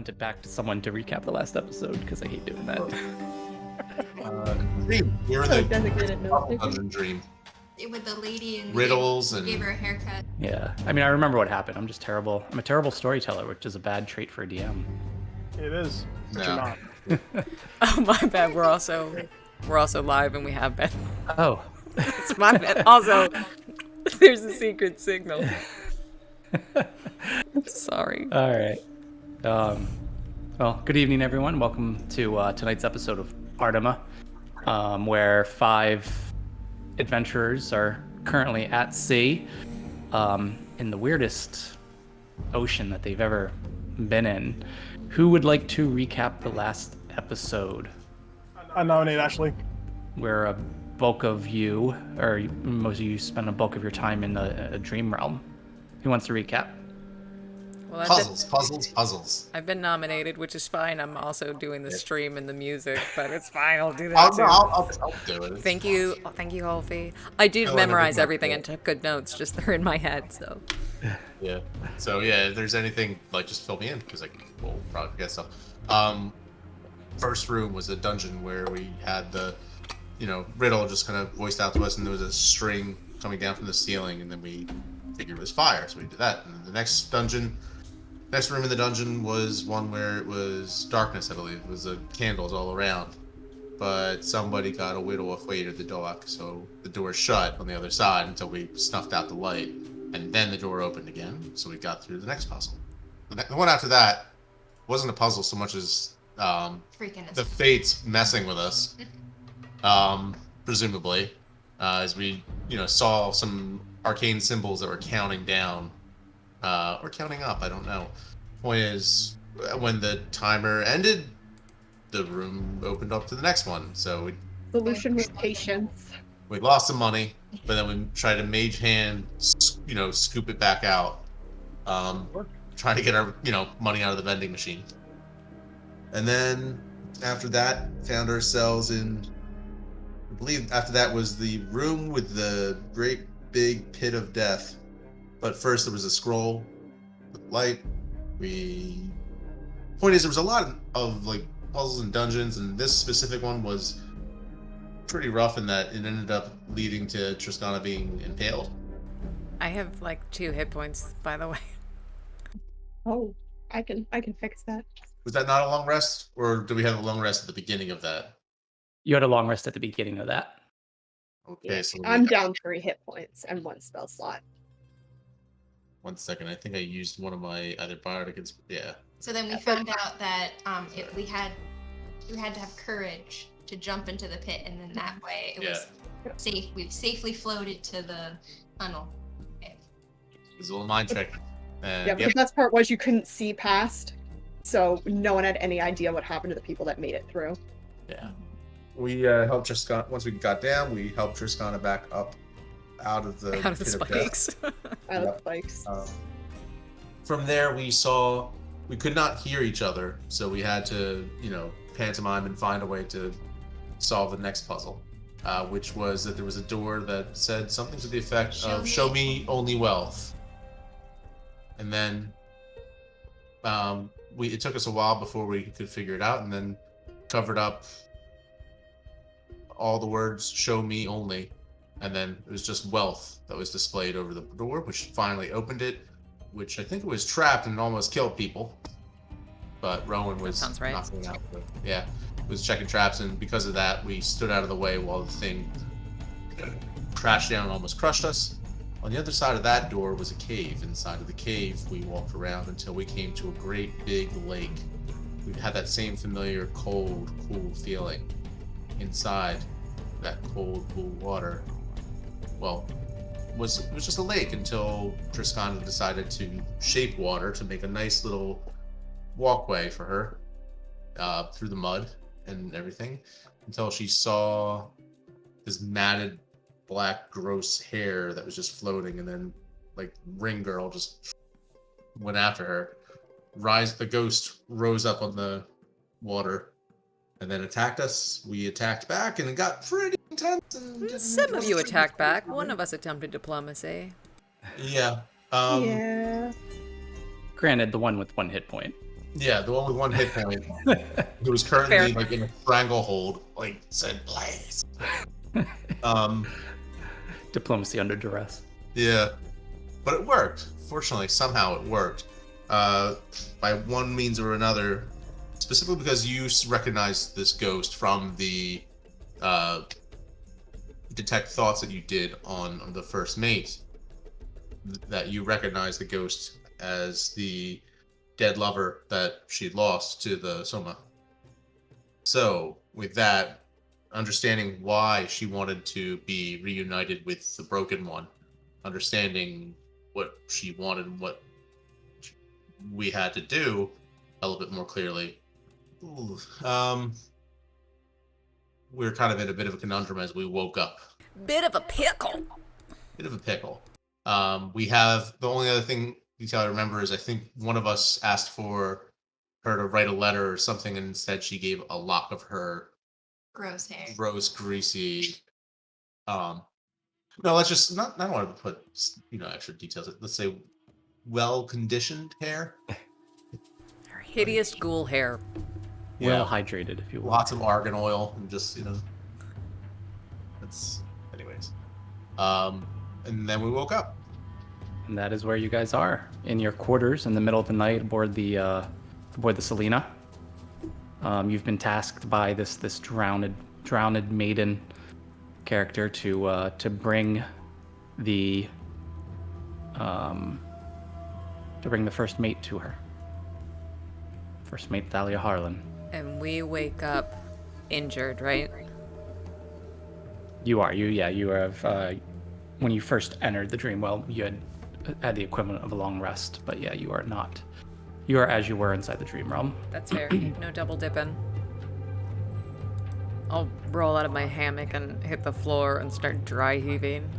punt it back to someone to recap the last episode because I hate doing that. Dream. We were in the designated note taker. dungeon dream. With the lady and Riddles and gave her a haircut. Yeah, I mean, I remember what happened. I'm just terrible. I'm a terrible storyteller, which is a bad trait for a DM. It is. But you're No. not. Oh, my bad. We're also live and we have been. Oh. It's my bad. Also, there's a secret signal. Sorry. All right. Well, good evening, everyone. Welcome to tonight's episode of Artema, where 5 adventurers are currently at sea in the weirdest ocean that they've ever been in. Who would like to recap the last episode? I nominate Ashley. Where a bulk of you, or most of you, spend a bulk of your time in the dream realm. Who wants to recap? Well, Puzzles. I've been nominated, which is fine. I'm also doing the stream and the music, but it's fine. I'll do that I'll too. do it. Thank you, Holfie. I did No, memorize never everything mind. and took good notes. Just they're in my head, so. Yeah. So yeah, if there's anything, like, just fill me in because we'll probably forget stuff. First room was a dungeon where we had the, riddle just kind of voiced out to us, and there was a string coming down from the ceiling, and then we figured it was fire, so we did that. And then the next room in the dungeon was one where it was darkness, I believe. It was candles all around, but somebody got a whittle of weight at the door, so the door shut on the other side until we snuffed out the light. And then the door opened again, so we got through the next puzzle. The one after that wasn't a puzzle so much as Freaking the fates messing with us, presumably, as we saw some arcane symbols that were counting down, or counting up. I don't know. Point is, when the timer ended, the room opened up to the next one. So Solution was patience. we lost some money, but then we tried to mage hand, scoop it back out. Trying to get our, money out of the vending machine. And then after that, found ourselves in, I believe after that was the room with the great big pit of death. But first there was a scroll with light. Point is, there was a lot of puzzles and dungeons, and this specific one was pretty rough in that it ended up leading to Tristana being impaled. I have 2 hit points, by the way. Oh, I can fix that. Was that not a long rest, or do we have a long rest at the beginning of that? You had a long rest at the beginning of that. Okay, so I'm down 3 hit points and 1 spell slot. 1 second. I think I used one of my either bardic. Yeah. So then we found out that we had to have courage to jump into the pit, and then that way it was safe. We've safely floated to the tunnel. Okay. It was a little mind trick. Yeah, but the best part was you couldn't see past, so no one had any idea what happened to the people that made it through. Yeah. We helped Tristana. Once we got down, we helped Tristana back up out of the Out of the pit spikes. Out of spikes. From there, we could not hear each other, so we had to, pantomime and find a way to solve the next puzzle, which was that there was a door that said something to the effect of "Show me only wealth," and then it took us a while before we could figure it out, and then covered up all the words "Show me only." And then it was just wealth that was displayed over the door, which finally opened it, which I think it was trapped and almost killed people. But Rowan was Sounds right. knocking out. Was checking traps, and because of that, we stood out of the way while the thing crashed down and almost crushed us. On the other side of that door was a cave. Inside of the cave, we walked around until we came to a great big lake. We had that same familiar cold, cool feeling inside that cold, cool water. Well, it was just a lake until Tristana decided to shape water to make a nice little walkway for her through the mud and everything, until she saw this matted black gross hair that was just floating, and then Ring Girl just went after her. The ghost rose up on the water and then attacked us. We attacked back, and it got pretty intense. And Some of you attacked back. One of us attempted diplomacy. Yeah. Yeah. Granted, the one with 1 hit point. Yeah, the one with 1 hit point, who was currently like in a stranglehold, like said, "Please." Diplomacy under duress. Yeah, but it worked. Fortunately, somehow it worked. By one means or another, specifically because you recognized this ghost from the detect thoughts that you did on the first mate, that you recognized the ghost as the dead lover that she'd lost to the Soma. So, with that, understanding why she wanted to be reunited with the broken one, understanding what she wanted and what we had to do a little bit more clearly. Ooh, we were kind of in a bit of a conundrum as we woke up. Bit of a pickle. Bit of a pickle. We have the only other detail I remember is I think one of us asked for her to write a letter or something, and instead she gave a lock of her Gross hair. gross, greasy. No, let's just not. I don't want to put extra details. Let's say well-conditioned hair. Her hideous ghoul hair. Well hydrated, if you will. Lots of argan oil and just That's anyways. And then we woke up. And that is where you guys are, in your quarters in the middle of the night aboard the Selena. You've been tasked by this drowned maiden character to bring the first mate to her. First mate Thalia Harlan. And we wake up injured, right? You are. You have. When you first entered the dream well, you had the equivalent of a long rest, but yeah, you are not. You are as you were inside the dream realm. That's fair. No double dipping. I'll roll out of my hammock and hit the floor and start dry heaving.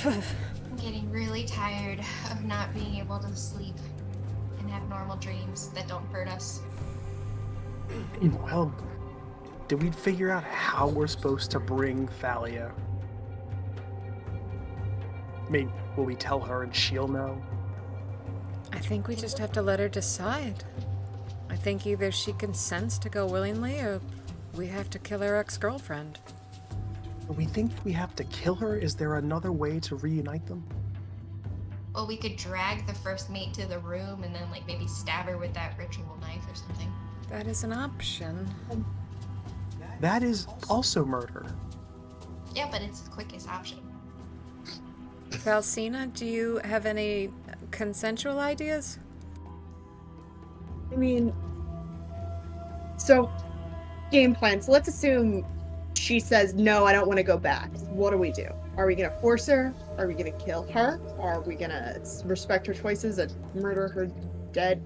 I'm getting really tired of not being able to sleep and have normal dreams that don't hurt us. Well, did we figure out how we're supposed to bring Thalia? I mean, will we tell her and she'll know? I think we just have to let her decide. I think either she consents to go willingly or we have to kill her ex-girlfriend. We think we have to kill her? Is there another way to reunite them? Well, we could drag the first mate to the room and then maybe stab her with that ritual knife or something. That is an option. That is also murder. Yeah, but it's the quickest option. Valsina, do you have any consensual ideas? I mean, so game plan. So let's assume she says, no, I don't want to go back. What do we do? Are we going to force her? Are we going to kill her? Are we going to respect her choices and murder her dead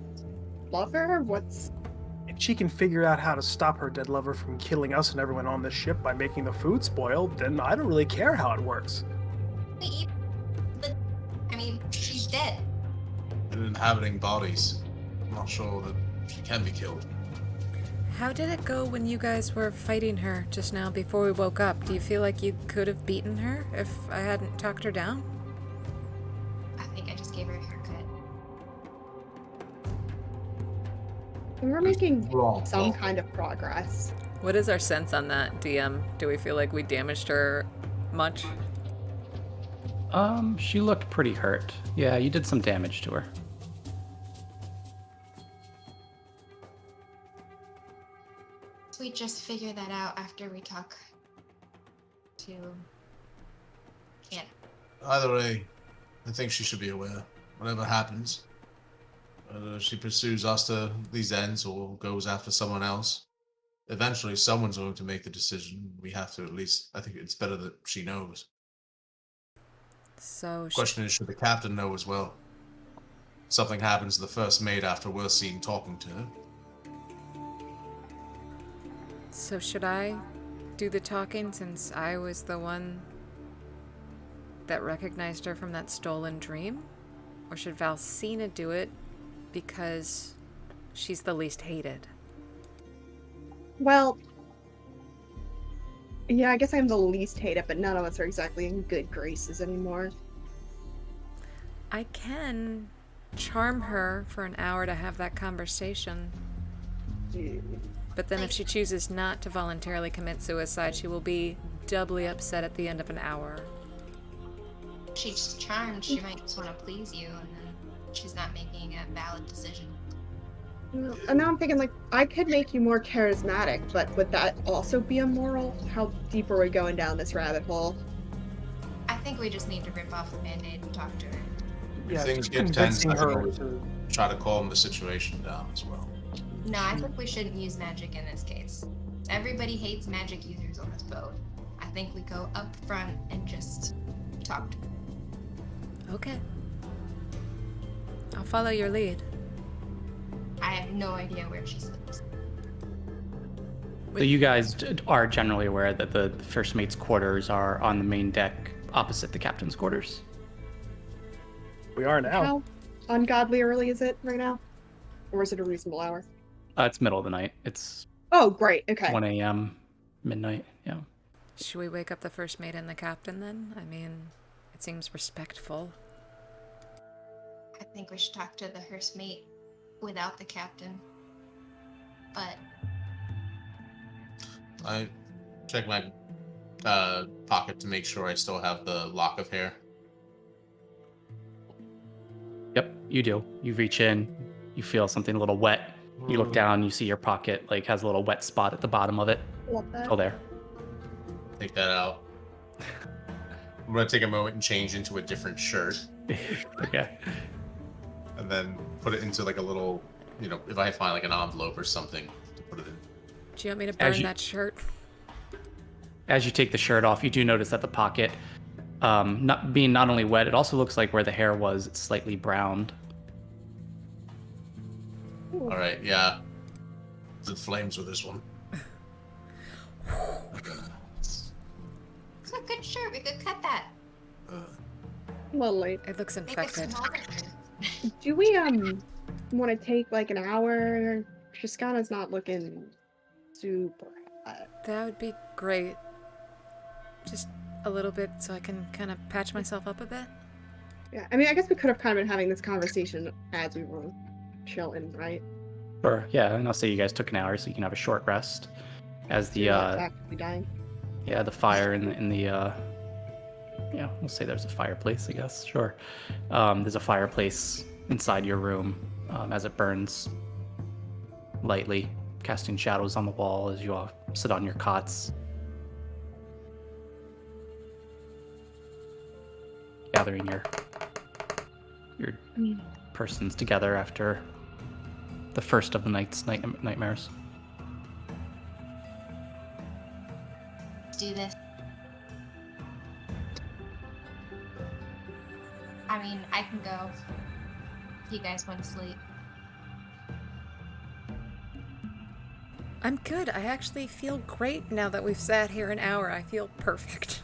lover? What's... If she can figure out how to stop her dead lover from killing us and everyone on this ship by making the food spoiled, then I don't really care how it works. I mean, she's dead. And inhabiting bodies. I'm not sure that she can be killed. How did it go when you guys were fighting her just now before we woke up? Do you feel like you could have beaten her if I hadn't talked her down? I think I just gave her a haircut. We're making Wrong. some kind of progress. What is our sense on that, DM? Do we feel like we damaged her much? She looked pretty hurt. Yeah, you did some damage to her. We just figure that out after we talk to Canada. Either way, I think she should be aware. Whatever happens, whether she pursues us to these ends or goes after someone else, eventually someone's going to make the decision. We have to at least, I think it's better that she knows. So The question is, should the captain know as well? Something happens to the first mate after we're seen talking to her. So should I do the talking since I was the one that recognized her from that stolen dream? Or should Valsina do it because she's the least hated? Well, yeah, I guess I'm the least hated, but none of us are exactly in good graces anymore. I can charm her for an hour to have that conversation. But then if she chooses not to voluntarily commit suicide, she will be doubly upset at the end of an hour. She's charmed. She might just want to please you, and then she's not making a valid decision. And now I'm thinking, like, I could make you more charismatic, but would that also be immoral? How deep are we going down this rabbit hole? I think we just need to rip off the band-aid and talk to her. If things just get tense, convincing I can her always to. try to calm the situation down as well. No, I think we shouldn't use magic in this case. Everybody hates magic users on this boat. I think we go up front and just talk to her. Okay. I'll follow your lead. I have no idea where she sleeps. So you guys are generally aware that the first mate's quarters are on the main deck opposite the captain's quarters. We are now. How ungodly early is it right now? Or is it a reasonable hour? It's middle of the night. It's Oh, great. Okay. 1 a.m., midnight. Yeah. Should we wake up the first mate and the captain then? I mean, it seems respectful. I think we should talk to the first mate without the captain. But I check my pocket to make sure I still have the lock of hair. Yep, you do. You reach in, you feel something a little wet. You look down, you see your pocket like has a little wet spot at the bottom of it. Love that. Oh, there. Take that out. I'm gonna take a moment and change into a different shirt, Okay. and then put it into like a little, if I find like an envelope or something to put it in. Do you want me to burn As you- that shirt? As you take the shirt off, you do notice that the pocket, not only wet, it also looks like where the hair was, it's slightly browned. All right, yeah. The flames with this one. it's a good shirt. We could cut that. Lovely. It looks Make it infected. smaller. Do we want to take like an hour? Shiskana's not looking super hot. That would be great. Just a little bit so I can kind of patch myself up a bit. Yeah, I mean, I guess we could have kind of been having this conversation as we were chilling, right? Sure, yeah, and I'll say you guys took an hour so you can have a short rest as the You're not actively dying. the fire in the we'll say there's a fireplace, I guess. Sure. There's a fireplace inside your room as it burns lightly, casting shadows on the wall as you all sit on your cots. Gathering your persons together after the first of the night's nightmares. Let's do this. I mean, I can go. If you guys want to sleep. I'm good. I actually feel great now that we've sat here an hour. I feel perfect.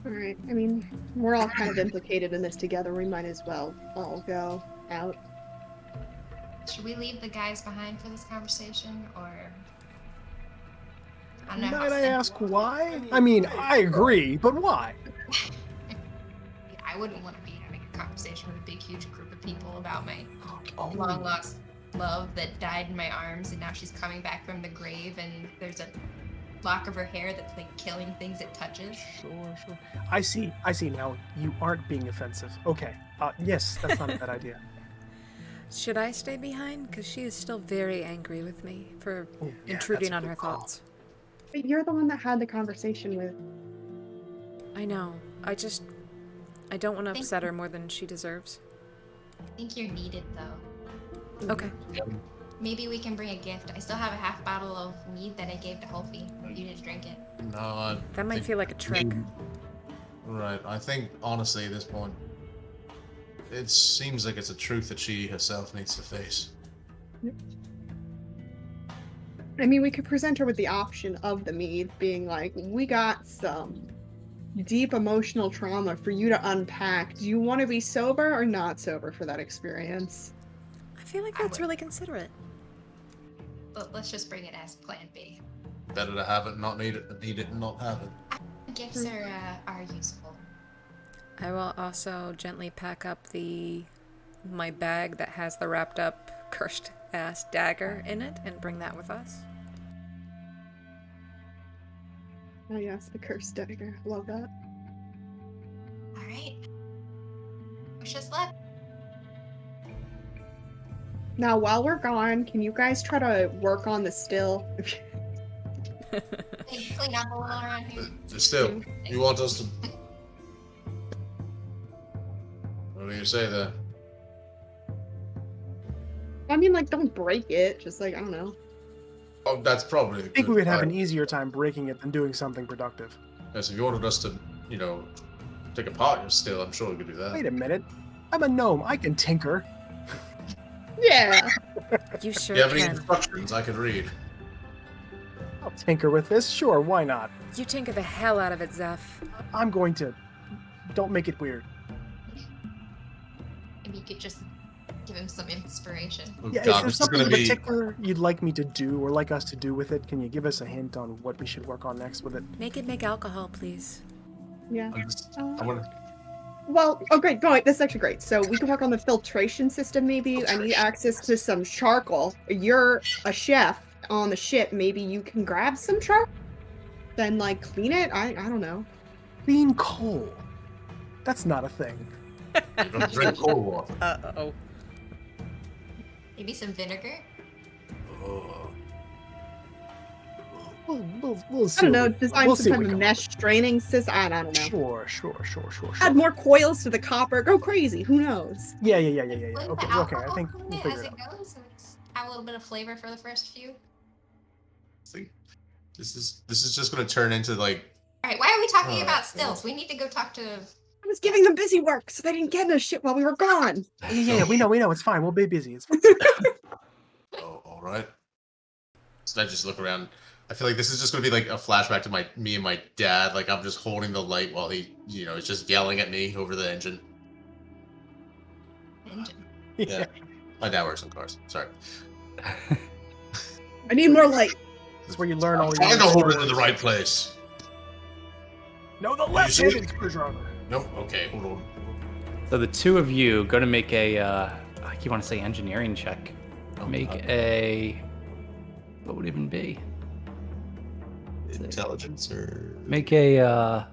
All right. I mean, we're all kind of implicated in this together. We might as well all go out. Should we leave the guys behind for this conversation, or I don't know. Might I ask why? I mean, I agree, but why? I wouldn't want to be having a conversation with a big, huge group of people about my Oh, long lost love that died in my arms, and now she's coming back from the grave, and there's a lock of her hair that's like killing things it touches. Sure. I see now. You aren't being offensive. Okay. Yes, that's not a bad idea. Should I stay behind? Because she is still very angry with me for Oh, yeah, intruding that's a on her good call. thoughts. But you're the one that had the conversation with. I know. I don't want to upset her more than she deserves. I think you're needed though. Okay. Maybe we can bring a gift. I still have a half bottle of mead that I gave to Holfie. You didn't drink it. No, That might feel like a trick. Right. I think honestly, at this point, it seems like it's a truth that she herself needs to face. I mean, we could present her with the option of the mead, being like, we got some deep emotional trauma for you to unpack. Do you want to be sober or not sober for that experience? I feel like I that's would. really considerate. But let's just bring it as Plan B. Better to have it, not need it, than need it and not have it. Gifts are useful. I will also gently pack up my bag that has the wrapped up cursed ass dagger in it and bring that with us. Oh yes, the cursed dagger. Love that. All right. Wish us luck. Now, while we're gone, can you guys try to work on the still? Clean up a little around here. Still, you want us to... What do you say there? I mean, like, don't break it. Just like, I don't know. Oh, that's probably. I think we would have an easier time breaking it than doing something productive. Yes, if you wanted us to, take apart your still, I'm sure we could do that. Wait a minute. I'm a gnome. I can tinker. Yeah. You sure Do you have any can. instructions I could read? I'll tinker with this. Sure, why not? You tinker the hell out of it, Zeph. I'm going to. Don't make it weird. Maybe you could just give him some inspiration. Oh, Yeah, God, is this is there gonna something in be. particular you'd like me to do or like us to do with it? Can you give us a hint on what we should work on next with it? Make it make alcohol, please. Yeah. I want to. Well, oh great, no, wait, this is actually great. So we can work on the filtration system maybe. I need access to some charcoal. You're a chef on the ship, maybe you can grab some charcoal? Then like clean it? I don't know. Clean coal. That's not a thing. You don't drink cold water. Uh-oh. Maybe some vinegar. Oh. We'll see. I don't know, what we- design we'll some see kind what of we come mesh straining system. I don't know. Sure. Add more coils to the copper. Go crazy. Who knows? Yeah. Wouldn't Okay, the okay. I alcohol think clean we'll it figure as it it out. goes? And have a little bit of flavor for the first few. See, this is just gonna turn into like. All right, why are we talking Oh, about stills? We need to go talk to. I was giving them busy work so they didn't get in the shit while we were gone. Yeah, we know. It's fine. We'll be busy. It's fine. Oh, all right. So I just look around. I feel like this is just gonna be like a flashback to me and my dad. Like I'm just holding the light while he, is just yelling at me over the engine. Engine. Yeah. My dad works on cars. Sorry. I need more light. That's where you learn all I'm your. trying to hold it in the right place. No, the see left-handed it? screwdriver. Nope. Okay, hold on. So the two of you go to make a, you want to say engineering check. Make a, what would it even be? Intelligence or Make a,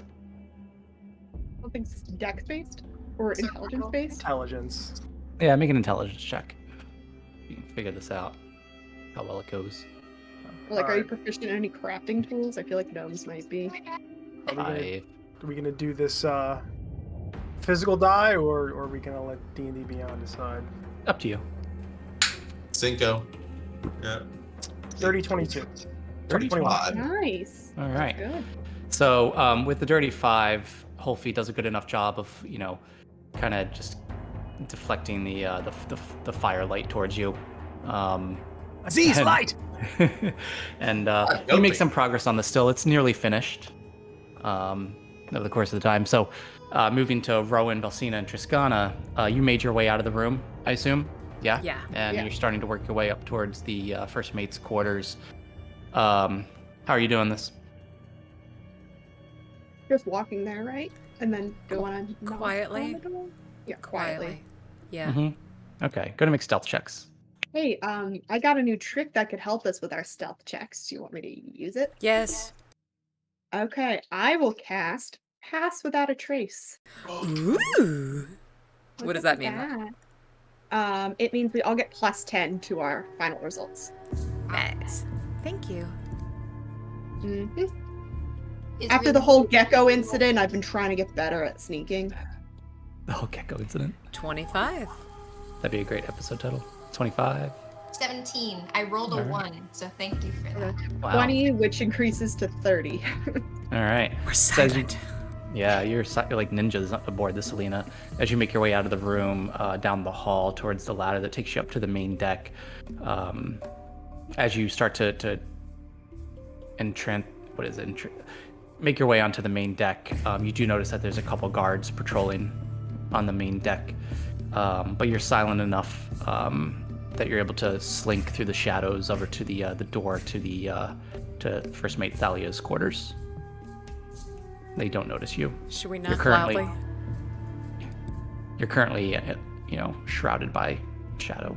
Something's dex based or intelligence based. Intelligence. yeah, make an intelligence check. You can figure this out, how well it goes. Or like, are you Alright. proficient in any crafting tools? I feel like gnomes might be. Five. Are we gonna do this physical die, or are we gonna let D&D Beyond decide? Up to you. Cinco. Yeah. 30-22. 35. Nice. All right. Good. So with the Dirty Five, Holfie does a good enough job of, kind of just deflecting the firelight towards you. Aziz, And- light! and you make some progress on the still. It's nearly finished over the course of the time. So moving to Rowan, Valsina, and Triscana, you made your way out of the room, I assume? Yeah? Yeah. And Yeah. you're starting to work your way up towards the first mate's quarters. How are you doing this? Just walking there, right? And then go on knock Quietly? on the door? Yeah, quietly. Yeah. Mm-hmm. Okay, go to make stealth checks. Hey, I got a new trick that could help us with our stealth checks. Do you want me to use it? Yes. Okay, I will cast Pass Without a Trace. Ooh. What does that mean? It means we all get plus 10 to our final results. Nice. Thank you. hmm Is After the really- whole Gecko incident, I've been trying to get better at sneaking. The whole Gecko incident. 25. That'd be a great episode title. 25. 17. I rolled a Alright. 1, so thank you for that. Wow. 20, which increases to 30. All right. We're Says you- silent. Yeah, you're like ninjas aboard the Selena. As you make your way out of the room, down the hall towards the ladder that takes you up to the main deck, as you start to make your way onto the main deck, you do notice that there's a couple guards patrolling on the main deck, but you're silent enough that you're able to slink through the shadows over to the door to First Mate Thalia's quarters. They don't notice you. Should we You're knock currently- loudly? You're currently, shrouded by shadow.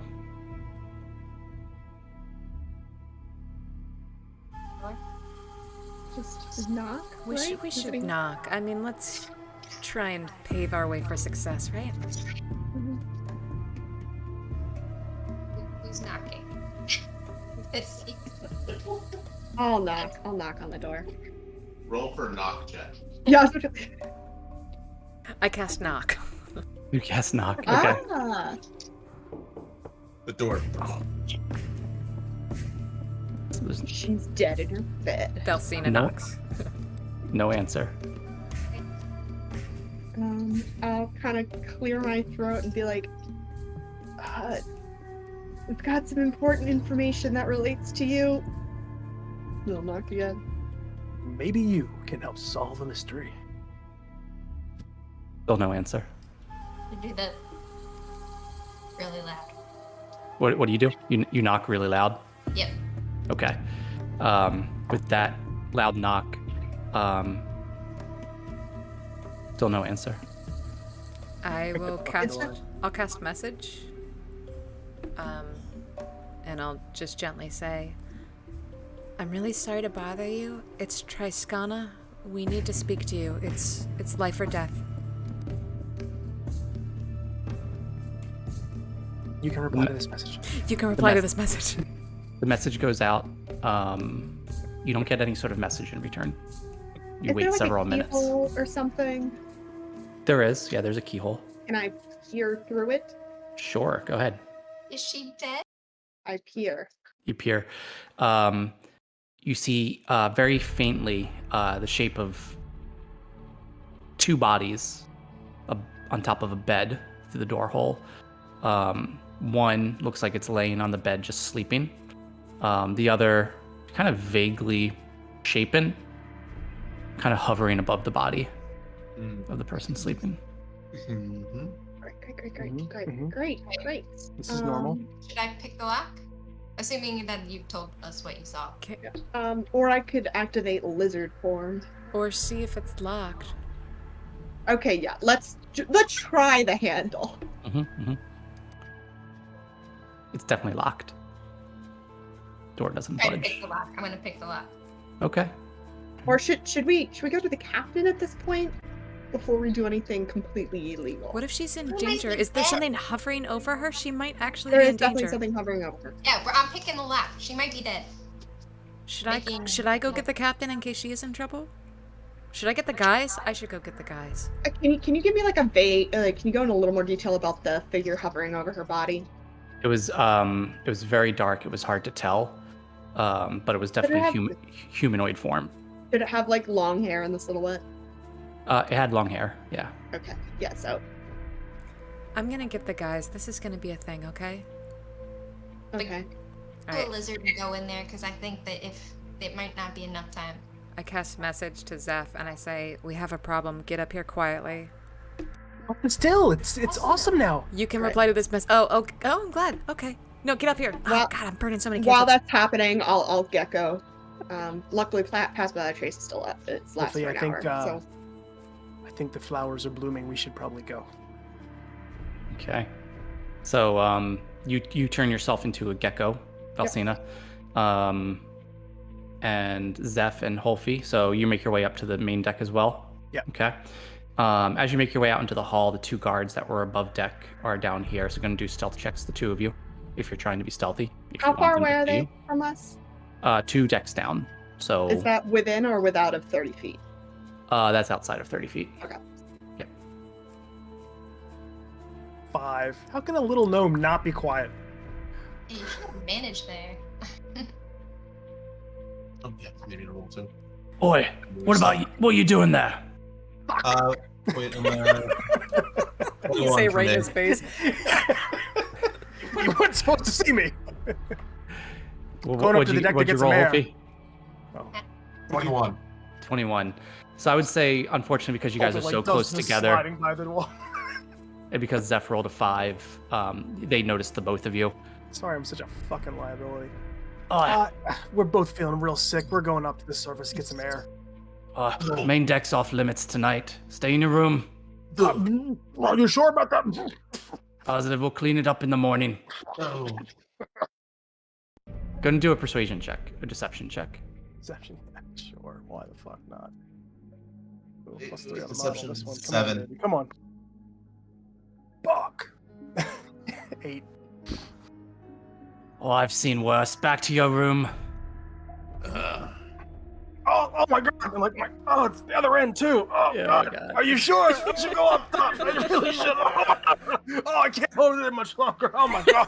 Just knock. We right? should knock. I mean, let's try and pave our way for success, right? Mhm. Who's knocking? Let's see. I'll knock. I'll knock on the door. Roll for a knock check. Yeah. I cast knock. You cast knock. Okay. Ah. The door. So there's She's dead in her bed. Delsina No. knocks. no answer. I'll kind of clear my throat and be like, we've got some important information that relates to you. And I'll knock again. Maybe you can help solve the mystery. Still no answer. You do that really loud. What do you do? You knock really loud? Yep. Okay. With that loud knock, still no answer. I Pick the will fucking cast. door. I'll cast message. And I'll just gently say, "I'm really sorry to bother you. It's Triskana. We need to speak to you. It's life or death." You can reply to this message. You can reply to this message. The message goes out. You don't get any sort of message in return. You Is wait there like several a minutes. keyhole or something? There is. Yeah, there's a keyhole. Can I peer through it? Sure. Go ahead. Is she dead? I peer. You peer. You see very faintly the shape of two bodies on top of a bed through the door hole. One looks like it's laying on the bed just sleeping. The other kind of vaguely shapen, kind of hovering above the body of the person sleeping. Mm-hmm. Great. This is normal. Should I pick the lock? Assuming that you told us what you saw. Or I could activate lizard form. Or see if it's locked. Okay, yeah. Let's try the handle. It's definitely locked. Door doesn't Try to budge. pick the lock. I'm gonna pick the lock. Okay. Or should we go to the captain at this point before we do anything completely illegal? What if she's in might danger? be Is there dead. something hovering over her? She might actually There be is in definitely danger. something hovering over her. Yeah, I'm picking the lock. She might be dead. Should Making- I go get the captain in case she is in trouble? Should I get the guys? I should go get the guys. Can you give me like a vague? Can you go into a little more detail about the figure hovering over her body? It was very dark. It was hard to tell, but it was definitely humanoid form. Did it have like long hair in the silhouette? It had long hair. Yeah. Okay. Yeah. So. I'm gonna get the guys. This is gonna be a thing, okay? Okay. All A right. lizard to go in there because I think that if it might not be enough time. I cast message to Zeph and I say, "We have a problem. Get up here quietly." But still, it's awesome now. You can Right. reply to this message. Oh, I'm glad. Okay. No, get up here. Oh Well, God, I'm burning so many While candles. that's happening, I'll Gecko. Luckily, Pass Without a Trace is still up. It's lasts Hopefully, for an I think, hour. So I think the flowers are blooming. We should probably go. Okay. So you turn yourself into a gecko, Valsina, and Zeph and Holfi. So you make your way up to the main deck as well. Yeah. Okay. As you make your way out into the hall, the two guards that were above deck are down here. So going to do stealth checks, the two of you, if you're trying to be stealthy. If how you want far them away to are see they from us? you. 2 decks down. So Is that within or without of 30 feet? that's outside of 30 feet. 5. How can a little gnome not be quiet? You should manage there. Oh, yeah, maybe a roll too. Oi, what about you? What are you doing there? Wait, You say right in his face. You weren't supposed to see me. Going up What'd to the you- deck to what'd get you some roll, air. Holfi? Oh. 21. 21. So I would say, unfortunately, because you guys are Like so close dozens together, sliding by the wall. and because Zeph rolled a 5, they noticed the both of you. Sorry, I'm such a fucking liability. Oh, We're both feeling real sick. We're going up to the surface to get some air. main deck's off limits tonight. Stay in your room. Are you sure about that? Positive, we'll clean it up in the morning. No. Gonna do a persuasion check, a deception check. Deception. Sure. Why the fuck not? Ooh, It plus was 3 on the deception, model. This one. Come 7. on, baby. Come on. Fuck. 8. Oh, I've seen worse. Back to your room. Oh my god! I'm like, oh, it's the other end too. Oh Yeah, god. my God. Are you sure? I should go up top. I really should. Oh, I can't hold it in much longer. Oh my god.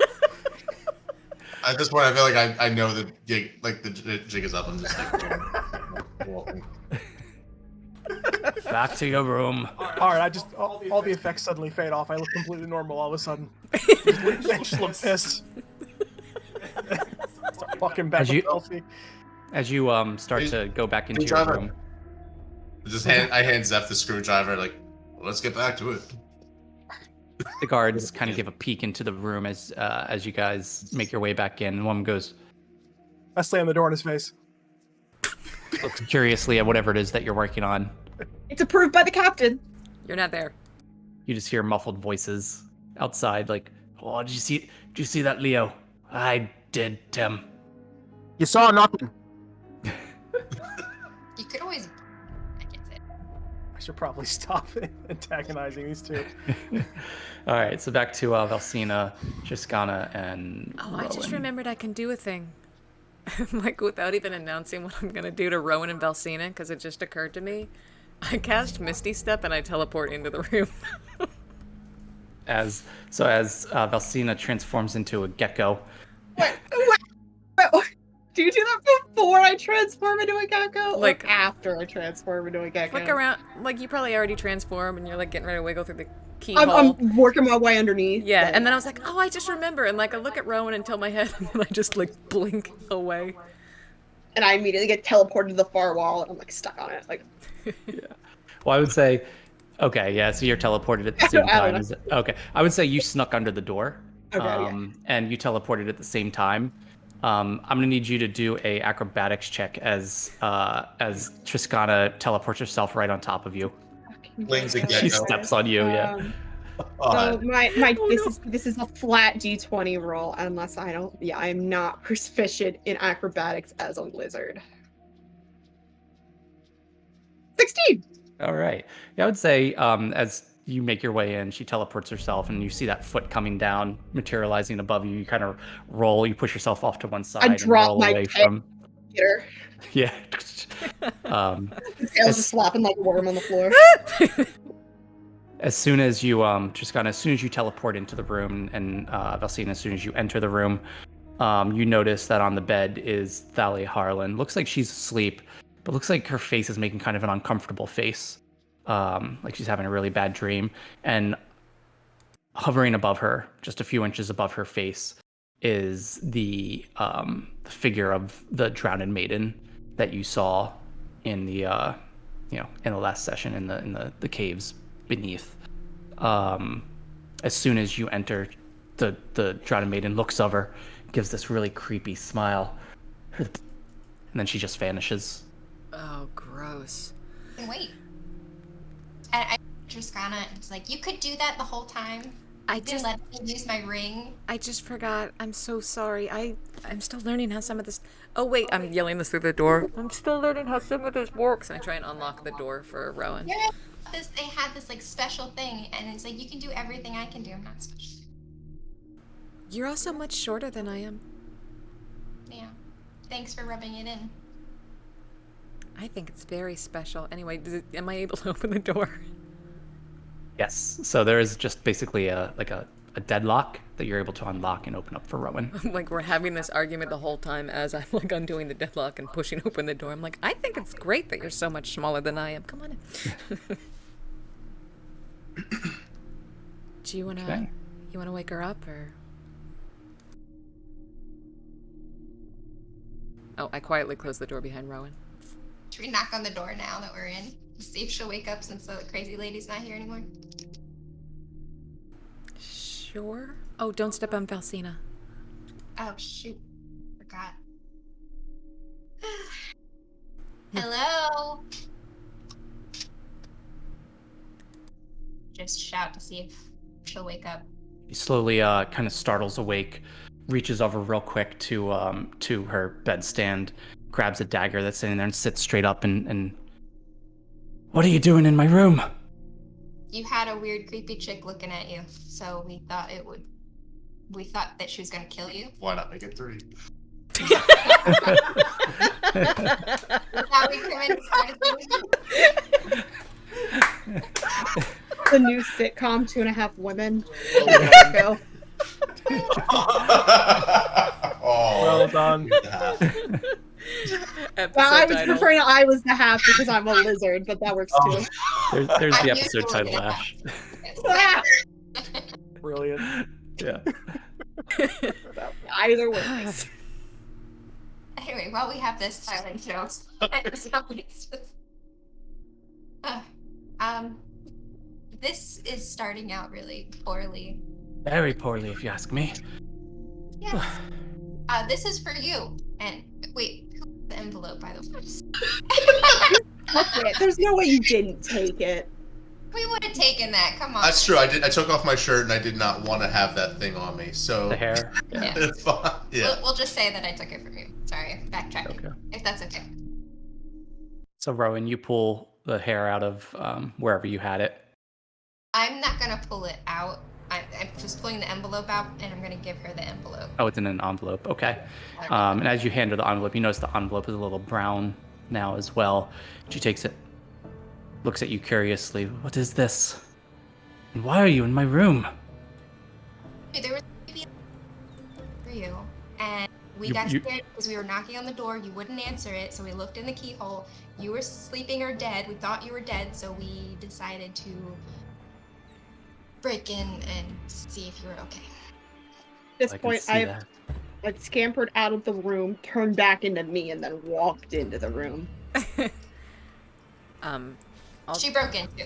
At this point, I feel like I know the gig, like the jig is up. I'm just like, walking. Back to your room. All right, I just all the effects suddenly fade off. I look completely normal all of a sudden. I just look pissed. Start walking back As you- healthy. As you start to go back into your Screwdriver. room. I hand Zeph the screwdriver. Like, let's get back to it. The guards kind of give a peek into the room as you guys make your way back in. And one goes, I slam the door in his face. looks curiously at whatever it is that you're working on. It's approved by the captain. You're not there. You just hear muffled voices outside, like, "Oh, did you see that, Leo? I did, Tim." You saw nothing. You could always. I can't say it. I should probably stop antagonizing these two. All right, so back to Valsina, Triskana, and Oh, I just Rowan. remembered I can do a thing. Like, without even announcing what I'm going to do to Rowan and Valsina, because it just occurred to me. I cast Misty Step and I teleport into the room. As Valsina transforms into a gecko. Wait, do you do that before I transform into a gecko? Like- or after I transform into a gecko? Look around, like, you probably already transform and you're, like, getting ready to wiggle through the keyhole. I'm working my way underneath. Yeah, and then I was like, oh, I just remember. And, like, I look at Rowan and tilt my head and then I just, like, blink away. And I immediately get teleported to the far wall and I'm like stuck on it. Like, Well, I would say, okay, yeah, so you're teleported at the same I don't time. Is it? Okay, I would say you snuck under the door, Okay, and you teleported at the same time. I'm gonna need you to do a acrobatics check as Triskana teleports herself right on top of you. Flings a She gecko. steps on you, yeah. So my this is a flat D20 roll unless I'm not proficient in acrobatics as a lizard. 16. All right. Yeah, I would say as you make your way in, she teleports herself, and you see that foot coming down, materializing above you. You kind of roll, you push yourself off to one side and drop roll my away pet. from. Here. Yeah. The tail's just flopping like a worm on the floor. As soon as you Triskana, as soon as you teleport into the room, and Valsina, as soon as you enter the room, you notice that on the bed is Thalia Harlan. Looks like she's asleep, but looks like her face is making kind of an uncomfortable face. Like she's having a really bad dream. And hovering above her, just a few inches above her face, is the figure of the drowned maiden that you saw in the in the last session in the caves beneath. As soon as you enter, the drowned maiden looks over, gives this really creepy smile, and then she just vanishes. Oh, gross. And wait. And I just kinda, it's like, you could do that the whole time. I You didn't just, let me use my ring. I just forgot. I'm so sorry. I'm still learning how some of this. Oh wait, I'm yelling this through the door. I'm still learning how some of this works. And I try and unlock the door for Rowan. Yeah. They had this like special thing, and it's like, you can do everything I can do. I'm not special. You're also much shorter than I am. Yeah. Thanks for rubbing it in. I think it's very special. Anyway, am I able to open the door? Yes. So there is just basically a deadlock that you're able to unlock and open up for Rowan. Like, we're having this argument the whole time as I'm like undoing the deadlock and pushing open the door. I'm like, I think it's great that you're so much smaller than I am. Come on in. Do you wanna Okay. wake her up or? Oh, I quietly closed the door behind Rowan. Should we knock on the door now that we're in? See if she'll wake up since the crazy lady's not here anymore. Sure. Oh, don't step on Valsina. Oh shoot. Forgot. Hello? just shout to see if she'll wake up. He slowly kind of startles awake, reaches over real quick to her bedstand, grabs a dagger that's sitting there and sits straight up and what are you doing in my room? You had a weird, creepy chick looking at you, so we thought that she was gonna kill you. Why not make it 3? Now we come in. The new sitcom, 2.5 Women. Go. Oh, Well done. Episode I was title. referring to I was the half because I'm a lizard, but that works too. There's I'm the used episode to title, looking at Ash. Ah! Brilliant. Yeah. Either works. Anyway, while we have this silent joke, somebody's just. This is starting out really poorly. Very poorly, if you ask me. Yes. This is for you. And wait, who has the envelope, by the way? Okay, there's no way you didn't take it. We would have taken that. Come on. that's true. I took off my shirt and I did not want to have that thing on me. So The hair. Yeah. It's fine. Yeah. We'll just say that I took it from you. Sorry, backtracking. Okay. If that's okay. So Rowan, you pull the hair out of wherever you had it. I'm not gonna pull it out. I'm just pulling the envelope out, and I'm gonna give her the envelope. Oh, it's in an envelope. Okay. And as you hand her the envelope, you notice the envelope is a little brown now as well. She takes it, looks at you curiously. What is this? And why are you in my room? There was a baby for you, and we You- got you- scared because we were knocking on the door. You wouldn't answer it, so we looked in the keyhole. You were sleeping or dead. We thought you were dead, so we decided to break in and see if you were okay. At this I can point, see I've that. like scampered out of the room, turned back into me, and then walked into the room. I'll- She broke in too.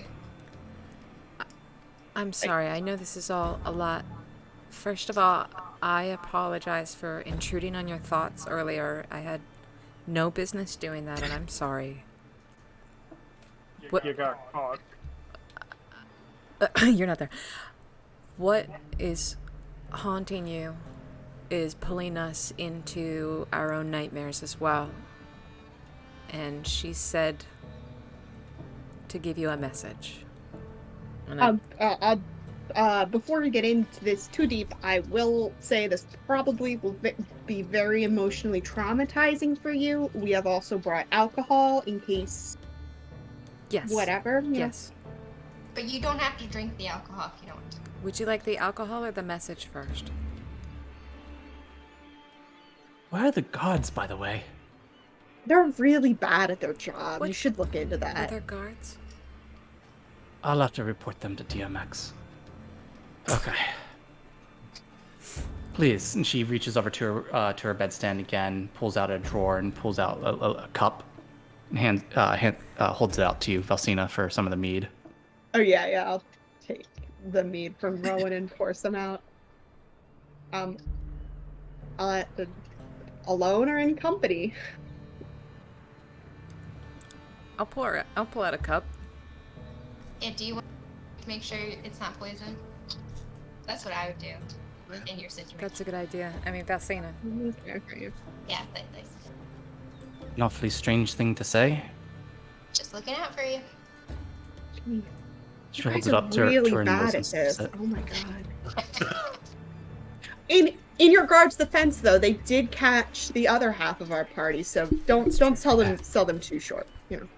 I'm sorry. I know this is all a lot. First of all, I apologize for intruding on your thoughts earlier. I had no business doing that, and I'm sorry. What- You got caught. You're not there. What is haunting you is pulling us into our own nightmares as well. And she said to give you a message. And Before we get into this too deep, I will say this probably will be very emotionally traumatizing for you. We have also brought alcohol in case yes. whatever. you know. Yes. But you don't have to drink the alcohol if you don't want to. Would you like the alcohol or the message first? Where are the guards, by the way? They're really bad at their job. What? You should look into Are that. there guards? I'll have to report them to DMX. Okay. Please. And she reaches over to her bedstand again, pulls out a drawer and pulls out a cup, and holds it out to you, Valsina, for some of the mead. Oh yeah, I'll take the mead from Rowan and pour some out. Alone or in company? I'll pull out a cup. Yeah, do you want to make sure it's not poison? That's what I would do in your situation. That's a good idea. I mean, Valsina. Okay. Yeah, thanks. An awfully strange thing to say. Just looking out for you. She You holds guys it are up to her, really to her bad nose at and sniffs this. it. Oh my god. In regards to the fence, though, they did catch the other half of our party, so don't sell them too short. You know.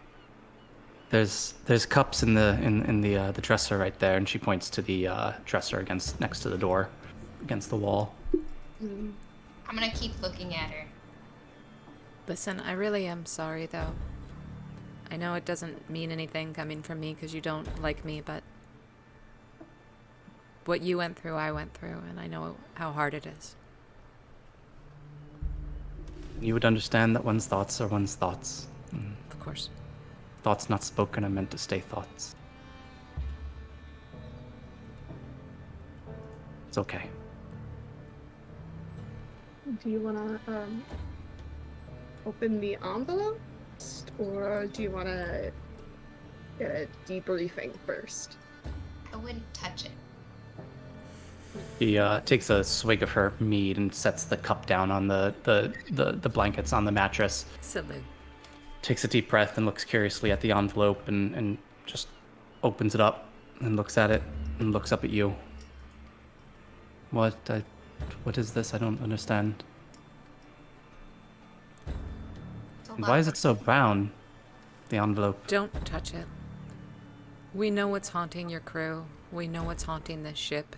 There's cups in the dresser right there, and she points to the dresser next to the door, against the wall. Mm. I'm gonna keep looking at her. Listen, I really am sorry, though. I know it doesn't mean anything coming from me because you don't like me, but what you went through, I went through, and I know how hard it is. You would understand that one's thoughts are one's thoughts. Of course. Thoughts not spoken are meant to stay thoughts. It's okay. Do you want to open the envelope, or do you want to get a debriefing first? I wouldn't touch it. He takes a swig of her mead and sets the cup down on the blankets on the mattress. Salute. Takes a deep breath and looks curiously at the envelope and just opens it up and looks at it and looks up at you. What is this? I don't understand. It's a And lot why is of- it so brown? The envelope. Don't touch it. We know what's haunting your crew. We know what's haunting this ship.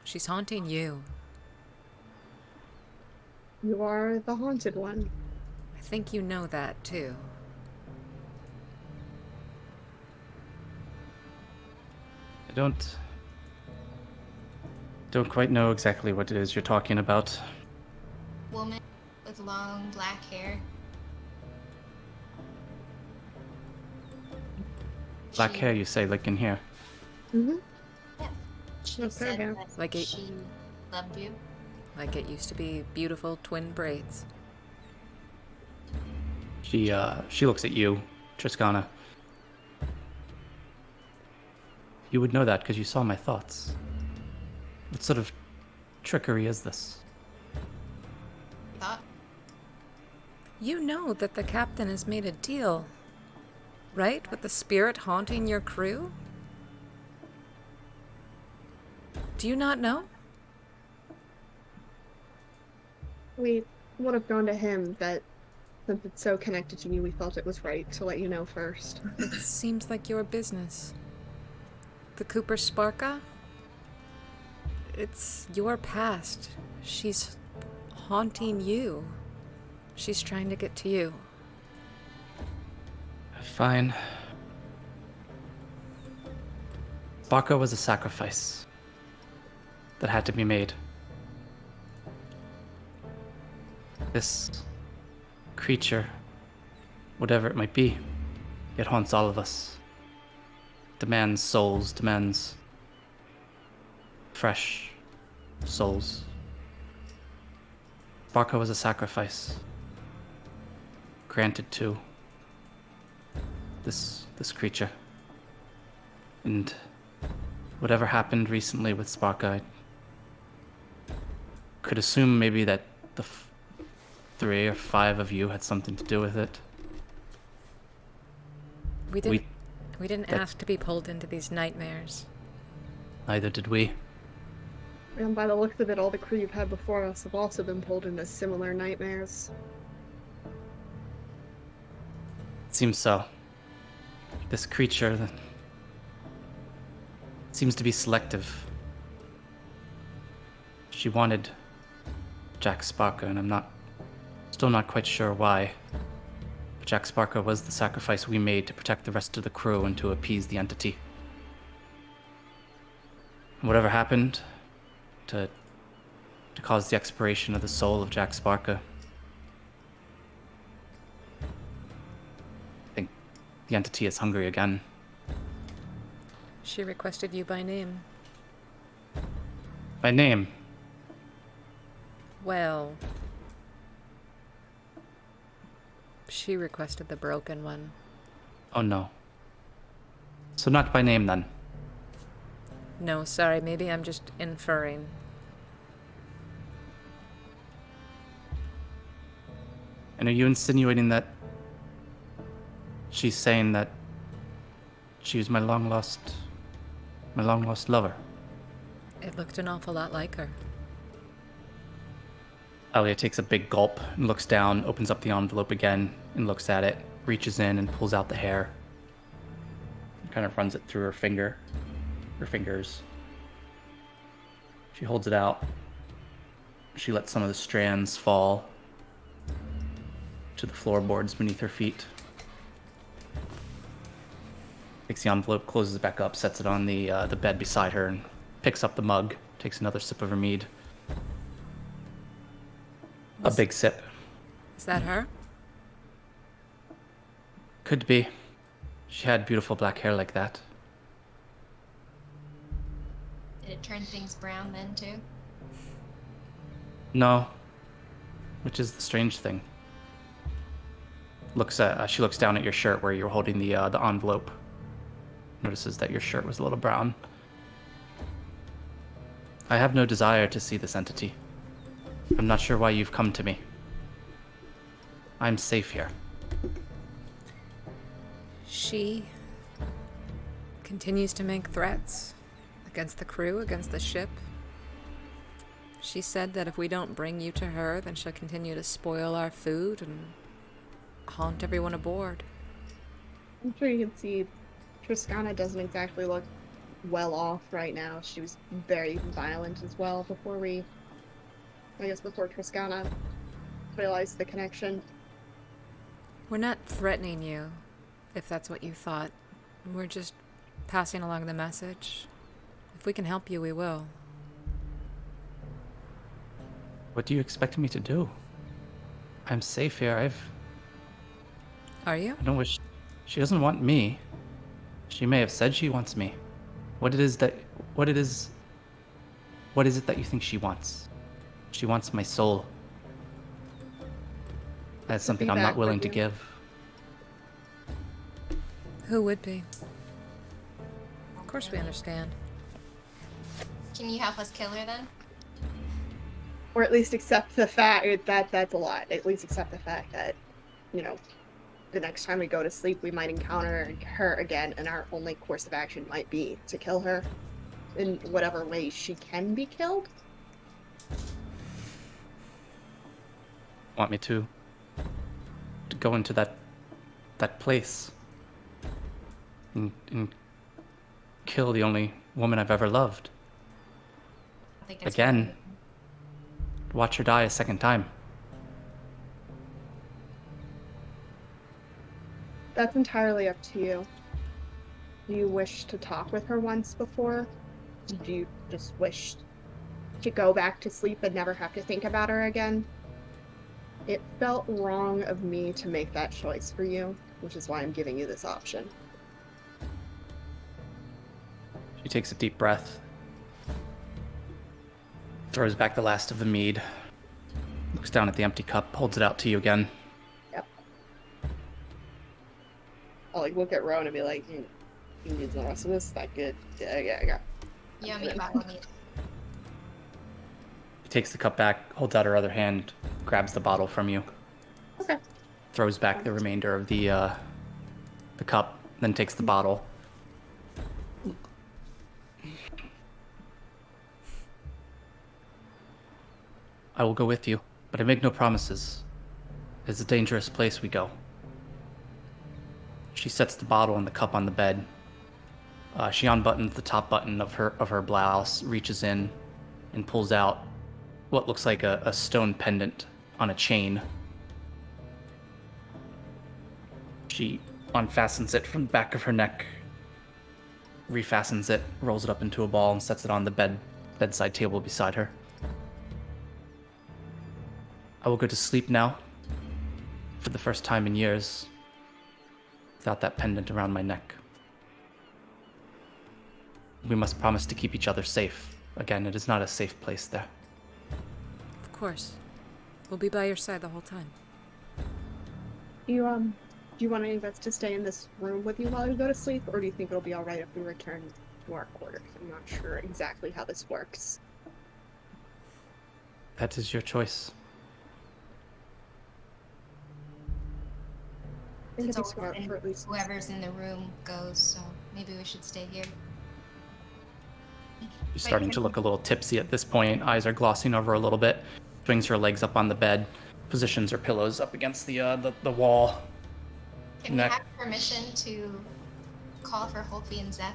She's haunting you. You are the haunted one. I think you know that, too. I don't quite know exactly what it is you're talking about. Woman with long black hair. Black She- hair, you say, like in here. Mm-hmm. She That's her said hair. that Like it- she loved you. Like it used to be beautiful twin braids. She looks at you, Triskana. You would know that because you saw my thoughts. What sort of trickery is this? Thought You know that the captain has made a deal, right? With the spirit haunting your crew? Do you not know? We would have gone to him, that since it's so connected to you, we felt it was right to let you know first. It seems like your business. The Cooper Sparka? It's your past. She's haunting you. She's trying to get to you. Fine. Barca was a sacrifice that had to be made. This creature, whatever it might be, it haunts all of us. Demands souls, demands fresh souls. Barca was a sacrifice granted to this creature. And whatever happened recently with Sparka, I could assume maybe that the 3 or 5 of you had something to do with it. We didn't that- ask to be pulled into these nightmares. Neither did we. And by the looks of it, all the crew you've had before us have also been pulled into similar nightmares. It seems so. This creature that seems to be selective. She wanted Jack Sparka, and I'm still not quite sure why. But Jack Sparka was the sacrifice we made to protect the rest of the crew and to appease the entity. Whatever happened to cause the expiration of the soul of Jack Sparka, I think the entity is hungry again. She requested you by name. By name. Well, she requested the broken one. Oh no. So not by name then. No, sorry, maybe I'm just inferring. And are you insinuating that she's saying that she was my long lost lover? It looked an awful lot like her. Alia takes a big gulp and looks down, opens up the envelope again and looks at it, reaches in and pulls out the hair. Kind of runs it through her fingers. She holds it out. She lets some of the strands fall to the floorboards beneath her feet. Takes the envelope, closes it back up, sets it on the bed beside her, and picks up the mug. Takes another sip of her mead. A big sip. Is that her? Could be. She had beautiful black hair like that. did it turn things brown then too? No. Which is the strange thing. She looks down at your shirt where you're holding the envelope. notices that your shirt was a little brown. I have no desire to see this entity. I'm not sure why you've come to me. I'm safe here. She continues to make threats against the crew, against the ship. She said that if we don't bring you to her, then she'll continue to spoil our food and haunt everyone aboard. I'm sure you can see Triskana doesn't exactly look well off right now. She was very violent as well before Triskana realized the connection. We're not threatening you, if that's what you thought. We're just passing along the message. If we can help you, we will. What do you expect me to do? I'm safe here. Are you? I don't wish... She doesn't want me. She may have said she wants me. What is it that you think she wants? She wants my soul. That's something I'm not willing to give. Who would be? Of course we understand. Can you help us kill her then? Or at least accept the fact that that's a lot. At least accept the fact that, you know, the next time we go to sleep, we might encounter her again, and our only course of action might be to kill her in whatever way she can be killed. Want me to go into that place and kill the only woman I've ever loved. I think it's Again. Watch her die a second time. That's entirely up to you. Do you wish to talk with her once before? Do you just wish to go back to sleep and never have to think about her again? It felt wrong of me to make that choice for you, which is why I'm giving you this option. She takes a deep breath. Throws back the last of the mead. Looks down at the empty cup, holds it out to you again. Yep. I'll look at Rowan and be like, you need the rest of this? That good? Yeah. Yummy bottle meat. She takes the cup back, holds out her other hand, grabs the bottle from you. Okay. Throws back the remainder of the cup, then takes the bottle. I will go with you, but I make no promises. It's a dangerous place we go. She sets the bottle and the cup on the bed. She unbuttons the top button of her blouse, reaches in, and pulls out what looks like a stone pendant on a chain. She unfastens it from the back of her neck, refastens it, rolls it up into a ball, and sets it on the bedside table beside her. I will go to sleep now, for the first time in years, without that pendant around my neck. We must promise to keep each other safe. Again, it is not a safe place there. Of course. We'll be by your side the whole time. Do you want any of us to stay in this room with you while you go to sleep, or do you think it'll be alright if we return to our quarters? I'm not sure exactly how this works. That is your choice. I think It's it'd be all smart for at least whoever's in the room goes, so maybe we should stay here. She's starting to look a little tipsy at this point. Eyes are glossing over a little bit. Swings her legs up on the bed. Positions her pillows up against the wall. Can we have permission to call for Holtby and Zeph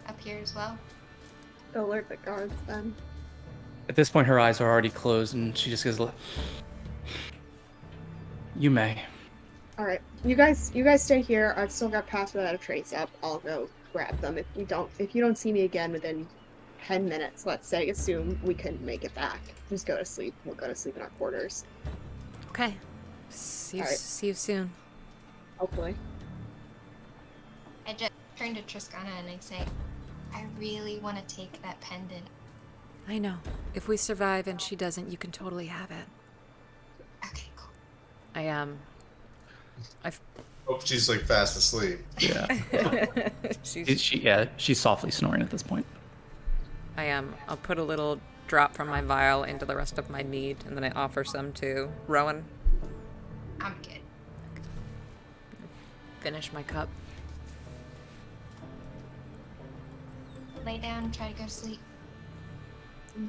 up here as well? alert the guards then. At this point, her eyes are already closed, and she just goes, "You may." All right, you guys stay here. I've still got Pass Without a Trace up. I'll go grab them. If you don't see me again within 10 minutes, let's say, assume we couldn't make it back. Just go to sleep. We'll go to sleep in our quarters. Okay. See you, All right. see you soon. Hopefully. I just turn to Triskana and I say, I really want to take that pendant. I know. If we survive and she doesn't, you can totally have it. Okay, cool. I Hope she's like fast asleep. Yeah. She's, She's softly snoring at this point. I am. I'll put a little drop from my vial into the rest of my mead, and then I offer some to Rowan. I'm good. Finish my cup. Lay down, try to go to sleep.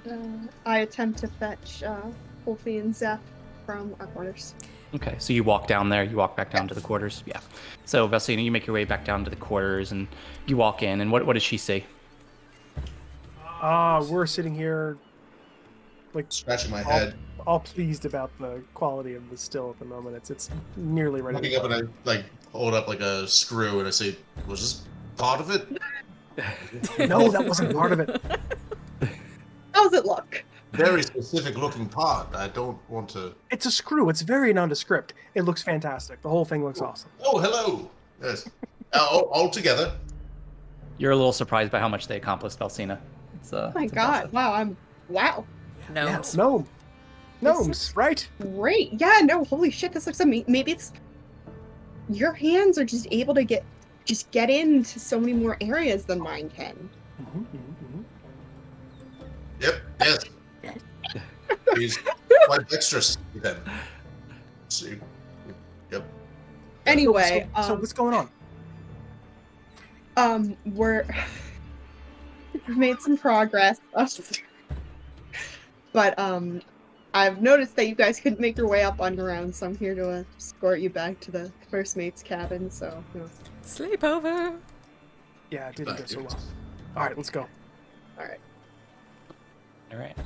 And, I attempt to fetch Wolfie and Zeph from our quarters. Okay, so you walk down there. You walk back down to the quarters. Yeah. So Valsina, you make your way back down to the quarters, and you walk in. And what does she see? We're sitting here, like Scratching my head, all pleased about the quality of the still at the moment. It's nearly ready. looking up, and I like hold up like a screw, and I say, "Was this part of it?" No, that wasn't part of it. How's it look? Very specific looking part. I don't want to. It's a screw. It's very nondescript. It looks fantastic. The whole thing looks awesome. Oh, hello. Yes. All together. You're a little surprised by how much they accomplished, Valsina. It's, Oh my it's god! impressive. Wow! Gnomes. Yeah, gnomes, looks right? Great. Yeah. No. Holy shit! This looks amazing. Maybe it's your hands are just able to get into so many more areas than mine can. Yep. Yes. He's quite dexterous then. See. Yep. Anyway, So what's going on? we've made some progress, but I've noticed that you guys couldn't make your way up on your own, so I'm here to escort you back to the first mate's cabin. So, you know. Sleepover. Yeah, it didn't go so well. All right, let's go. All right. All right.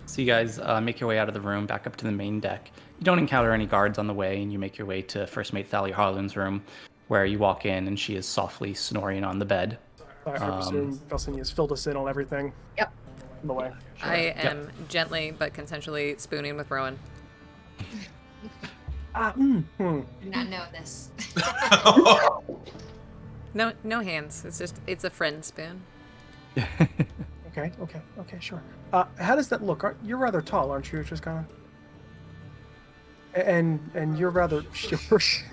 So you guys make your way out of the room, back up to the main deck. You don't encounter any guards on the way, and you make your way to First Mate Thali Harlan's room, where you walk in, and she is softly snoring on the bed. I presume Valsini has filled us in on everything. Yep. On the way. I am gently but consensually spooning with Rowan. Did not know this. No hands. It's a friend spoon. Okay, sure. How does that look? You're rather tall, aren't you, Triscana? And you're rather short.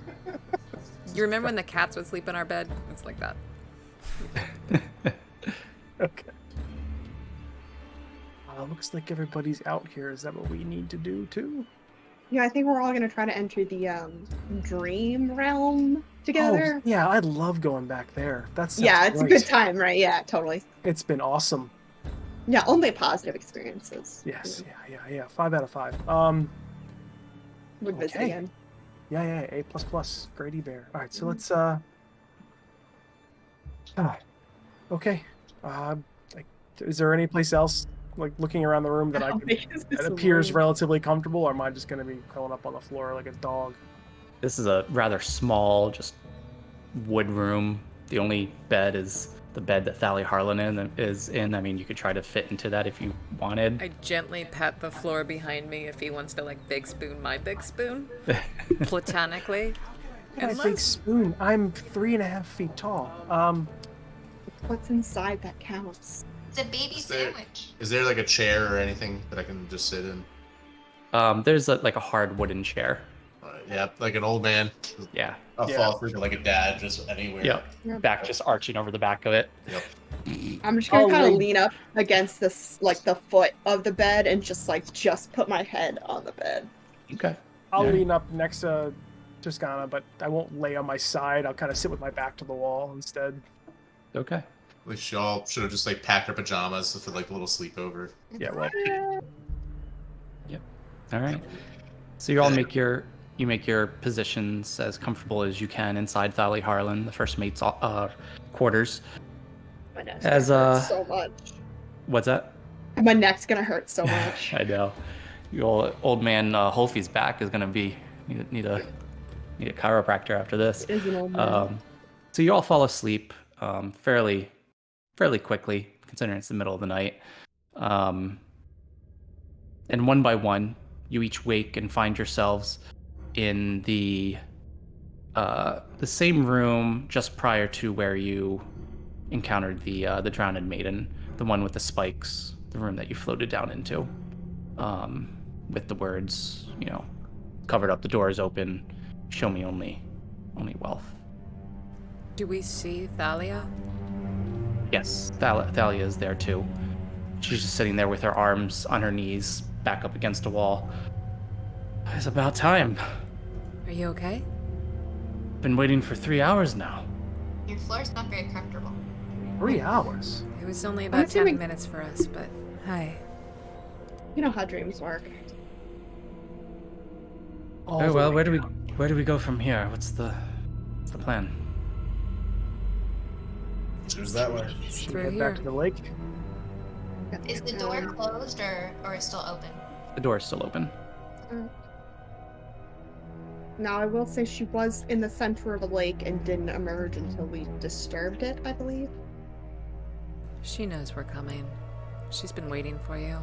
You remember when the cats would sleep in our bed? It's like that. Okay. Looks like everybody's out here. Is that what we need to do too? Yeah, I think we're all gonna try to enter the dream realm together. Oh, yeah, I'd love going back there. Yeah, it's a good time, right? Yeah, totally. It's been awesome. Yeah, only positive experiences. Yes, yeah. 5 out of 5. Would visit okay. again. Yeah, A++, Grady Bear. All right, so let's okay. Like, is there any place else, like looking around the room that I could, that appears relatively comfortable, or am I just going to be curling up on the floor like a dog? This is a rather small, just wood room. The only bed is the bed that Thali Harlan is in. I mean, you could try to fit into that if you wanted. I gently pat the floor behind me if he wants to, like, big spoon my big spoon. Platonically. My big spoon. I'm 3.5 feet tall. What's inside that counts? It's a baby sandwich. Is there like a chair or anything that I can just sit in? There's like a hard wooden chair. Yeah, like an old man. Yeah. I'll fall through like a dad, just anywhere. Yep. Back just arching over the back of it. Yep. I'm just gonna kind of lean up against this, like the foot of the bed, and just put my head on the bed. Okay. I'll lean up next to Toscana, but I won't lay on my side. I'll kind of sit with my back to the wall instead. Okay. We should have just like packed our pajamas for like a little sleepover. Yeah, well. Yep. All right. So you all make your positions as comfortable as you can inside Thali Harlan, the first mate's quarters. My neck's gonna hurt so much. What's that? My neck's gonna hurt so much. I know. Your old man Holfie's back is gonna be need a chiropractor after this. It is an old man. So you all fall asleep fairly quickly, considering it's the middle of the night. And one by one, you each wake and find yourselves in the same room just prior to where you encountered the drowned maiden, the one with the spikes, the room that you floated down into, with the words, covered up, the door is open, show me only only wealth. Do we see Thalia? Yes, Thalia is there too. She's just sitting there with her arms on her knees, back up against a wall. It's about time. Are you okay? Been waiting for 3 hours now. Your floor's not very comfortable. 3 hours. It was only about 10 assuming- minutes for us, but hi. You know how dreams work. All Oh the well, way where do we go from here? What's the plan? Choose that way. Should we Through head here. back to the lake? Is the door closed or is still open? The door is still open. Now, I will say she was in the center of a lake and didn't emerge until we disturbed it, I believe. She knows we're coming. She's been waiting for you.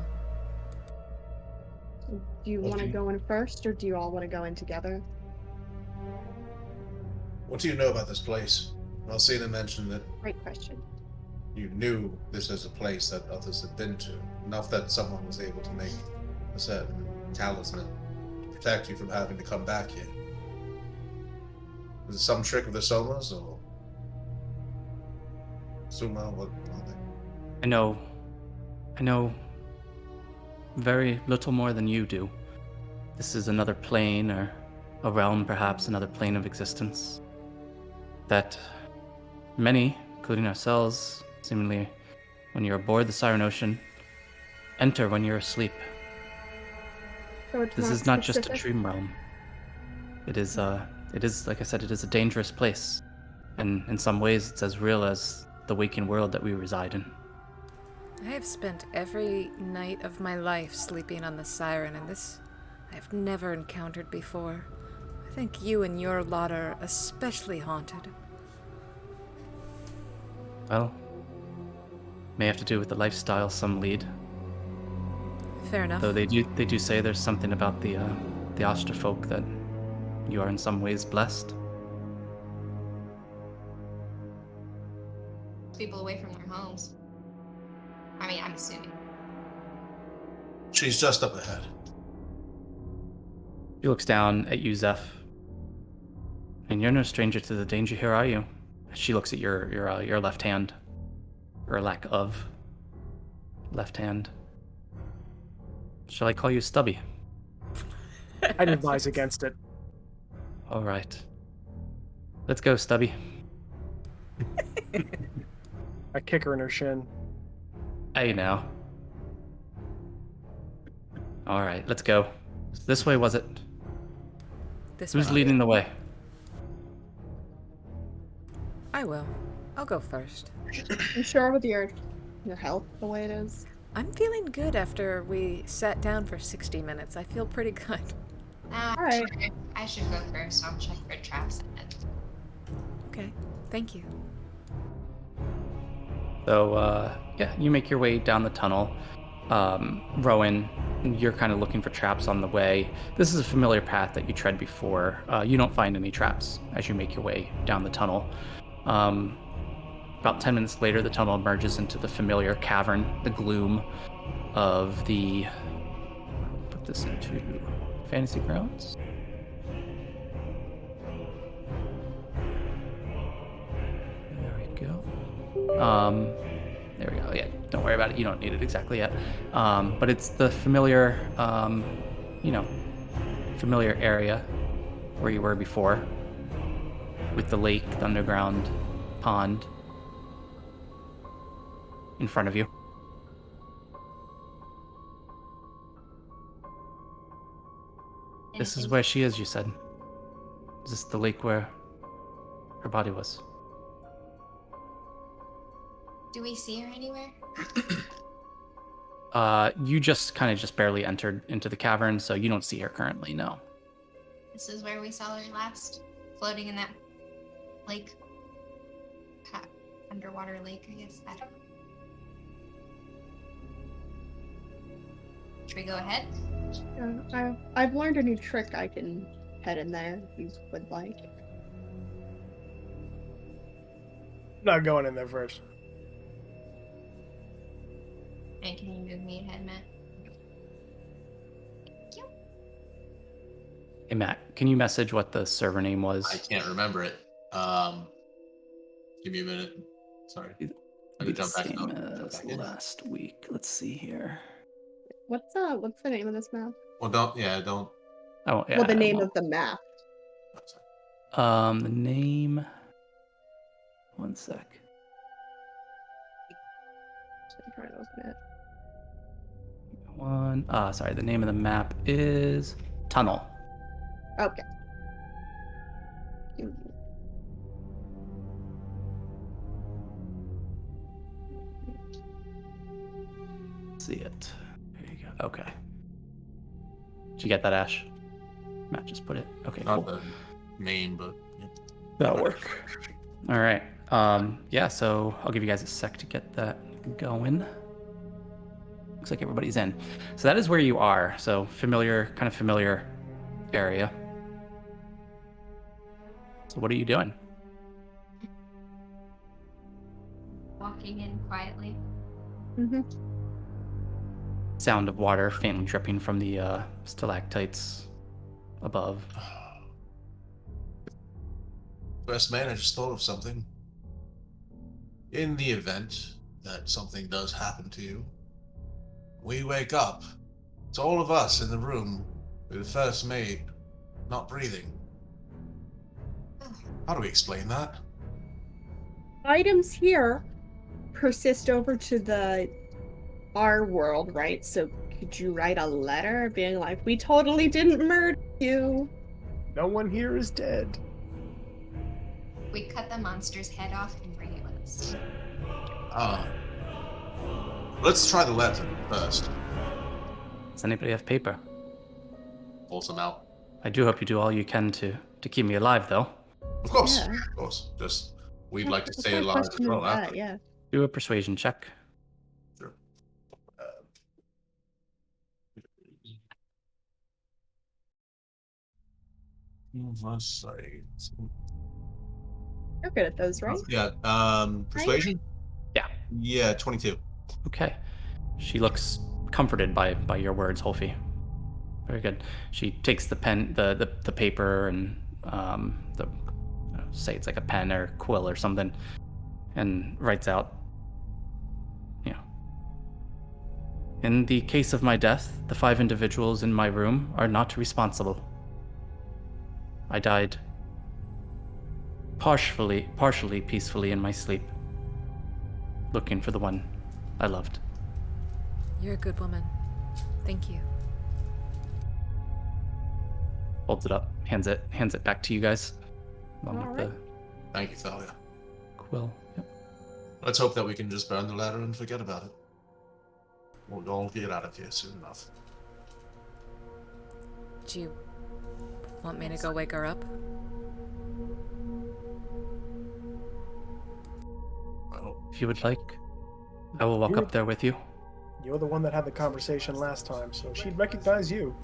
Do you Well, want to do you- go in first, or do you all want to go in together? What do you know about this place? Alcina mentioned that Great question. you knew this as a place that others had been to. Enough that someone was able to make a certain talisman to protect you from having to come back here. Is it some trick of the Somas or Suma? What are they? I know very little more than you do. This is another plane, or a realm perhaps, another plane of existence. That many, including ourselves, seemingly when you're aboard the Siren Ocean, enter when you're asleep. So it's This is not just a specific? dream realm. It is, like I said, it is a dangerous place. And in some ways, it's as real as the waking world that we reside in. I have spent every night of my life sleeping on the Siren, and this I have never encountered before. I think you and your lot are especially haunted. Well, may have to do with the lifestyle some lead. Fair enough. Though they do say there's something about the Osterfolk that you are in some ways blessed. People away from their homes. I mean, I'm assuming. She's just up ahead. She looks down at you, Zeph. And you're no stranger to the danger here, are you? She looks at your left hand, or lack of left hand. Shall I call you Stubby? I'd advise against it. All right. Let's go, Stubby. I kick her in her shin. Hey now. All right, let's go. This way, was it? This Who's way. leading the way? I will. I'll go first. You sure with your health the way it is? I'm feeling good after we sat down for 60 minutes. I feel pretty good. Alright. I should go first. I'll check for traps ahead. Okay. Thank you. So, yeah, you make your way down the tunnel. Rowan, you're kind of looking for traps on the way. This is a familiar path that you tread before. You don't find any traps as you make your way down the tunnel. About 10 minutes later, the tunnel emerges into the familiar cavern, the gloom of the... Put this into Fantasy Grounds. There we go. There we go. Yeah, don't worry about it. You don't need it exactly yet. But it's the familiar, familiar area where you were before, with the lake, the underground pond in front of you. This is where she is, you said. Is this the lake where her body was? Do we see her anywhere? You just kind of barely entered into the cavern, so you don't see her currently, no. This is where we saw her last, floating in that lake. Underwater lake, I guess. I don't know. Should we go ahead? I've learned a new trick. I can head in there if you would like. Not going in there first. And can you move me ahead, Matt? Thank you. Hey, Matt, can you message what the server name was? I can't remember it. Give me a minute. Sorry. Be I the gotta jump back same up. Jump as back in. last week. Let's see here. What's the name of this map? Well, don't. Yeah, don't. Oh, yeah. Well, the name well, of the map. oh, sorry. The name. One sec. I'm trying to open it. Sorry. The name of the map is Tunnel. Okay. See it. There you go. Okay. Did you get that, Ash? Matt just put it. Okay, Not cool. the name, but yeah. That'll work. All right. Yeah, so I'll give you guys a sec to get that going. Looks like everybody's in. So that is where you are. So kind of familiar area. So what are you doing? Walking in quietly. Mm-hmm. Sound of water faintly dripping from the stalactites above. First man, I just thought of something. In the event that something does happen to you, we wake up. It's all of us in the room with the first mate not breathing. How do we explain that? Items here persist over to our world, right? So could you write a letter being like, we totally didn't murder you? No one here is dead. We cut the monster's head off and bring it with us. Let's try the letter first. Does anybody have paper? Pull some out. I do hope you do all you can to keep me alive, though. Of course, Yeah. of course. Just we'd What- like to what stay kind of alive as question is well that? after. Yeah. Do a persuasion check. Sure. Let's say. You're good at those, right? Yeah. Persuasion. Yeah. Yeah, 22. Okay. She looks comforted by your words, Holfi. Very good. She takes the pen, the paper, and say it's like a pen or quill or something, and writes out. In the case of my death, the 5 individuals in my room are not responsible. I died partially peacefully in my sleep, looking for the one I loved. You're a good woman. Thank you. Holds it up, hands it back to you guys, along All with right. the Thank you, Thalia. quill. Yep. Let's hope that we can just burn the letter and forget about it. We'll all get out of here soon enough. Do you want me to go wake her up? Well, If you would like, I will walk up there with you. You're the one that had the conversation last time, so she'd recognize you.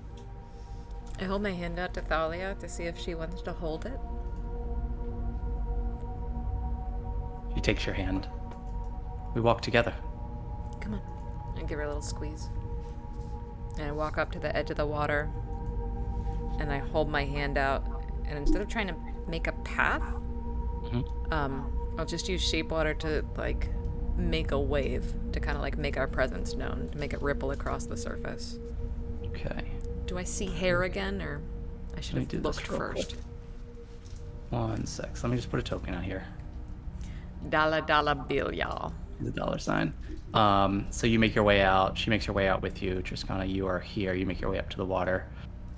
I hold my hand out to Thalia to see if she wants to hold it. She takes your hand. We walk together. Come on. I give her a little squeeze. And I walk up to the edge of the water. And I hold my hand out. And instead of trying to make a path, I'll just use shape water to, like, make a wave. To kind of, like, make our presence known. To make it ripple across the surface. Okay. Do I see hair again, or I should Let me have do this looked real first? quick. 1 sec. So let me just put a token on here. Dollar bill, y'all. The $sign. So you make your way out. She makes her way out with you. Triskana, you are here. You make your way up to the water.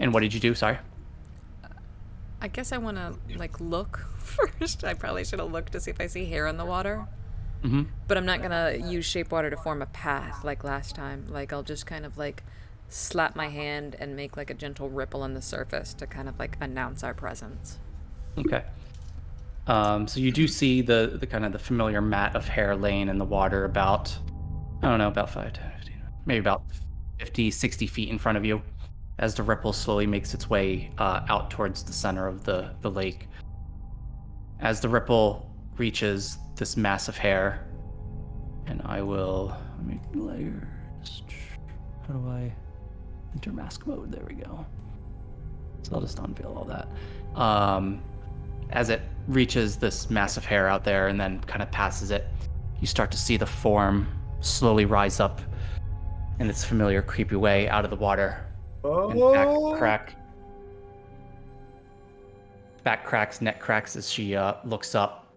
And what did you do? Sorry. I guess I want to, like, look first. I probably should have looked to see if I see hair in the water. Mm-hmm. But I'm not going to use shape water to form a path like last time. Like, I'll just kind of, like, slap my hand and make, like, a gentle ripple on the surface to kind of, like, announce our presence. Okay. So you do see the kind of the familiar mat of hair laying in the water about, I don't know, about 5, 10, 15, maybe about 50, 60 feet in front of you as the ripple slowly makes its way out towards the center of the lake. As the ripple reaches this mass of hair, and I will, let me layers. How do I enter mask mode? There we go. So I'll just unveil all that. As it reaches this massive hair out there and then kind of passes it, you start to see the form slowly rise up in its familiar creepy way out of the water. And back cracks, neck cracks as she looks up,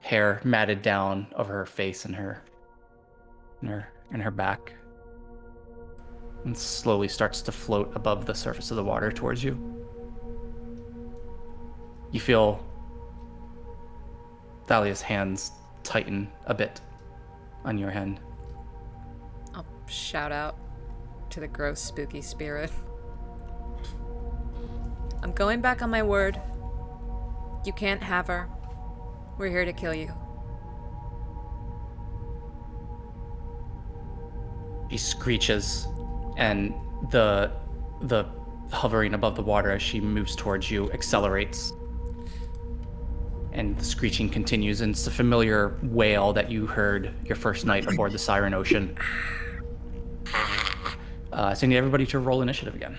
hair matted down over her face and her back, and slowly starts to float above the surface of the water towards you. You feel Thalia's hands tighten a bit on your hand. I'll shout out to the gross, spooky spirit. I'm going back on my word. You can't have her. We're here to kill you. She screeches, and the hovering above the water as she moves towards you accelerates. And the screeching continues, and it's a familiar wail that you heard your first night aboard the Siren Ocean. So I need everybody to roll initiative again.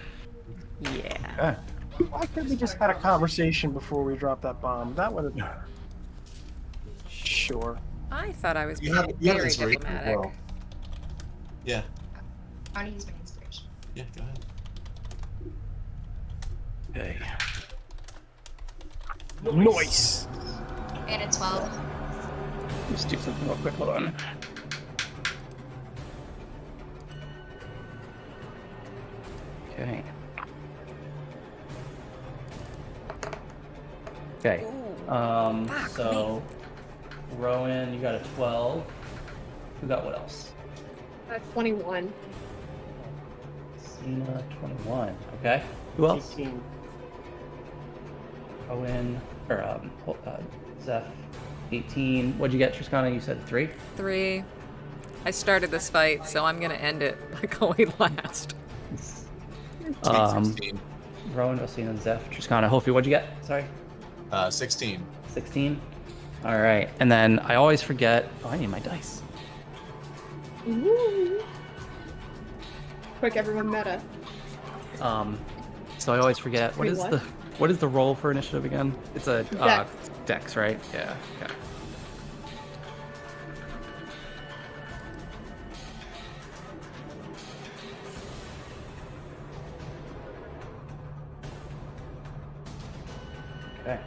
Yeah. Why couldn't we just had a conversation before we dropped that bomb? That would have. Sure. I thought I was You being have very inspiration as diplomatic. well. Yeah. I want to use my inspiration. Yeah, go ahead. Okay. Nice. And a 12. Let's do something real quick. Hold on. Okay. Okay. So Rowan, you got a 12. Who got what else? 21. Cena, 21. Okay. Who else? 18. Owen, or Zeph, 18. What'd you get, Triscana? You said 3? 3. I started this fight, so I'm gonna end it by going last. Um, 16. Rowan, Osina, Zeph, Triscana, Hofi, what'd you get? Sorry? 16. 16? All right. And then I always forget. Oh, I need my dice. Ooh. Quick, everyone meta. So I always forget. Wait, what? What is the roll for initiative again? It's a Dex. Dex, right? Yeah. Okay. Okay.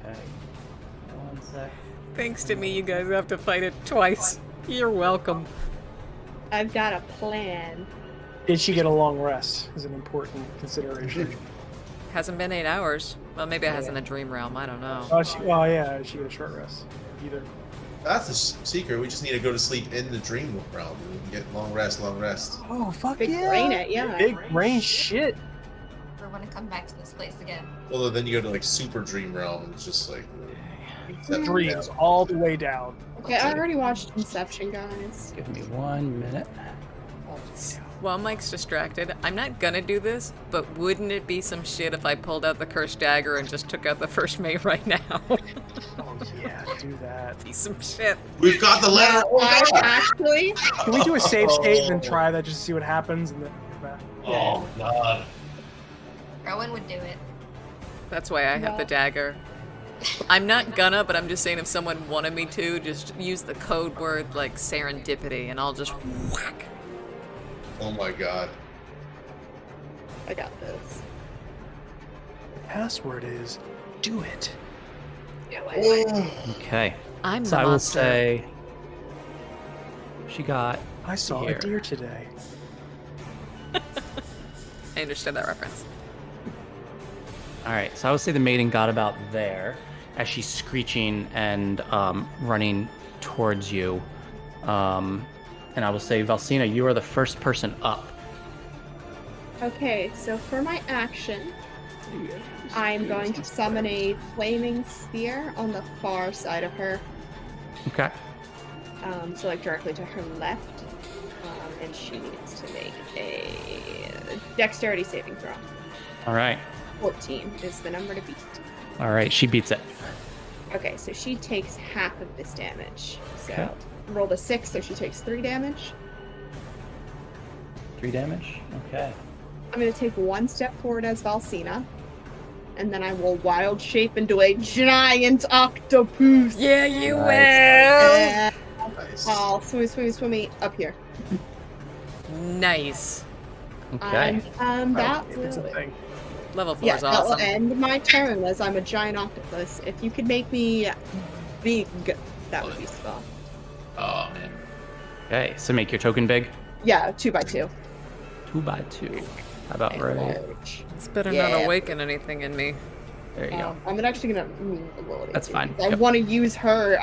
Okay. 1 sec. Thanks to me, you guys have to fight it twice. You're welcome. I've got a plan. Did she get a long rest? Is an important consideration. Hasn't been 8 hours. Well, maybe it has in the dream realm. I don't know. Yeah, she get a short rest. Either. That's the secret. We just need to go to sleep in the dream realm. We can get long rest, long rest. Oh, fuck Big yeah. brain it, yeah. Big brain shit. Or want to come back to this place again. Although then you go to like super dream realm and it's just like Dreams all the way down. Okay, I already watched Inception, guys. Give me 1 minute. While Mike's distracted, I'm not gonna do this, but wouldn't it be some shit if I pulled out the cursed dagger and just took out the first mate right now? Oh yeah, do that. Be some shit. we've got the letter. Actually, Can we do a save state and then try that just to see what happens? And then Oh god. Rowan would do it. That's why I have the dagger. I'm not gonna, but I'm just saying if someone wanted me to, just use the code word like serendipity and I'll just whack. Oh my god. I got this. the password is do it. Okay. I'm the So I will monster. say she got I saw here. a deer today. I understood that reference. All right, so I would say the maiden got about there as she's screeching and running towards you. And I will say, Valsina, you are the first person up. Okay, so for my action, I'm going to summon a flaming spear on the far side of her. Okay. So like directly to her left. And she needs to make a dexterity saving throw. All right. 14 is the number to beat. All right, she beats it. Okay, so she takes half of this damage. So Okay. rolled a 6, so she takes 3 damage. 3 damage. Okay. I'm going to take 1 step forward as Valsina, and then I will wild shape into a giant octopus. Yeah, you will. And Nice. I'll swimmy up here. Nice. Okay. That If it's a will, thing. Level 4 yeah, is that will awesome. end my turn as I'm a giant octopus. If you could make me big, that would be swell. Oh man. Okay. So make your token big. Yeah, 2x2. 2 by 2. How about And right? large. It's better Yeah. not awaken anything in me. There you go. I'm actually gonna move ability. That's fine. I Yep. want to use her,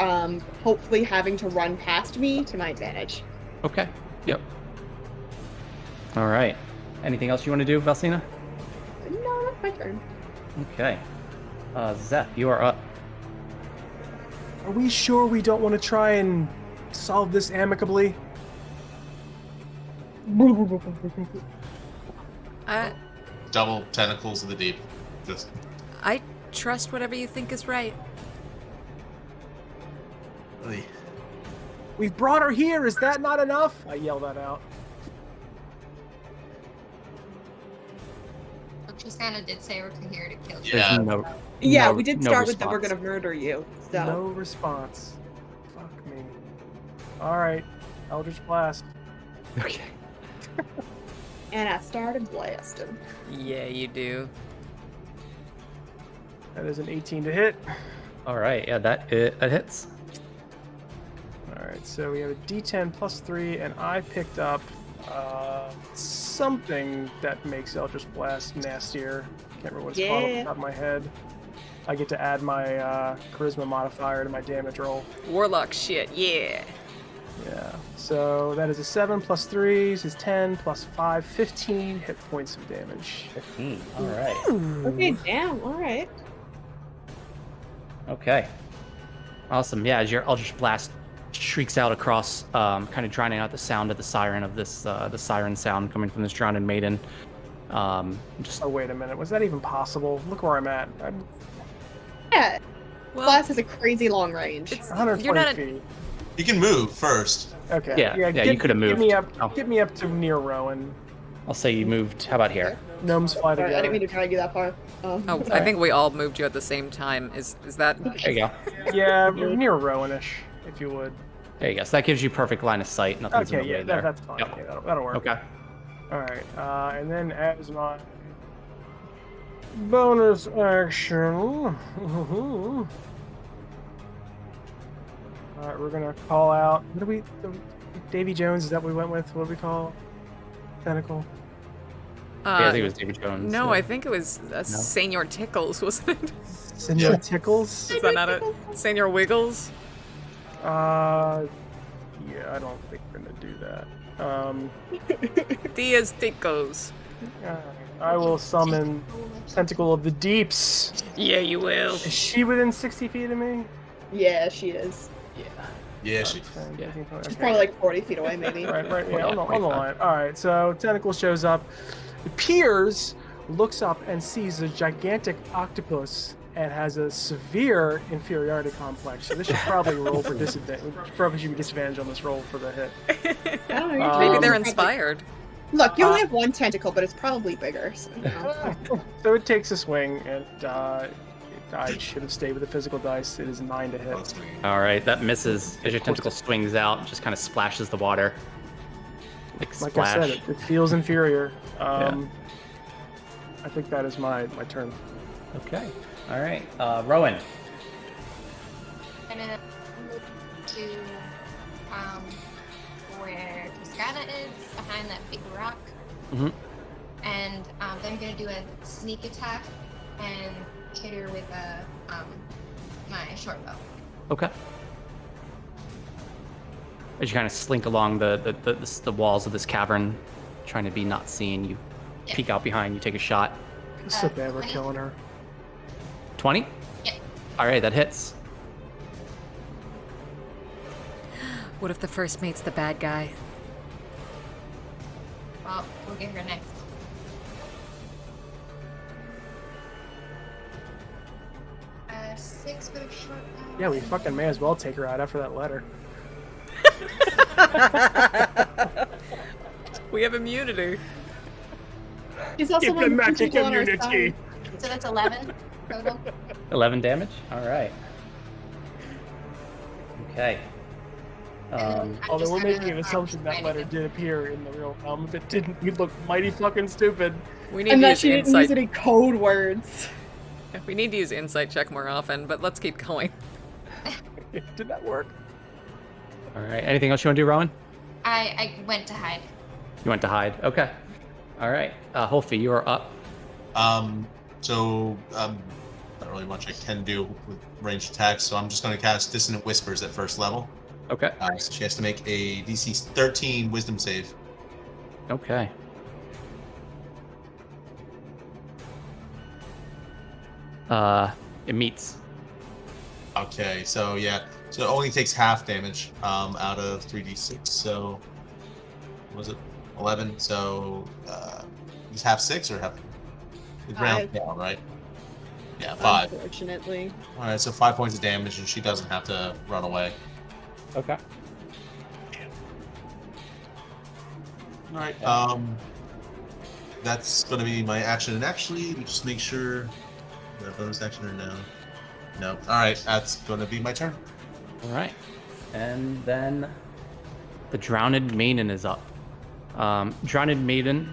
hopefully having to run past me to my advantage. Okay. Yep. All right. Anything else you want to do, Valsina? No, that's my turn. Okay. Zeph, you are up. Are we sure we don't want to try and solve this amicably? Double tentacles in the deep. Just I trust whatever you think is right. really. We've brought her here. Is that not enough? I yell that out. Just kind of did say we're here to kill you. Yeah. There's no, Yeah, no- we did no start with that we're response. gonna murder you. So No response. Fuck me. All right. Eldritch Blast. Okay. and I started blasting. Yeah, you do. That is an 18 to hit. All right. Yeah, that hits. All right, so we have a D10 plus 3, and I picked up something that makes Eldritch Blast nastier. Can't remember what it's called off the Yeah. top of my head. I get to add my charisma modifier to my damage roll. Warlock shit, yeah. Yeah, so that is a 7 plus 3 is 10 plus 5, 15 hit points of damage. 15. All right. Okay, damn. All right. Okay. Awesome. Yeah, as your Eldritch Blast shrieks out across, kind of drowning out the sound of the siren of this, the siren sound coming from this drowned maiden. Just Oh, wait a minute. Was that even possible? Look where I'm at. I'm Yeah. Well, Blast has a crazy long range. 120 You're not- feet. You can move first. Okay. Yeah, you could've Get moved. me up. Oh. Get me up to near Rowan. I'll say you moved. How about here? Gnomes fly Sorry, I didn't mean together. to drag you that far. oh, Sorry. I think we all moved you at the same time. Is that? There you go. Yeah, near Rowan-ish, if you would. There you go. So that gives you perfect line of sight. Nothing's in Okay, the way yeah, there. that's fine. Yep. Yeah, that'll work. Okay. All right, and then as my bonus action, all right, we're gonna call out. What do we? Davy Jones? Is that what we went with? What do we call? Tentacle. Yeah, I think it was David Jones. No, yeah. I think it was Senior Tickles, wasn't it? Senor Tickles. Is that not it? Senior Wiggles? Yeah, I don't think we're gonna do that. Diaz Tickles. I will summon Tentacle of the Deeps. Yeah, you will. Is she within 60 feet of me? Yeah, she is. Yeah. Yeah, she. Yeah. She's probably like 40 feet away, maybe. Right, yeah, Yeah, on the 25. line. All right, so Tentacle shows up, appears, looks up, and sees a gigantic octopus and has a severe inferiority complex. So this should probably roll for disadvantage. Probably should be disadvantage on this roll for the hit. I don't know, Maybe Maybe Um, they're inspired. Look, you only have one tentacle, but it's probably bigger. So, you know. So it takes a swing, and I should have stayed with the physical dice. It is 9 to hit. All right, that misses. As your tentacle swings out, and just kind of splashes the water. Like Like splash. I said, it feels inferior. I think that is my turn. Okay. All right. Rowan. I'm gonna move to where Cascada is, behind that big rock. Mhm. And then I'm gonna do a sneak attack and hit her with my short bow. Okay. As you kind of slink along the walls of this cavern, trying to be not seen, you Yeah. peek out behind. You take a shot. It's so bad we're 20. killing her. 20. Yeah. All right, that hits. What if the first mate's the bad guy? Well, we'll get her next. Six with a short bow. Yeah, we fucking may as well take her out after that letter. We have immunity. She's also Give one the of the magic people on our immunity. side. So that's 11 total. 11 damage. All right. Okay. And then Um, I'm Although just we're having making an a assumption that hard letter time did appear in the real realm. If it didn't, we'd look mighty fucking stupid. We need And to that use she didn't use insight. any code words. We need to use insight check more often, but let's keep going. Did that work? all right. Anything else you want to do, Rowan? I went to hide. You want to hide? Okay. All right. Holfi, you are up. Not really much I can do with ranged attacks, so I'm just going to cast Dissonant Whispers at first level. Okay. So she has to make a DC 13 Wisdom save. Okay. It meets. Okay, so yeah, so it only takes half damage out of 3d6. So what was it 11? So is half 6 or half? It rounds down, right? Yeah, 5. Unfortunately. All right, so 5 points of damage, and she doesn't have to run away. Okay. All right. That's going to be my action. And actually, let me just make sure. Is that a bonus action or no? No. All right. That's going to be my turn. All right. And then the Drowned Maiden is up. Drowned Maiden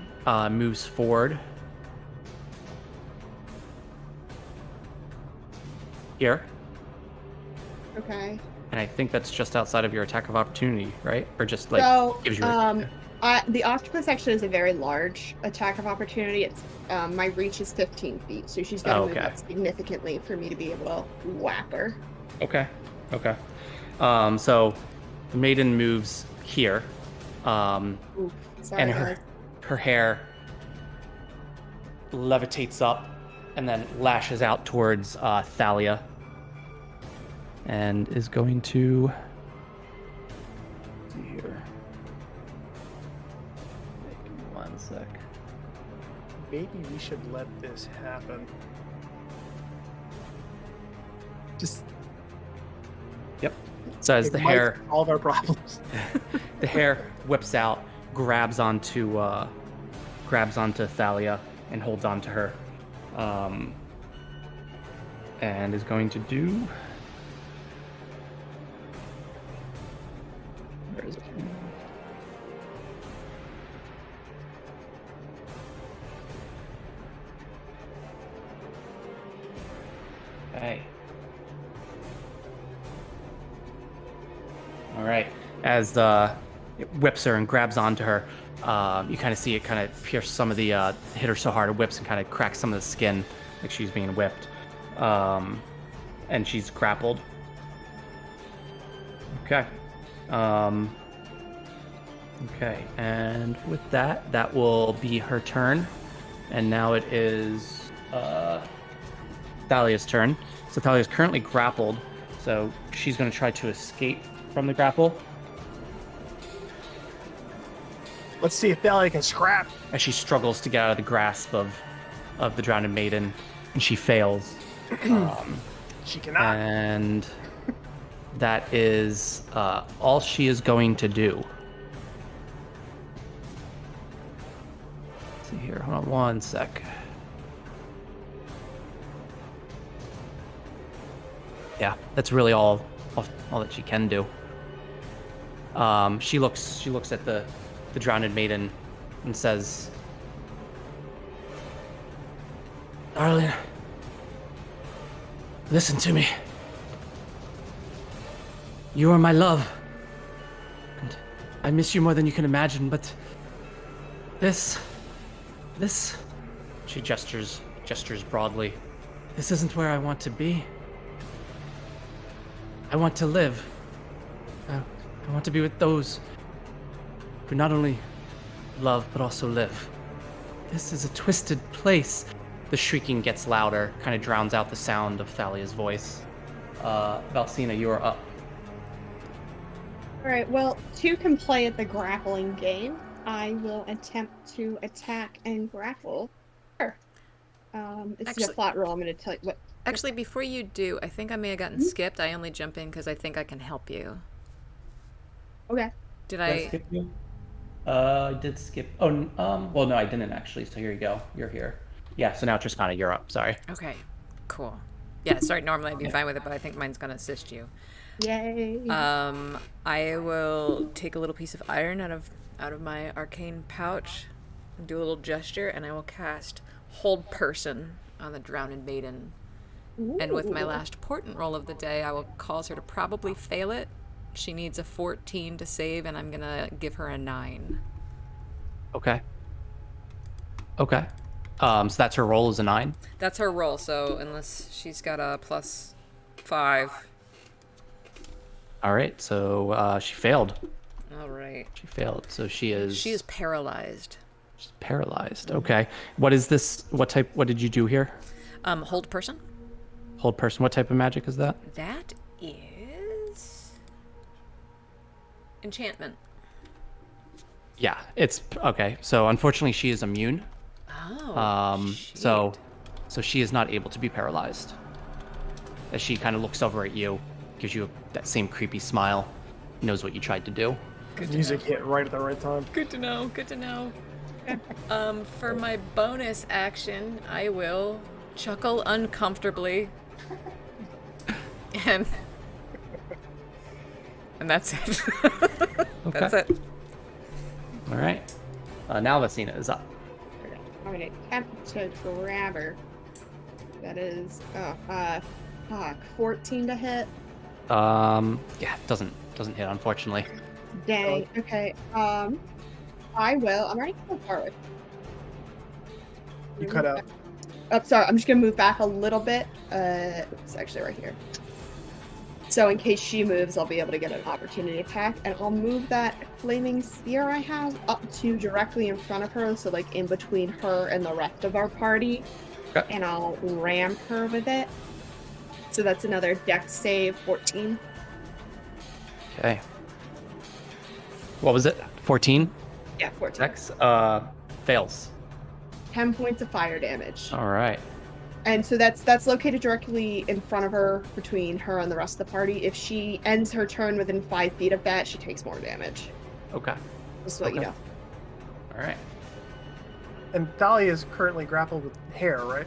moves forward. Here. Okay. And I think that's just outside of your attack of opportunity, right? Or just like So, gives you the octopus actually is a very large attack of opportunity. It's my reach is 15 feet, so she's got to move up significantly for me to be able to whap her. Okay. Okay. So the maiden moves here. Oof, sorry, And guys. her hair levitates up and then lashes out towards Thalia. And is going to let's see here. Give me 1 sec. Maybe we should let this happen. Just Yep. So as it the might hair solve our problems. the hair whips out, grabs onto Thalia and holds onto her. And is going to do. Where is it? Okay. All right. As it whips her and grabs onto her, you kind of see it kind of pierce some of the hit her so hard it whips and kind of cracks some of the skin, like she's being whipped. And she's grappled. Okay. Okay, and with that, that will be her turn. And now it is Thalia's turn. So Thalia's currently grappled, so she's going to try to escape from the grapple. Let's see if Thalia can scrap. As she struggles to get out of the grasp of the Drowned Maiden, and she fails. She cannot. And that is all she is going to do. Let's see here, hold on 1 sec. Yeah, that's really all that she can do. She looks at the Drowned Maiden and says, "Darling, listen to me. You are my love. And I miss you more than you can imagine, but this, she gestures broadly. This isn't where I want to be. I want to live. I want to be with those who not only love but also live. This is a twisted place." The shrieking gets louder, kind of drowns out the sound of Thalia's voice. Valsina, you are up. Alright, well, to can play at the grappling game, I will attempt to attack and grapple her. This is a flat roll. I'm going to tell you what. Actually, before you do, I think I may have gotten skipped. I only jump in because I think I can help you. Okay. Did I? Skip you? I did skip. Oh, well, no, I didn't actually. So here you go. You're here. Yeah. So now Triscana, you're up. Sorry. Okay, cool. Yeah, sorry, normally I'd be fine with it, but I think mine's gonna assist you. Yay. I will take a little piece of iron out of my arcane pouch, and do a little gesture, and I will cast Hold Person on the drowned maiden. And with my Ooh. last portent roll of the day, I will cause her to probably fail it. She needs a 14 to save, and I'm gonna give her a 9. Okay. Okay. So that's her roll is a 9. That's her roll, so unless she's got a +5. All right. So she failed. All right. She failed. So she is. She is paralyzed. She's paralyzed. Okay. What is this? What type? What did you do here? Hold Person. Hold person. What type of magic is that? That is enchantment. Yeah. It's okay. So unfortunately, she is immune. Oh. So she is not able to be paralyzed. As she kind of looks over at you, gives you that same creepy smile, knows what you tried to do. Music hit right at the right time. Good to know. Good to know. For my bonus action, I will chuckle uncomfortably, and that's it. That's it. All right. Now Vecina is up. I'm gonna attempt to grab her. That is, 14 to hit. Yeah, doesn't hit, unfortunately. Dang. Okay. I will. I'm already going forward. You cut out. Oh, sorry. I'm just gonna move back a little bit. It's actually right here. So in case she moves, I'll be able to get an opportunity attack, and I'll move that flaming sphere I have up to directly in front of her, so like in between her and the rest of our party, Okay. and I'll ram her with it. So that's another dex save, 14. Okay. What was it? 14? Yeah, 14. Dex? Fails. 10 points of fire damage. All right. And so that's located directly in front of her, between her and the rest of the party. If she ends her turn within 5 feet of that, she takes more damage. Okay. Just to let you Okay. know. All right. And Dahlia is currently grappled with hair, right?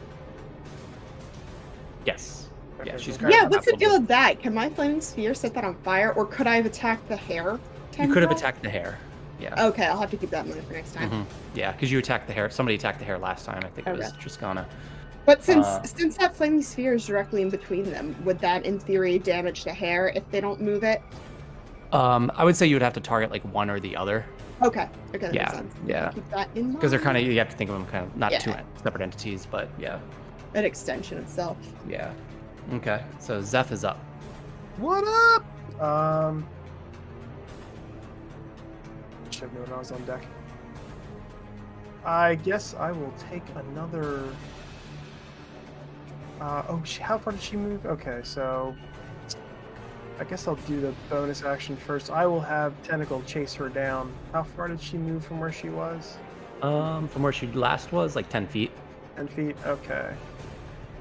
Yes. Yeah, Okay, she's cool. Yeah, currently what's the grappled deal with- with that? Can my flaming sphere set that on fire, or could I have attacked the hair? You could have tendril? attacked the hair. Yeah. Okay, I'll have to keep that in mind for next time. Mhm. Yeah, because you attacked the hair. Somebody attacked the hair last time. I think it was Okay. Triscana. But since that flaming sphere is directly in between them, would that in theory damage the hair if they don't move it? I would say you would have to target like one or the other. Okay, that Yeah, makes sense. yeah. Keep that in mind. Because they're kind of, you have to think of them kind of not Yeah. two separate entities, but yeah. an extension itself. Yeah. Okay. So Zeph is up. What up? Should have known I was on deck. I guess I will take another. How far did she move? Okay, so I guess I'll do the bonus action first. I will have Tentacle chase her down. How far did she move from where she was? From where she last was, like 10 feet. 10 feet? Okay.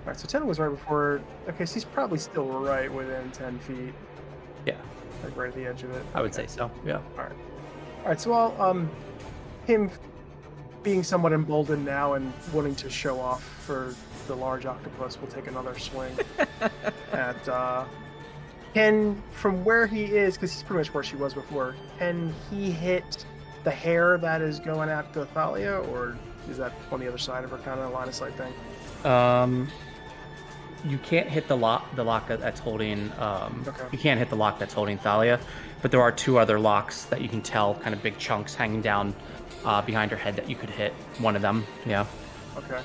Alright, so Tentacle was right before. Okay, so he's probably still right within 10 feet. Yeah, Like right at the edge of it. I would Okay. say so. Yeah. Alright, so I'll, him being somewhat emboldened now and wanting to show off for the large octopus will take another swing at, can, from where he is, because he's pretty much where she was before, can he hit the hair that is going after Thalia, or is that on the other side of her kind of line of sight thing? You can't hit the lock that's holding, Okay. you can't hit the lock that's holding Thalia, but there are two other locks that you can tell, kind of big chunks hanging down behind her head that you could hit one of them. Yeah. Okay.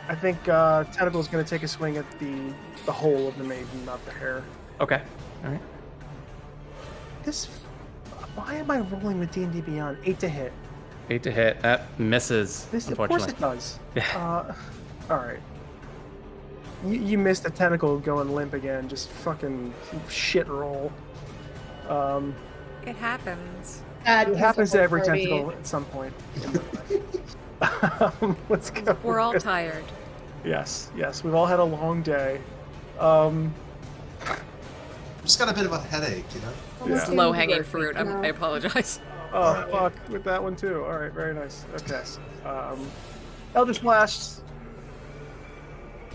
I think Tentacle is going to take a swing at the whole of the maiden, not the hair. Okay. All right. Why am I rolling with D&D Beyond? 8 to hit. 8 to hit. That misses, Of course unfortunately. it does. All right. You missed a tentacle going limp again. Just fucking shit roll. It happens. It happens to every Kirby. tentacle at some point. in their life. Let's go. We're all tired. Yes. We've all had a long day. Just got a bit of a headache, you know? Almost Yeah. Low hanging working, fruit. you know? I apologize. Oh, fuck. With that one, too. All right, very nice. Okay. Eldritch Blast.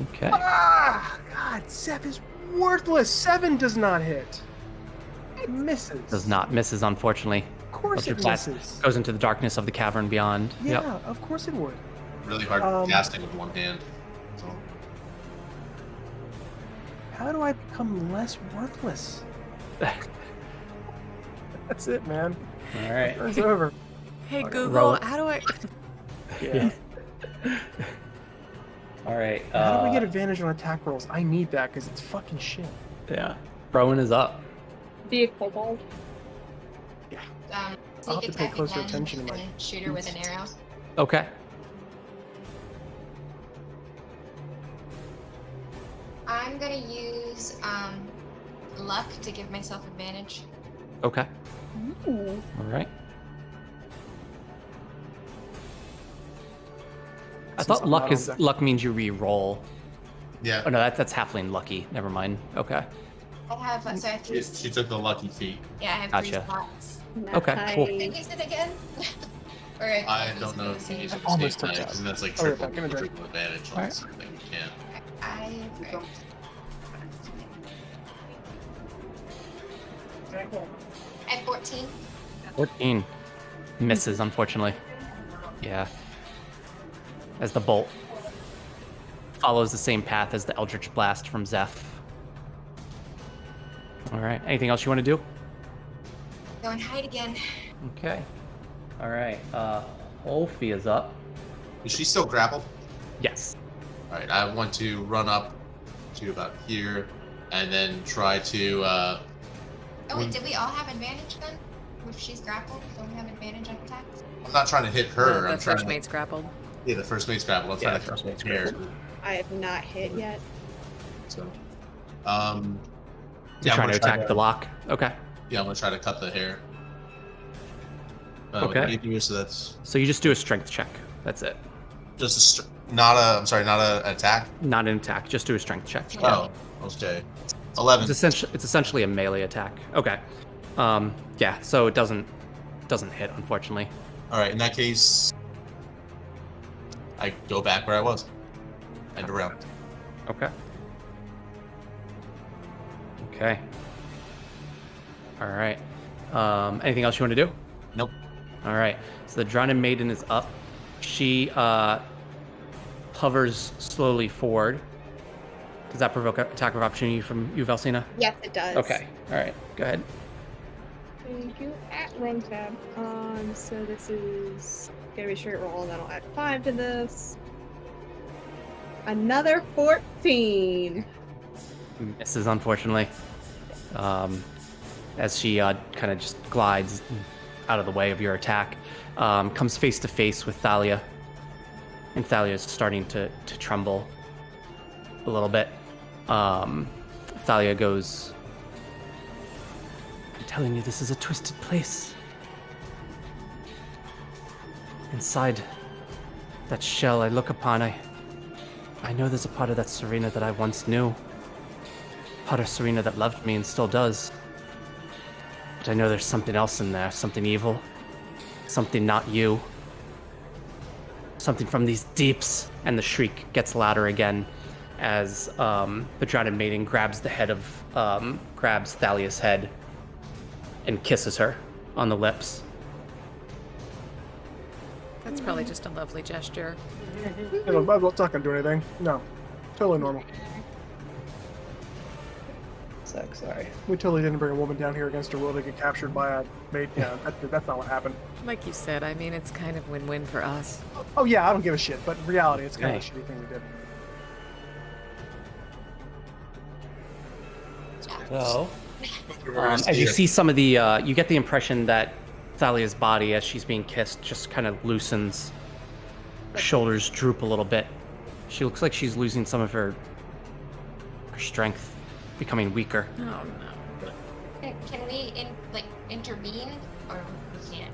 Okay. Ah! God, Zeph is worthless. 7 does not hit. It misses. Does not. Misses, unfortunately. Of course it Eldritch Blast misses. goes into the darkness of the cavern beyond. Yeah, Yep. of course it would. Really hard casting with one hand. So, How do I become less worthless? That's it, man. All right. It's over. Hey Okay, Google, roll. how do I? Yeah. All right. How do we get advantage on attack rolls? I need that because it's fucking shit. Yeah. Rowan is up. Be a kobold. Sneak have to pay attack closer again attention to my and shoot her with an arrow. Okay. I'm gonna use luck to give myself advantage. Okay. Ooh. All right. I Since thought I'm luck not is on deck. luck means you re-roll. yeah. Oh no, that's halfling lucky. Never mind. Okay. I have so I have three. She took the lucky feat. Yeah, I have Gotcha. 3 slots. Okay, cool. Can I use it again? or I use don't it know for if the you use same- it Almost for took same that. because that's like Oh, yeah, triple, give me that. triple advantage on Alright. something you can. At 14. 14 misses, unfortunately. Yeah. As the bolt follows the same path as the Eldritch Blast from Zeph. All right. Anything else you want to do? Go and hide again. Okay. All right. Olfie is up. Is she still grappled? Yes. All right. I want to run up to about here, and then try to. Oh wait, did we all have advantage then? If she's grappled, don't we have advantage on attacks? I'm not trying to hit her. The I'm trying first to. mate's grappled. Yeah, the first mate's grappled. I'm trying to first mate's here. grappled. I have not hit yet. So, You're yeah, I'm trying gonna to attack the lock. Okay. Yeah, I'm gonna try to cut the hair. Okay. With the rapier, so that's So you just do a strength check. That's it. just not a. I'm sorry, not an attack. Not an attack. Just do a strength check. Oh, okay. 11. It's essentially a melee attack. Okay. Yeah. So it doesn't hit, unfortunately. All right. In that case, I go back where I was. End around. Okay. Okay. All right. Anything else you want to do? Nope. All right. So the Drowning Maiden is up. She hovers slowly forward. Does that provoke an attack of opportunity from you, Valsina? Yes, it does. Okay. All right. Go ahead. Thank you. Wrong tab. So this is gonna be straight roll, and then I'll add 5 to this. Another 14. Misses, unfortunately. As she kind of just glides out of the way of your attack, comes face to face with Thalia, and Thalia is starting to tremble a little bit. Thalia goes, "I'm telling you, this is a twisted place. Inside that shell I look upon, I know there's a part of that Serena that I once knew. Part of Serena that loved me and still does. But I know there's something else in there, something evil. Something not you. Something from these deeps." And the shriek gets louder again as the Drowning Maiden grabs grabs Thalia's head and kisses her on the lips. That's probably just a lovely gesture. I'm not gonna do anything. No. Totally normal. Sorry. We totally didn't bring a woman down here against her will to get captured by a mate. Yeah, that's not what happened. Like you said, I mean, it's kind of win-win for us. Oh yeah, I don't give a shit, but in reality, it's kind of a Okay. shitty thing we did. So, as you see some of the, you get the impression that Thalia's body, as she's being kissed, just kind of loosens. Her shoulders droop a little bit. She looks like she's losing some of her strength, becoming weaker. Oh no. Can we intervene or we can't?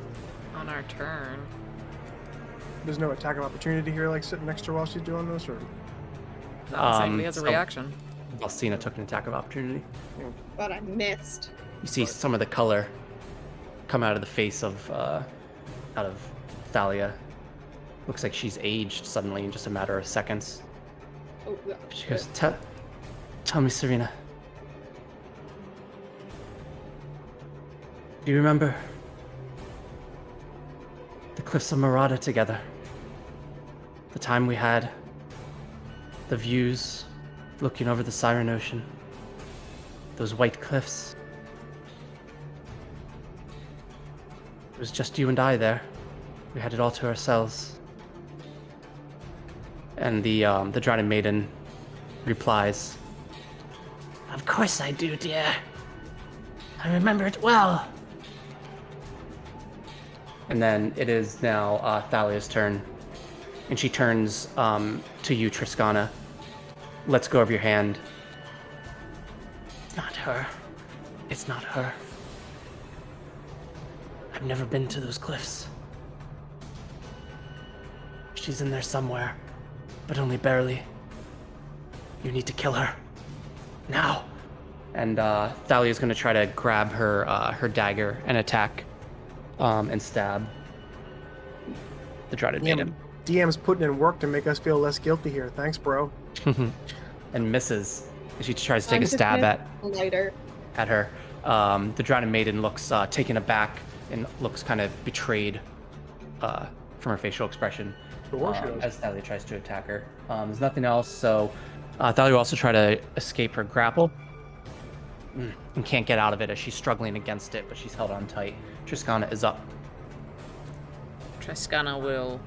On our turn. There's no attack of opportunity here, like sitting next to her while she's doing this, or Not saying he has a so- reaction. Valsina took an attack of opportunity. But I missed. You see some of the color come out of the face of Thalia. Looks like she's aged suddenly in just a matter of seconds. Oh, yeah. She goes, tell me, Serena. Do you remember the cliffs of Murata together? The time we had the views looking over the Siren Ocean. Those white cliffs. It was just you and I there. We had it all to ourselves. And the Drowned Maiden replies, "Of course I do, dear. I remember it well." And then it is now Thalia's turn. And she turns to you, Triskana. Lets go of your hand. It's not her. It's not her. I've never been to those cliffs. She's in there somewhere, but only barely. You need to kill her. Now. And Thalia's going to try to grab her dagger and attack and stab the Drowned Maiden. DM's putting in work to make us feel less guilty here. Thanks, bro. And misses. She tries to take a stab at her. The Drowned Maiden looks taken aback and looks kind of betrayed from her facial expression as Thalia tries to attack her. There's nothing else, so Thalia will also try to escape her grapple and can't get out of it as she's struggling against it, but she's held on tight. Triskana is up. Triskana will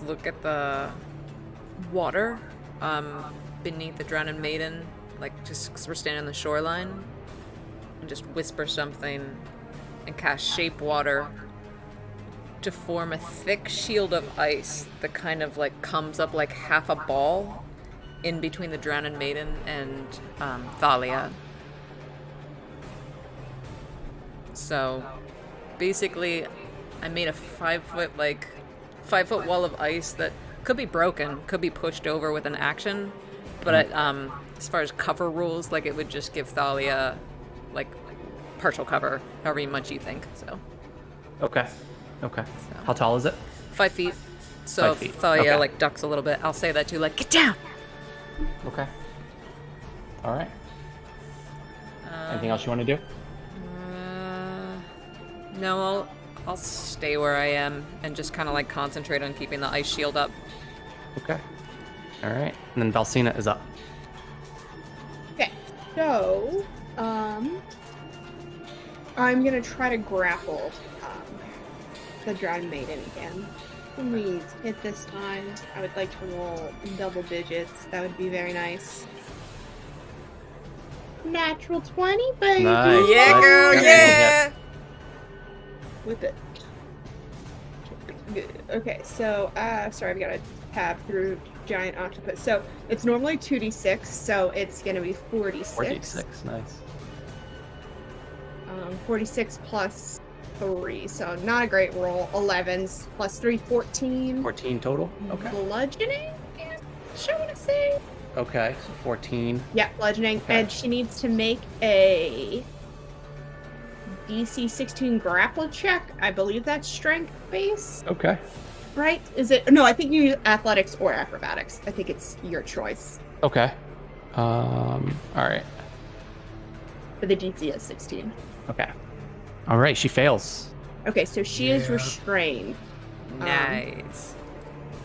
look at the water beneath the Drowned Maiden, like just 'cause we're standing on the shoreline, and just whisper something and cast Shape Water to form a thick shield of ice that kind of like comes up like half a ball in between the Drowned Maiden and Thalia. So basically I made a 5-foot wall of ice that could be broken, could be pushed over with an action, but as far as cover rules, like it would just give Thalia like partial cover, however much you think. So. Okay. So. How tall is it? 5 feet. So 5 feet. if Thalia Okay. like ducks a little bit, I'll say that too, like get down. Okay. All right. Anything else you want to do? No, I'll stay where I am and just kind of like concentrate on keeping the ice shield up. Okay. All right. And then Valsina is up. Okay, so I'm gonna try to grapple the Drowned Maiden again. Please hit this time. I would like to roll in double digits. That would be very nice. Natural 20, baby. Nice. Yeah, girl, yeah. With it. Good. Okay, so sorry, I've got to tab through giant octopus. So it's normally 2d6, so it's gonna be 46. 46. Nice. 46 plus 3, so not a great roll. 11s plus 3, 14. 14 total. Okay. Bludgeoning? I want to say. Okay. So 14. Yeah, bludgeoning. Okay. And she needs to make a DC 16 grapple check. I believe that's strength based, Okay. right? Is it? No, I think you use athletics or acrobatics. I think it's your choice. Okay. All right. But the DC is 16. Okay. All right. She fails. Okay, so she is restrained. Nice.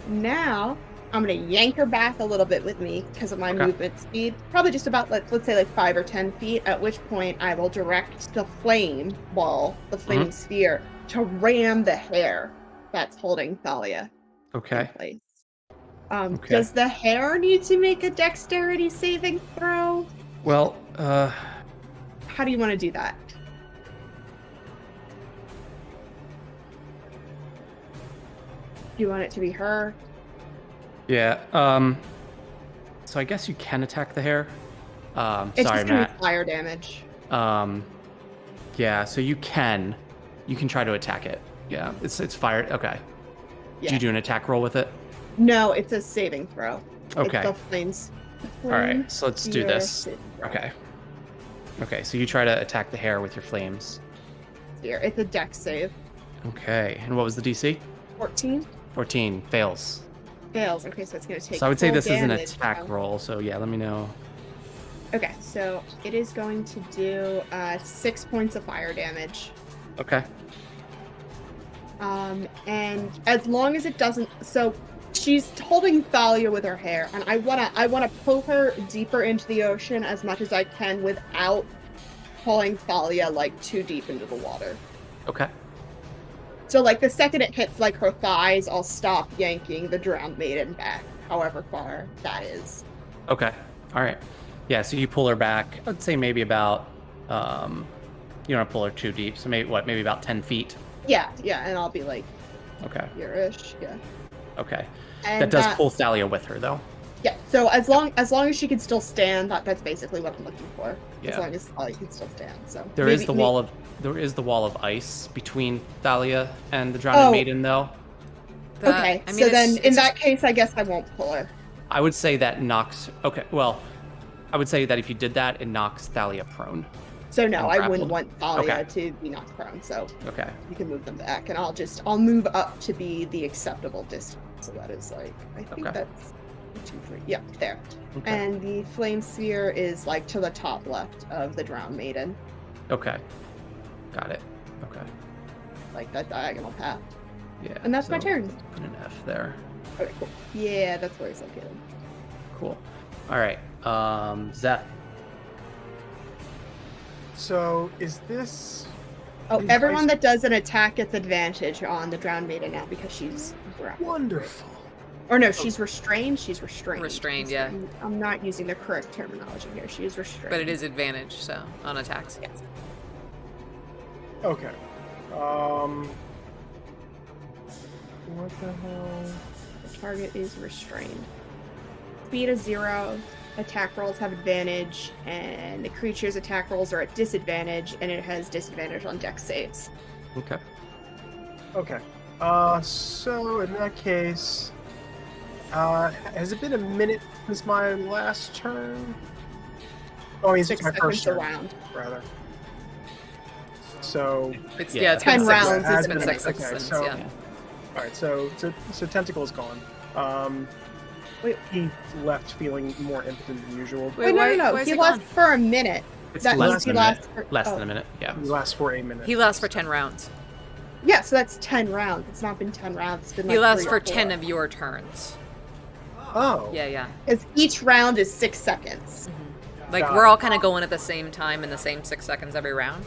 Now, I'm going to yank her back a little bit with me because of my Okay. movement speed. Probably just about, let's say, 5 or 10 feet, at which point I will direct the flame ball, the flaming sphere, to ram the hair that's holding Thalia Okay. in place. Does the hair need to make a dexterity saving throw? Well, How do you want to do that? Do you want it to be her? yeah. So I guess you can attack the hair. It's Sorry, just going to Matt. be fire damage. Yeah. So you can try to attack it. Yeah. It's fire. Okay. Yeah. Do you do an attack roll with it? No, it's a saving throw. Okay. It's the flames. All right. So let's do this. Sphere. Okay. Okay. So you try to attack the hair with your flames. sphere. It's a dex save. Okay. And what was the DC? 14 14. Fails. fails. Okay, so it's going to take. So I would say full this is an damage attack from- roll. So yeah, let me know. Okay, so it is going to do 6 points of fire damage. Okay. And as long as it doesn't, so she's holding Thalia with her hair, and I wanna pull her deeper into the ocean as much as I can without pulling Thalia like too deep into the water. Okay. So like the second it hits like her thighs, I'll stop yanking the drowned maiden back, however far that is. Okay. All right. Yeah. So you pull her back. I'd say maybe about. You don't want to pull her too deep. So maybe what? Maybe about 10 feet. Yeah, and I'll be like Okay. here-ish, yeah. Okay. And That does pull Thalia with her, though. Yeah, so as long as she can still stand, that's basically what I'm looking for. Yeah. As long as Thalia can still stand. So There is the wall of ice between Thalia and the Drowned Maiden, though. Okay, I mean, so then it's in just- that case, I guess I won't pull her. I would say that knocks. Okay. Well, I would say that if you did that, it knocks Thalia prone. So no, And I wouldn't grappled. want Thalia Okay. to be knocked prone. So Okay. you can move them back, and I'll move up to be the acceptable distance. So that is like I think Okay. that's 2, 3. Yeah, there. Okay. And the flame sphere is like to the top left of the drowned maiden, Okay. Got it. Okay. like that diagonal path. Yeah. And that's my so turn. Put an F there. Okay, cool. Yeah, that's where it's located. Cool. All right. Zeth. So is this? Oh, Is everyone ice- that does an attack gets advantage on the drowned maiden now because she's grappled. Wonderful. Or no, she's restrained. She's restrained. Restrained, yeah. I'm not using the correct terminology here. She is restrained. But it is advantage, so on attacks. Yes. Okay. What the hell? The target is restrained. Speed is 0. Attack rolls have advantage, and the creature's attack rolls are at disadvantage, and it has disadvantage on dex saves. Okay. Okay. So in that case, has it been a minute since my last turn? Oh, I mean, 6 since my first seconds turn, around. rather. So, It's Yeah. yeah, it's been 10 six- rounds It's is been the 6 okay, seconds, so- yeah. all right. So Tentacle's gone. Wait. He left feeling more impotent than usual. Wait, Wait, why no. is He he lasts gone? for a minute. It's That less means he than a minute. lasts for Less oh. than a minute. Yeah. He lasts for a minute. He lasts for 10 rounds. Yeah, so that's 10 rounds. It's not been 10 rounds. It's been He like lasts 3 for or 10 4. of your turns. Oh. Yeah, yeah. Because each round is 6 seconds. Like, Got we're it. all kind of going at the same time in the same 6 seconds every round.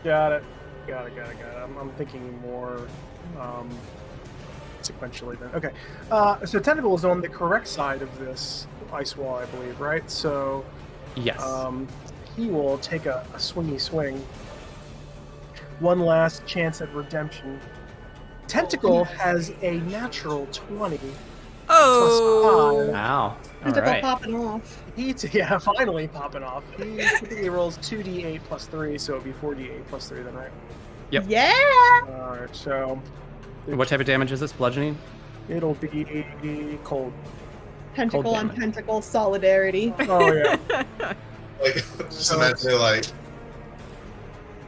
Got it. I'm thinking more sequentially then. Okay. So Tentacle is on the correct side of this ice wall, I believe, right? So Yes. he will take a swingy swing. One last chance at redemption. Tentacle has a natural 20. Oh! Wow. All Tentacle right. popping off. Yeah, finally popping off. He typically rolls 2d8 plus 3, so it'd be 4d8 plus 3 then, right? Yep. Yeah! Alright, so And what type of damage is this? Bludgeoning? it'll be cold. Tentacle on damage. tentacle solidarity. Oh, yeah. Like, just imagine like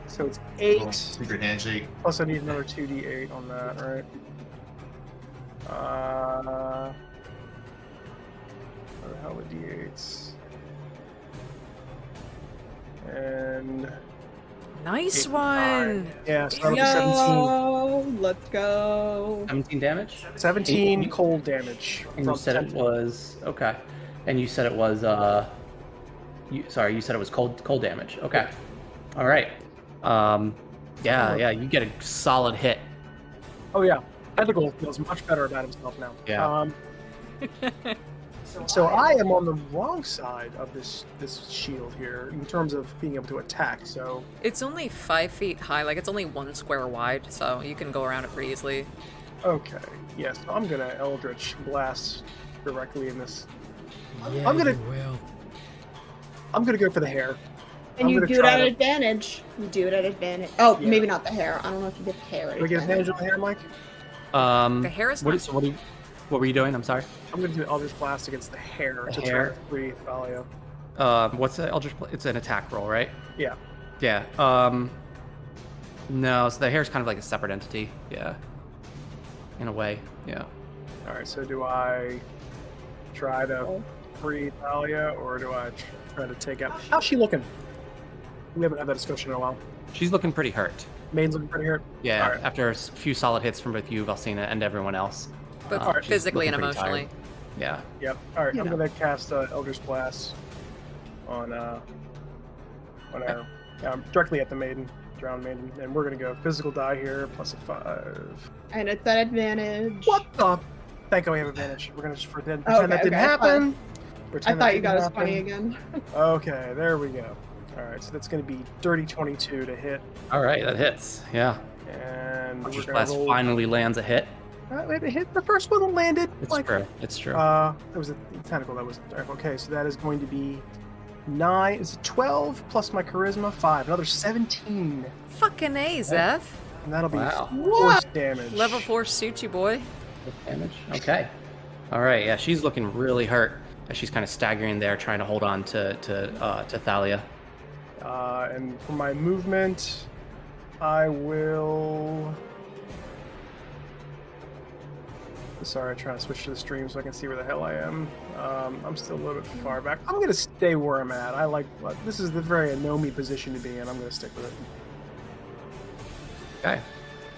So it's a little 8. secret handshake. Plus I need another 2d8 on that, right? Where the hell are the d8s? And... Nice 8, one! 9. Yeah, so that'll be 17. Yo! Let's go. 17 damage? 17 Eight. cold damage. And from you said it Tentacle. was okay. And you said it was you said it was cold damage. Okay. All right. Yeah, you get a solid hit. Oh yeah, Tentacle feels much better about himself now. Yeah. So I am on the wrong side of this shield here in terms of being able to attack. So It's only 5 feet high, like it's only 1 square wide, so you can go around it pretty easily. okay, yes, I'm gonna Eldritch Blast directly in this. Yeah, I'm gonna- you will. I'm gonna go for the hair. And I'm you gonna do it try at to- advantage. You do it at advantage. Oh, Yeah. maybe not the hair. I don't know if you get the hair. At Do we get advantage on the hair, Mike? The hair is What, not- is, what were you doing? I'm sorry. I'm gonna do Eldritch Blast against the hair The to hair? try to free Thalia. What's the Eldritch? It's an attack roll, right? Yeah. Yeah. No, so the hair's kind of like a separate entity. Yeah. In a way. Yeah. All right, so do I try to free Thalia, or do I try to take out? How's she looking? We haven't had that discussion in a while. She's looking pretty hurt. Maiden's looking pretty hurt. Yeah. All right. After a few solid hits from both you, Valsina, and everyone else. Both She's physically and looking pretty emotionally. tired. Yeah. Yep. All right, You I'm know. gonna cast Eldritch Blast on our directly at the maiden, drowned maiden, and we're gonna go physical die here plus a 5. And it's an advantage. What the? Thank God we have advantage. We're gonna just pretend Okay, that didn't okay, happen. I Pretend thought that you got didn't us funny happen. again. Okay, there we go. All right, so that's gonna be dirty 22 to hit, All right, that hits. Yeah. and we're Eldritch gonna Blast roll. finally lands a hit. It hit the first one landed. It's true. It's true. It was a tentacle that was okay. So that is going to be 9. It's 12 plus my charisma 5. Another 17, Fucking A, Zeph. and that'll be Wow. force damage. Level 4 suits you, boy. Damage. Okay. All right. Yeah, she's looking really hurt as she's kind of staggering there, trying to hold on to Thalia. And for my movement, I will. Sorry, I'm trying to switch to the stream so I can see where the hell I am. I'm still a little bit far back. I'm gonna stay where I'm at. I like this is the very Anomi position to be in. I'm gonna stick with it.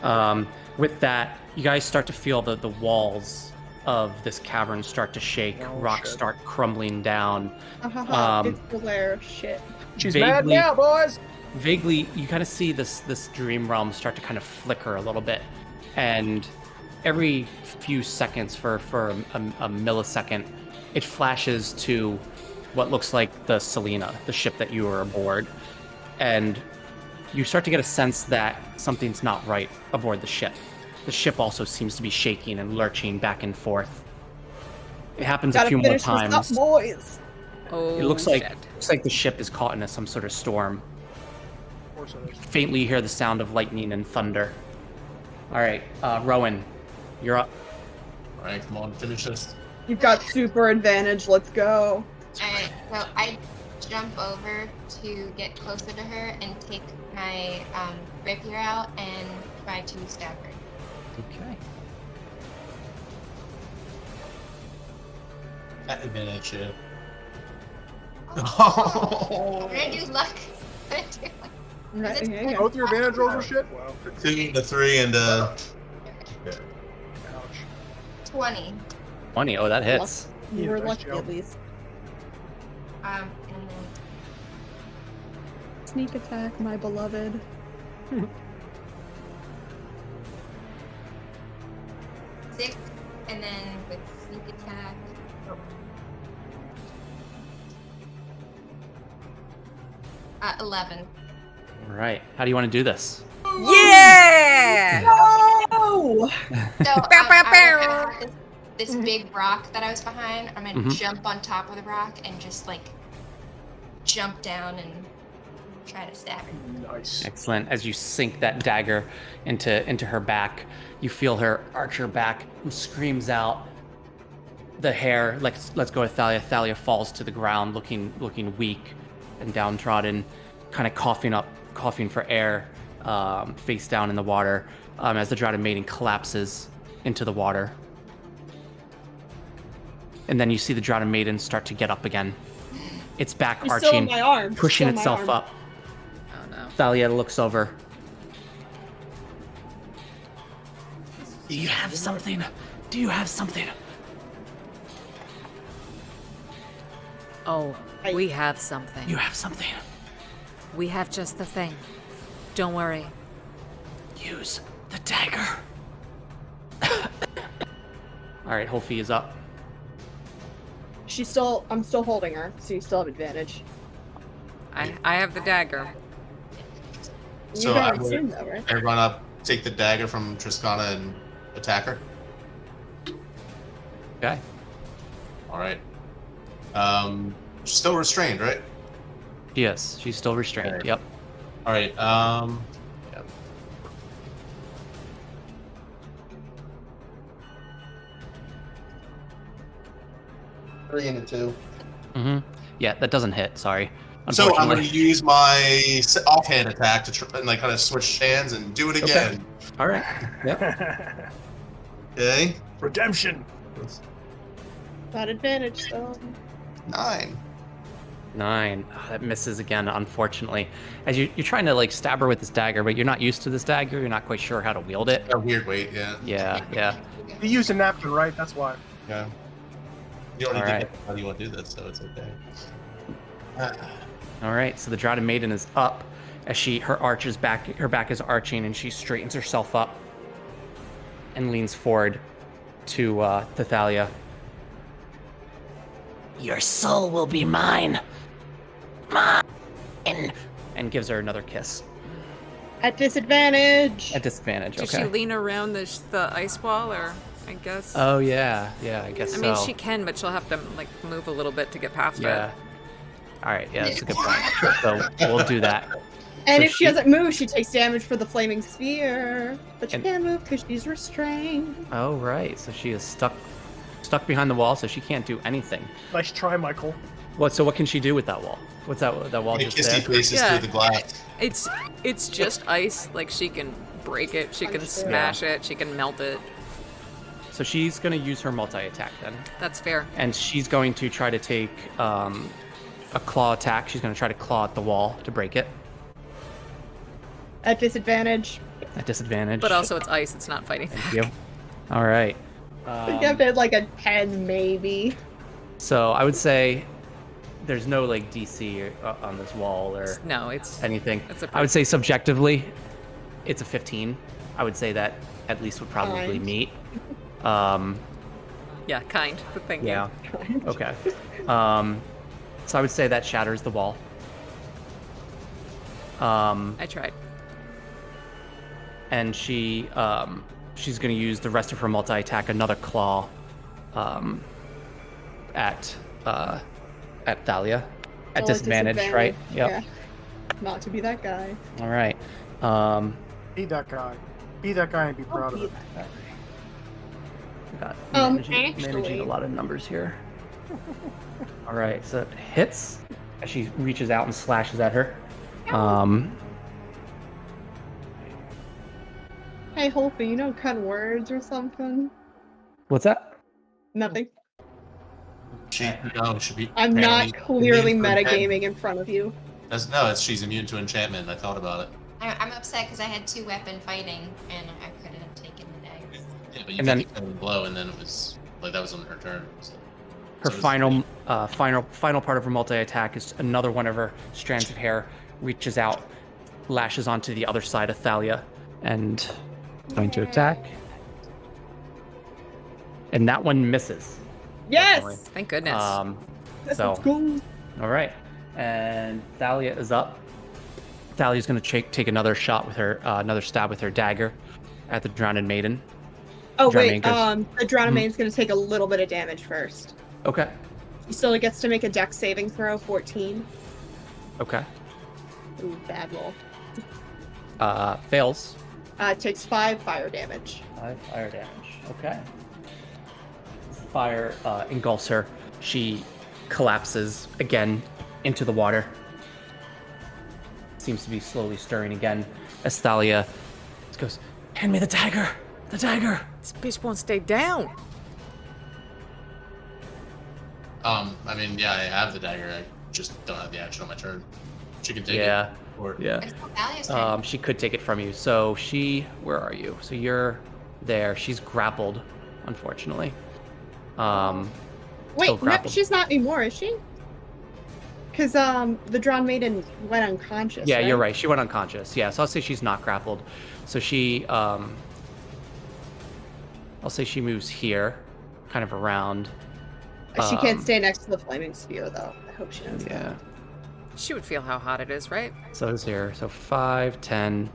Okay. With that, you guys start to feel the walls of this cavern start to shake. Oh, Rocks shit. start crumbling down. It's the lair. Shit. She's mad Vaguely- now, boys. Vaguely, you kind of see this dream realm start to kind of flicker a little bit, and every few seconds, for a millisecond, it flashes to what looks like the Selena, the ship that you were aboard, and you start to get a sense that something's not right aboard the ship. The ship also seems to be shaking and lurching back and forth. It happens a Gotta few more finish this times. up, boys. Oh, It looks shit. like the ship is caught in some sort of storm. Of course it is. Faintly, you hear the sound of lightning and thunder. All right, Rowan, you're up. All right, come on, finish this. You've got super advantage. Let's go. Alright, so I jump over to get closer to her and take my rapier out and try to stab her. Okay. At advantage, yeah. I'm gonna do luck. I'm gonna do luck. Right, Is it- yeah, yeah. Both your advantage rolls are shit. Wow. 2 to 3 and okay. Ouch. 20. 20. Oh, that hits. You Yeah, were nice lucky job. at least. And then Sneak attack, my beloved. 6, and then with sneak attack. 11. All right. How do you want to do this? Yeah! Oh! So I have this big rock that I was behind. I'm gonna Mhm. jump on top of the rock and just like jump down and try to stab her. Nice. Excellent. As you sink that dagger into her back, you feel her arch her back and screams out. The hair, let's go with Thalia. Thalia falls to the ground, looking weak and downtrodden, kind of coughing for air, face down in the water, as the Drowned Maiden collapses into the water. And then you see the Drowned Maiden start to get up again. Its back He's still in arching, my arm. pushing Still in my itself arm. up. Oh no. Thalia looks over. Do you have something? Do you have something? Oh, we have something. You have something. We have just the thing. Don't worry. Use the dagger. All right, Holfi is up. I'm still holding her, so you still have advantage. I have the dagger. So You I haven't would- seen though, right? I run up, take the dagger from Triskana and attack her. Okay. All right. She's still restrained, right? Yes, she's still restrained. Okay. Yep. All right. Yeah. Three and a 2. Mm-hmm. Yeah, that doesn't hit. Sorry. So I'm going unfortunately. to use my offhand attack to try and like kind of switch hands and do it again. All right. Yep. Okay. Redemption. Got advantage, so. 9. 9. Oh, that misses again, unfortunately. As you're trying to like stab her with this dagger, but you're not used to this dagger. You're not quite sure how to wield it. A weird weight, yeah. Yeah. You use a napkin, right? That's why. Yeah. You don't need Alright. to get how you want to do this, so it's okay. All right. So the Drowned Maiden is up as her back is arching, and she straightens herself up and leans forward to Thalia. Your soul will be mine. Mine. And gives her another kiss. At disadvantage. At disadvantage, Does okay. she lean around the ice wall, or I guess? Oh, yeah, I guess I so. mean, she can, but she'll have to like move a little bit to get past Yeah. it. All right, yeah, that's a good point. So we'll do that. And So if she doesn't move, she takes damage for the flaming sphere. But she can't move because she's restrained. Oh, right. So she is stuck behind the wall, so she can't do anything. Nice try, Michael. So what can she do with that wall? What's that wall just Kissy there? faces Yeah. through the glass. It's just ice. Like she can break it, she can smash it, she can melt it. So she's going to use her multi-attack then. That's fair. And she's going to try to take a claw attack. She's going to try to claw at the wall to break it. At disadvantage. At disadvantage. But also it's ice, it's not fighting back. Thank you. All right. I think I've had like a 10 maybe. So I would say there's no like DC on this wall or No, it's anything. It's a I would say subjectively, it's a 15. I would say that at least would probably Kind. meet. yeah, kind. But thank you. Yeah. Okay. So I would say that shatters the wall. I tried. And she's going to use the rest of her multi-attack, another claw, at Thalia, at disadvantage, right? Yep. Yeah. Not to be that guy. All right. Be that guy. Be that guy and be proud of it. Got Actually- managing a lot of numbers here. All right, so it hits as she reaches out and slashes at her. Hey, Holfie, you know, cut words or something? What's that? Nothing. It should be. I'm not apparently clearly immune to metagaming in front of you. she's immune to enchantment. I thought about it. I'm upset because I had 2-weapon fighting and I couldn't have taken the dagger. Yeah, but you And can then- keep having blow, and then it was like that was on her turn. So. Her So it's- final part of her multi-attack is another one of her strands of hair reaches out, lashes onto the other side of Thalia, and going to attack. And that one misses. Yes! Thank goodness. So, Let's go. all right, and Thalia is up. Thalia's going to take another shot with her, another stab with her dagger at the Drowned Maiden. Oh, Drowned wait, Maiden goes- the Drowned Maiden's gonna take a little bit of damage first. Okay. He still gets to make a dex saving throw, 14. Okay. Ooh, bad roll. Fails. Takes 5 fire damage. 5 fire damage. Okay. Fire engulfs her. She collapses again into the water. Seems to be slowly stirring again. As Thalia goes, "Hand me the dagger! The dagger!" This bitch won't stay down. I mean, yeah, I have the dagger. I just don't have the action on my turn. She can take Yeah. it. Or Yeah. It's not Thalia's turn. She could take it from you. So where are you? So you're there. She's grappled, unfortunately. Still Wait, no, grappled. she's not anymore, is she? Because the Drowned Maiden went unconscious. Yeah, you're right. She went unconscious. Yeah, so I'll say she's not grappled. So I'll say she moves here, kind of around. She can't stay next to the flaming sphere, though. I hope she knows Yeah. that. She would feel how hot it is, right? So it's here. So 5, 10.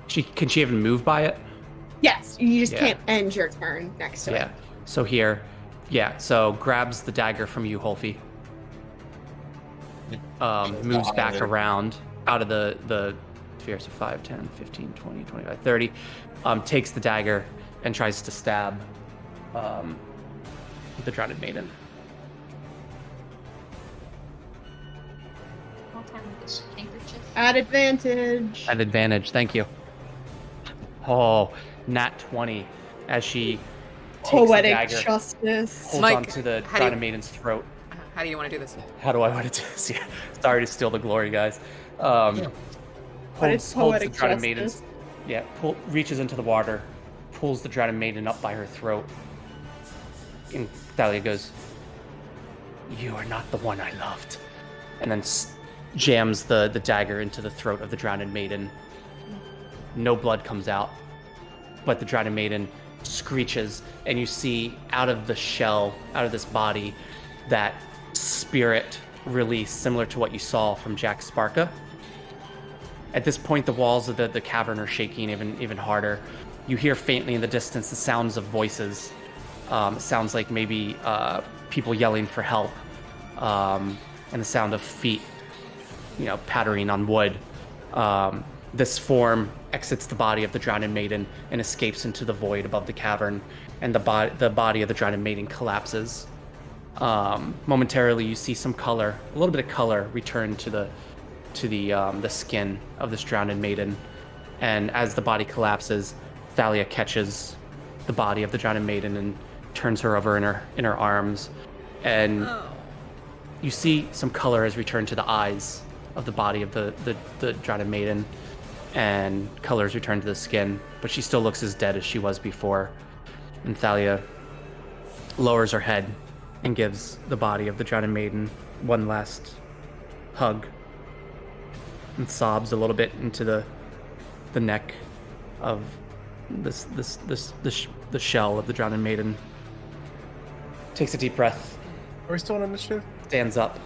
Can she even move by it? Yes, you just Yeah. can't end your turn next to Yeah. it. So here. Yeah. So grabs the dagger from you, Holfie. Moves back around out of the sphere. So 5, 10, 15, 20, 25, 30. Takes the dagger and tries to stab the Drowned Maiden. whole time with this handkerchief. At advantage. At advantage, thank you. Oh, nat 20 as she takes the Poetic dagger, justice. holds Mike, onto the how do you- Drowned Maiden's throat. How do you want to do this? How do I want to do this? Yeah. Sorry to steal the glory, guys. But it's holds the poetic Drowned justice. Maiden's, reaches into the water, pulls the Drowned Maiden up by her throat, and Thalia goes, "You are not the one I loved," and then jams the dagger into the throat of the Drowned Maiden. No blood comes out, but the Drowned Maiden screeches, and you see out of the shell, out of this body, that spirit release similar to what you saw from Jack Sparka. At this point, the walls of the cavern are shaking even harder. You hear faintly in the distance the sounds of voices. It sounds like maybe people yelling for help, and the sound of feet, pattering on wood. This form exits the body of the Drowned Maiden and escapes into the void above the cavern, and the body of the Drowned Maiden collapses. Momentarily, you see some color, a little bit of color, return to the skin of this Drowned Maiden, and as the body collapses, Thalia catches the body of the Drowned Maiden and turns her over in her arms, and you see some color has returned to the eyes of the body of the Drowned Maiden, and colors return to the skin, but she still looks as dead as she was before. And Thalia lowers her head and gives the body of the Drowned Maiden one last hug, and sobs a little bit into the neck of the shell of the Drowned Maiden. Takes a deep breath, Are we still on initiative? stands up,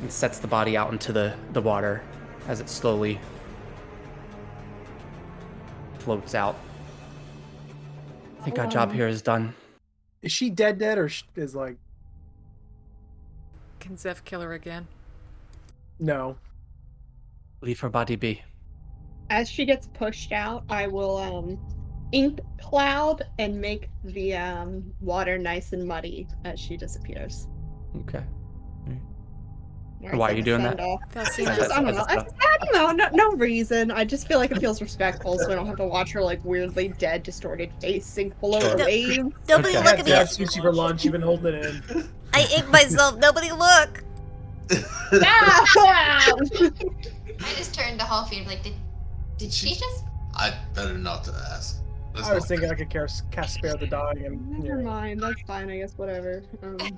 and sets the body out into the water as it slowly floats out. I think our job here is done. Is she dead, or is like... Can Zeph kill her again? No. Leave her body be. As she gets pushed out, I will ink cloud and make the water nice and muddy as she disappears. Okay. Or Why as are you like a doing that? send-off. Falsina, Just, I don't know. I don't know. No reason. I just feel like it feels respectful, so I don't have to watch her like weirdly dead, distorted face sink below Sure. the waves. Nobody Okay. look at me. That's sushi for lunch. You've been holding it in. I ate myself. Nobody look. Ah! I just turned to Halfie and like, did she just? I better not to ask. There's I was no- thinking I could cast Spare the Dying and... Never mind. That's fine. I guess whatever. The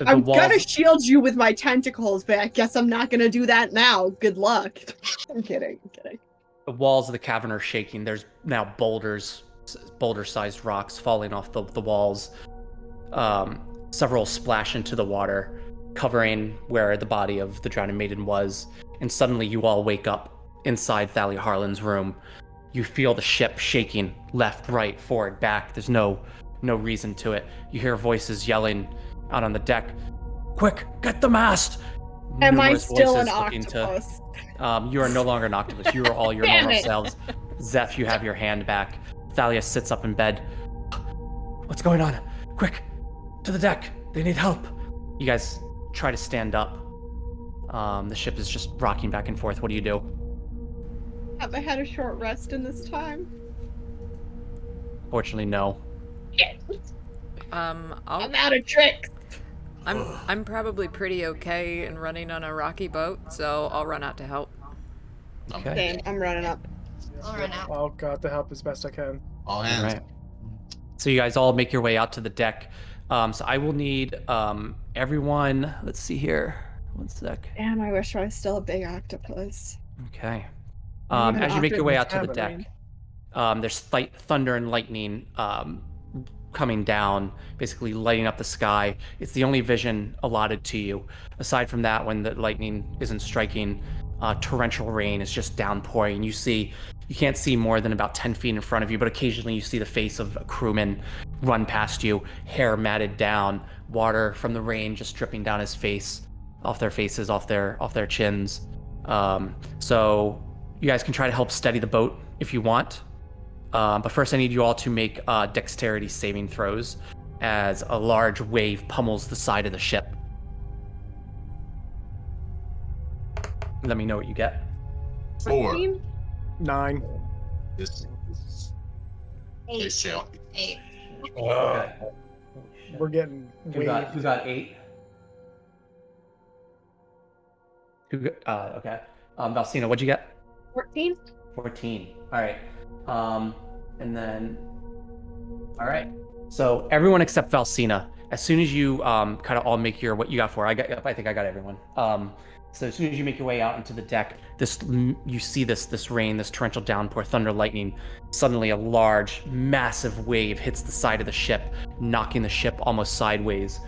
I'm walls- gonna shield you with my tentacles, but I guess I'm not gonna do that now. Good luck. I'm kidding. I'm kidding. The walls of the cavern are shaking. There's now boulder-sized rocks falling off the walls. Several splash into the water, covering where the body of the Drowned Maiden was. And suddenly you all wake up inside Thalia Harlan's room. You feel the ship shaking left, right, forward, back. There's no reason to it. You hear voices yelling out on the deck, "Quick, get the mast!" Am I Numerous still an voices looking to- octopus? You are no longer an octopus. You are all your Damn normal it. selves. Zeph, you have your hand back. Thalia sits up in bed. What's going on? Quick, to the deck. They need help. You guys try to stand up. The ship is just rocking back and forth. What do you do? Have I had a short rest in this time? Fortunately, no. I'm I'll, out of tricks. I'm probably pretty okay in running on a rocky boat, so I'll run out to help. Okay. Same. I'm running up. I'll run out. I'll go out to help as best I can. All hands. Right. So you guys all make your way out to the deck. So I will need everyone. Let's see here. One sec. Damn, I wish I was still a big octopus. Okay. Even As you make your way out to the octopus deck, cabin, there's thunder and lightning coming down, basically lighting up the sky. It's the only vision allotted to you. Aside from that, when the lightning isn't striking, torrential rain is just downpouring. You can't see more than about 10 feet in front of you, but occasionally you see the face of a crewman run past you, hair matted down, water from the rain just dripping down his face, off their faces, off their chins. So you guys can try to help steady the boat if you want. But first I need you all to make dexterity saving throws as a large wave pummels the side of the ship. Let me know what you get. 4. 14? 9. This is jail. 8. Okay. We're getting Who got waved. 8? Okay. Valsina, what'd you get? 14? 14. All right. And then, all right. So everyone except Valsina, as soon as you kind of all make your what you got for, I think I got everyone. So as soon as you make your way out into the deck, you see this rain, this torrential downpour, thunder, lightning. Suddenly, a large, massive wave hits the side of the ship, knocking the ship almost sideways.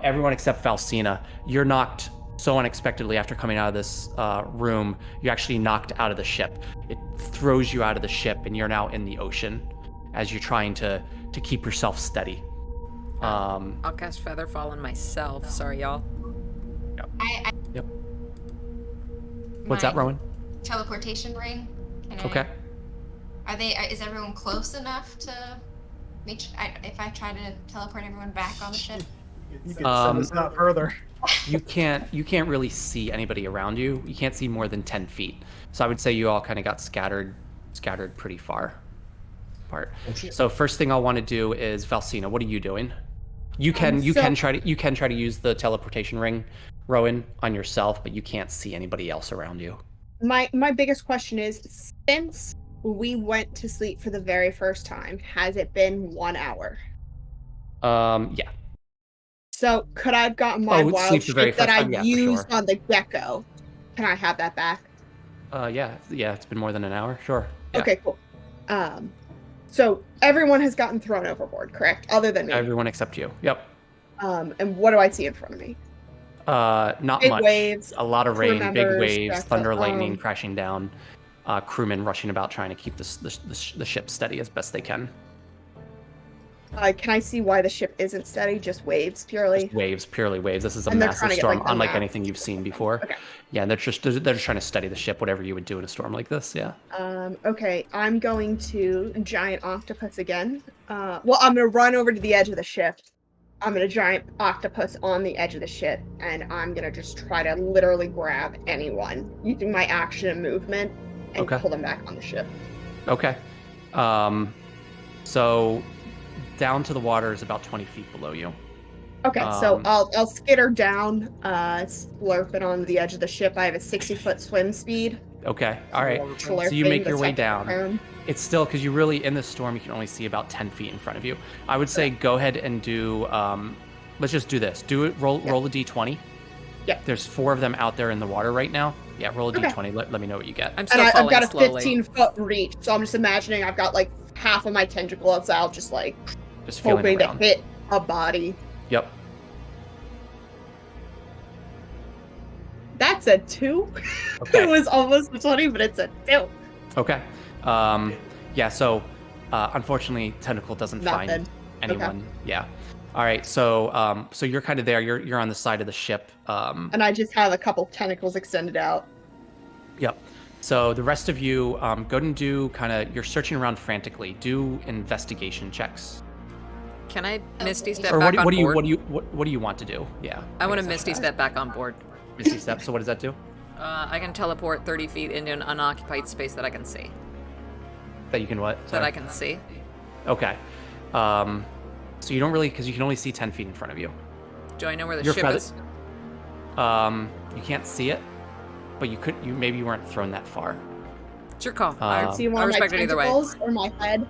Everyone except Valsina, you're knocked so unexpectedly after coming out of this room. You're actually knocked out of the ship. It throws you out of the ship, and you're now in the ocean as you're trying to keep yourself steady. I'll cast Featherfall on myself. Sorry, y'all. Yep. What's that, Rowan? Teleportation ring. Okay. Is everyone close enough to make? If I try to teleport everyone back on the ship. You can send us out further. You can't really see anybody around you. You can't see more than 10 feet. So I would say you all kind of got scattered pretty far apart. So first thing I'll want to do is Valsina, what are you doing? You can try to use the teleportation ring, Rowan, on yourself, but you can't see anybody else around you. My biggest question is, since we went to sleep for the very first time, has it been 1 hour? Yeah. So could I have gotten my wild sleep the very shape that first I time? Yeah, for used sure. on the Gecko? Can I have that back? Yeah, it's been more than an hour. Sure. Yeah. Okay, cool. So everyone has gotten thrown overboard, correct? Other than me. Everyone except you. Yep. And what do I see in front of me? Not Big much. waves, A lot of crew rain, big members, waves, Gecko, thunder, lightning crashing down. Crewmen rushing about trying to keep the ship steady as best they can. Can I see why the ship isn't steady? Just waves, purely? Just waves, purely waves. This is a And they're trying massive to get, storm, like, the unlike map. anything you've seen before. Okay. Yeah, they're just trying to steady the ship, whatever you would do in a storm like this. Yeah. Okay, I'm going to giant octopus again. Well, I'm gonna run over to the edge of the ship. I'm gonna giant octopus on the edge of the ship, and I'm gonna just try to literally grab anyone using my action and movement and Okay. pull them back on the ship. Okay. So down to the water is about 20 feet below you. Okay, so I'll skitter down, slurping on the edge of the ship. I have a 60-foot swim speed. Okay. All right. So you Slurping make your the way second down. round. It's still, because you really, in the storm, you can only see about 10 feet in front of you. I would say go ahead and do, let's just do this. Roll a d20. Yeah. There's 4 of them out there in the water right now. Yeah, roll a Okay. d20. Let me know what you get. I'm still And I've falling got a slowly. 15-foot reach, so I'm just imagining I've got like half of my tentacles out, just like Just feeling hoping to around. hit a body. Yep. That's a 2. Okay. It was almost a 20, but it's a 2. Okay. Yeah, so unfortunately, Tentacle doesn't Nothing. find anyone. Yeah. All right, so so you're kind of there. You're on the side of the ship. And I just have a couple tentacles extended out. Yep. So the rest of you, go ahead and do you're searching around frantically. Do investigation checks. Can I Misty step Or back on what board? do you want to do? Yeah. I want to guess Misty that's- step back on board. Misty step. So what does that do? I can teleport 30 feet into an unoccupied space that I can see. That you can what? That Sorry. I can see. Okay. So you don't really, because you can only see 10 feet in front of you. Do I know where the You're ship feather- is? You can't see it, but maybe you weren't thrown that far. It's your call. See one I of my respect it either way. tentacles or my head.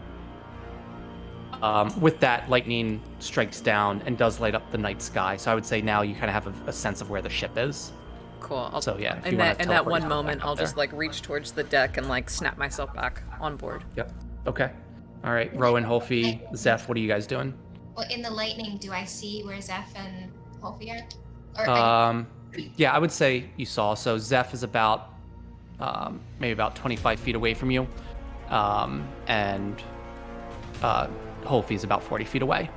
With that, lightning strikes down and does light up the night sky. So I would say now you kind of have a sense of where the ship is. Cool. So yeah, if you in wanna that teleport one yourself moment, back up I'll just there. like reach towards the deck and like snap myself back on board. Yep. Okay. All right. Rowan, Holfi, Zeph, what are you guys doing? Well, in the lightning, do I see where Zeph and Wolfie are? Or Yeah, I would say you saw. So Zeph is about maybe about 25 feet away from you, and Holfi is about 40 feet away,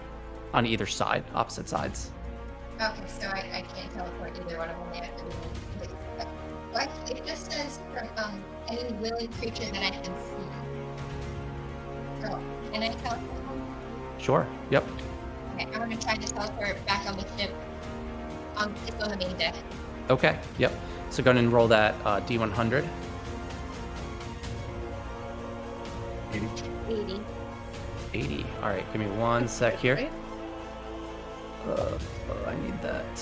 on either side, opposite sides. okay, so I can't teleport either one of them. They have to be well, it just says any willing creature that I can see. So, can I teleport? Sure. Yep. Okay, I'm gonna try to teleport back on the ship. Just on the main deck. Okay. Yep. So go ahead and roll that D100. 80. 80. All right. Give me one sec here. Right? I need that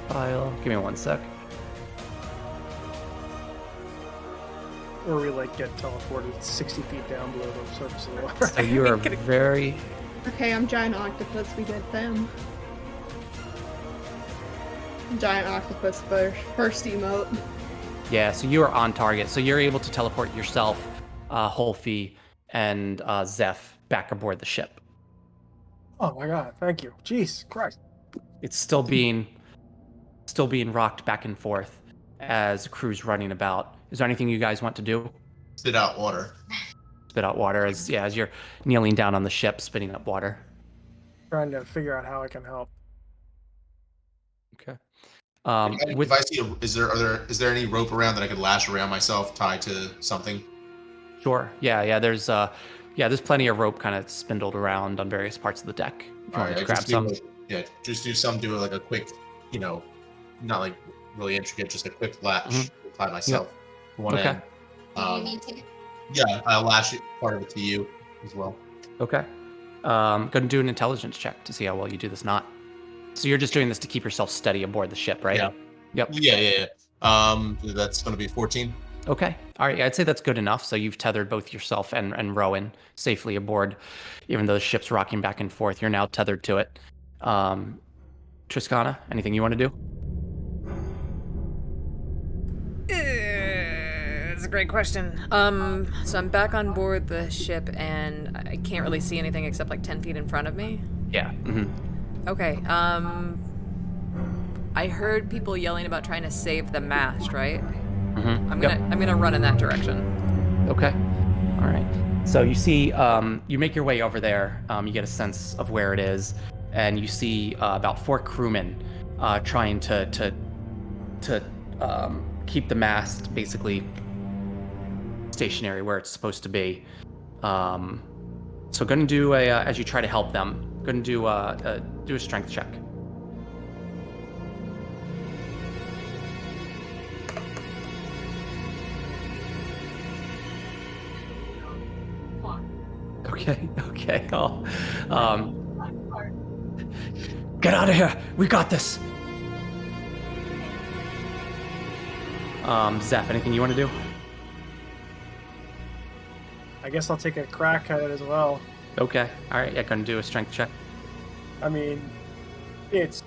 file. Give me one sec. Or we like get teleported 60 feet down below the surface of the water. So you are very. Okay, I'm giant octopus. We did them. Giant octopus first emote. Yeah. So you are on target. So you're able to teleport yourself, Holfi, and Zeph back aboard the ship. Oh my god, thank you. Jeez Christ. It's still being rocked back and forth as the crew's running about. Is there anything you guys want to do? Spit out water. Spit out water as you're kneeling down on the ship, spitting up water. Trying to figure out how I can help. Okay. If I see, is there any rope around that I could lash around myself, tied to something? Sure. Yeah. There's plenty of rope kind of spindled around on various parts of the deck. If you want me to grab some. Do like a quick, not like really intricate, just a quick lash to tie myself. One Okay. end. Do you need to? Yeah, I'll lash it, part of it to you as well. Okay. Go ahead and do an intelligence check to see how well you do this knot. So you're just doing this to keep yourself steady aboard the ship, right? Yeah. Yep. Yeah. That's going to be 14. Okay. All right. I'd say that's good enough. So you've tethered both yourself and Rowan safely aboard, even though the ship's rocking back and forth. You're now tethered to it. Triskana, anything you want to do? That's a great question. So I'm back on board the ship, and I can't really see anything except like 10 feet in front of me. Yeah. Mm-hmm. Okay. I heard people yelling about trying to save the mast, right? Mm-hmm. I'm gonna run in that direction. Okay. All right. So you see, you make your way over there. You get a sense of where it is, and you see about 4 crewmen trying to keep the mast basically stationary where it's supposed to be. So going to do as you try to help them, going to do a strength check. Okay. Get out of here. We got this. Zeph, anything you want to do? I guess I'll take a crack at it as well. Okay. All right. Yeah, gonna do a strength check. I mean, it's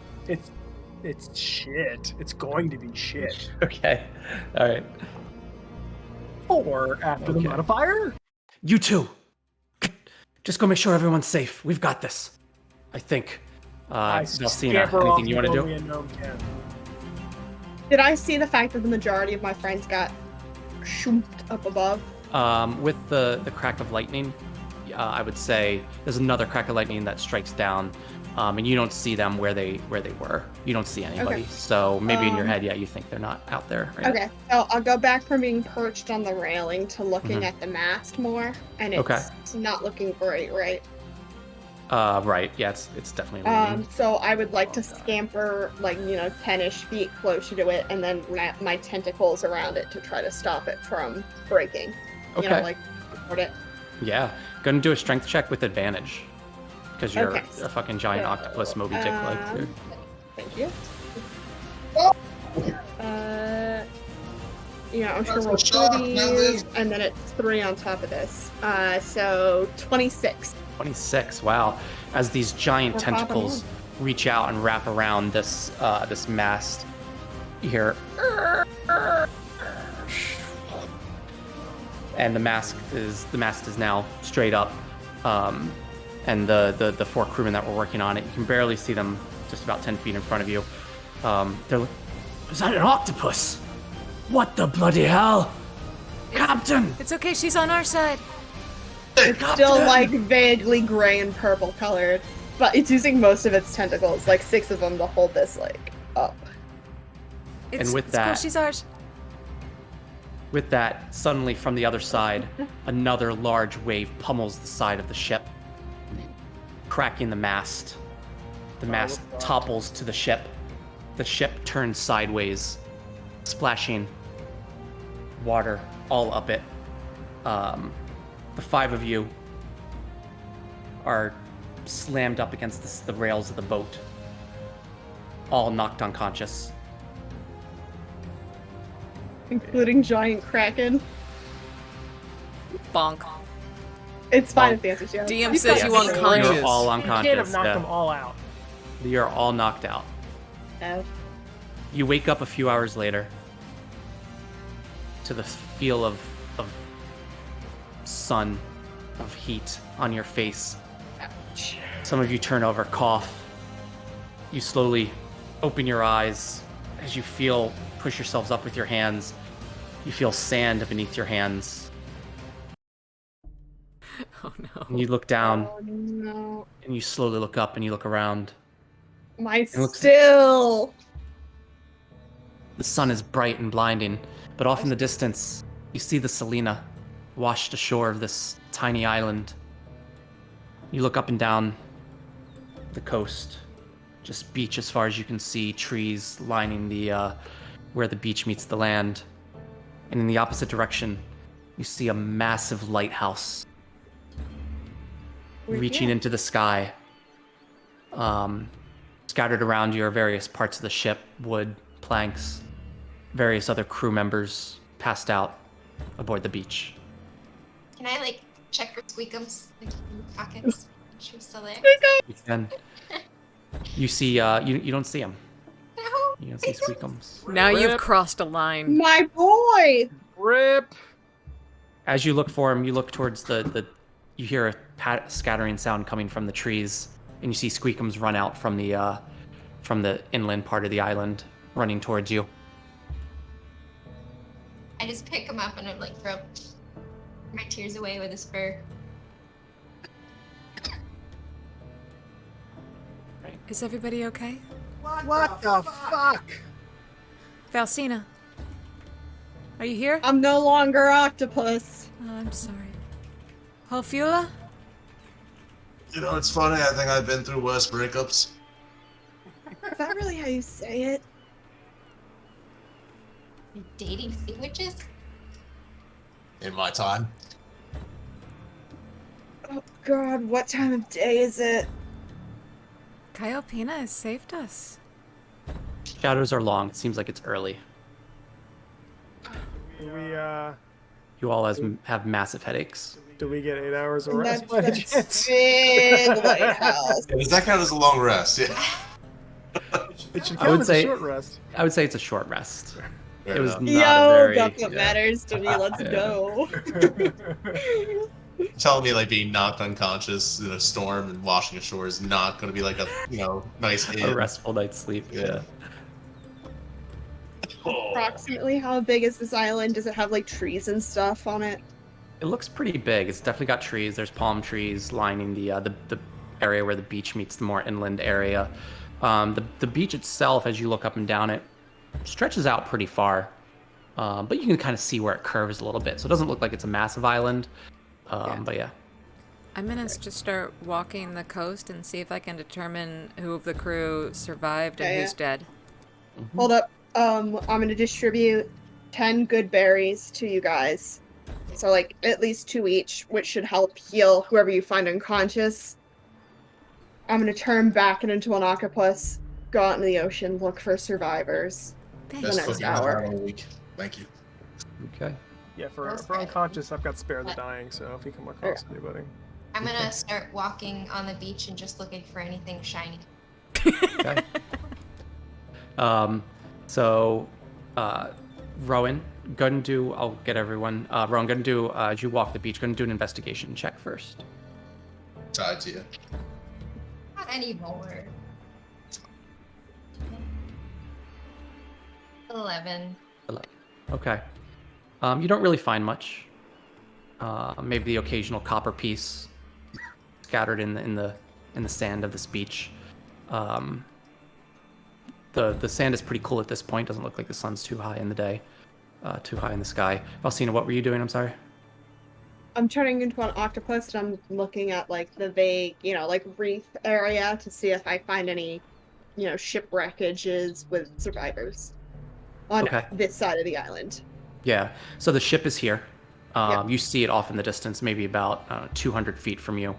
shit. It's going to be shit. Okay. All right. 4 after the Okay. modifier. You two. Just go make sure everyone's safe. We've got this. I think. I Valsina, scamper off anything you want to the do? only unknown can. Did I see the fact that the majority of my friends got shoomped up above? With the crack of lightning, I would say there's another crack of lightning that strikes down, and you don't see them where they were. You don't see anybody. Okay. So maybe in your head, you think they're not out there. Right? Okay, so I'll go back from being perched on the railing to looking at the mast more, and it's not looking great, right? Right. Yeah, it's definitely leaning. So I would like to scamper, 10-ish feet closer to it, and then wrap my tentacles around it to try to stop it from breaking. Okay. Support it. Yeah. Gonna do a strength check with advantage. Because you're Okay. a fucking giant octopus Moby Dick like. Thank you. I'm sure roll 2 of these, and then it's 3 on top of this. So 26. 26. Wow. As these giant We're popping tentacles reach out and wrap around this mast, you hear, and the mast is now straight up, and the 4 crewmen that were working on it, you can barely see them, just about 10 feet in front of you. They're like, "Is that an octopus? What the bloody hell, Captain?" It's okay. She's on our side. It's still vaguely gray and purple colored, but it's using most of its tentacles, 6 of them, to hold this up. It's with cool. that- She's ours. With that, suddenly from the other side, another large wave pummels the side of the ship, cracking the mast. The mast topples to the ship. The ship turns sideways splashing water all up it. The 5 of you are slammed up against the rails of the boat, all knocked unconscious. Including giant kraken. Bonk. It's fine Oh. if the answer's yes. DM You've says got you the unconscious. You're all You unconscious. can't have knocked yeah. them all out. You're all knocked out. Oh. You wake up a few hours later to the feel of sun, of heat on your face. Some of you turn over, cough. You slowly open your eyes as you push yourselves up with your hands. You feel sand beneath your hands. Oh no. And you look down Oh, no. and you slowly look up and you look around. My looks- still. The sun is bright and blinding, but off in the distance, you see the Selena washed ashore of this tiny island. You look up and down the coast, just beach as far as you can see, trees lining the where the beach meets the land. And in the opposite direction, you see a massive lighthouse reaching into the sky. Scattered around you are various parts of the ship, wood, planks, various other crew members passed out aboard the beach. Can I like check for squeakums like in the pockets? She was still there. You can. You see, you don't see him. No. You don't see Squeakums. Now you've Rip. crossed a line. My boy! Rip. As you look for him, you look towards you hear a scattering sound coming from the trees, and you see Squeakums run out from the inland part of the island, running towards you. I just pick him up and I'm like throw my tears away with a spur. Is everybody okay? What the fuck? Valsina, are you here? I'm no longer octopus. Oh, I'm sorry. Holfula? You know, it's funny. I think I've been through worse breakups. Is that really how you say it? Dating sandwiches? In my time. Oh god, what time of day is it? Calliopeia has saved us. Shadows are long. It seems like it's early. You all have massive headaches. Do we get 8 hours of And rest that's by the that chance? big lighthouse. Yeah, does that count as a long rest? Yeah. It should I count would as say- a short rest. I would say it's a short rest. Fair It was enough. not a Yo, very. that's what yeah. matters to me. Let's Yeah. go. Telling me like being knocked unconscious in a storm and washing ashore is not going to be like a nice A hit. restful night's sleep. Yeah. Oh. Approximately how big is this island? Does it have like trees and stuff on it? It looks pretty big. It's definitely got trees. There's palm trees lining the area where the beach meets the more inland area. The beach itself, as you look up and down it, stretches out pretty far, but you can kind of see where it curves a little bit. So it doesn't look like it's a massive island. But yeah. I'm gonna just start walking the coast and see if I can determine who of the crew survived and Yeah, who's dead. Hold up. I'm gonna distribute 10 good berries to you guys. So like at least 2 each, which should help heal whoever you find unconscious. I'm gonna turn back into an octopus, go out into the ocean, look for survivors. Thank Best next cooking I've hour. had all week. Thank you. Okay. Yeah, for Most unconscious, I've got spare the dying, so if you come across anybody. I'm gonna start walking on the beach and just looking for anything shiny. Okay. So, Rowan, go ahead and do. I'll get everyone. Rowan, go ahead and do. As you walk the beach, go ahead and do an investigation check first. Tied to you. Not anymore. 11. Okay. You don't really find much. Maybe the occasional copper piece scattered in the sand of this beach. The sand is pretty cool at this point. Doesn't look like the sun's too high in the day, too high in the sky. Valsina, what were you doing? I'm sorry. I'm turning into an octopus and I'm looking at like the vague, like reef area to see if I find any, shipwreckages with survivors. on Okay. this side of the island. Yeah. So the ship is here. Yep. You see it off in the distance, maybe about 200 feet from you.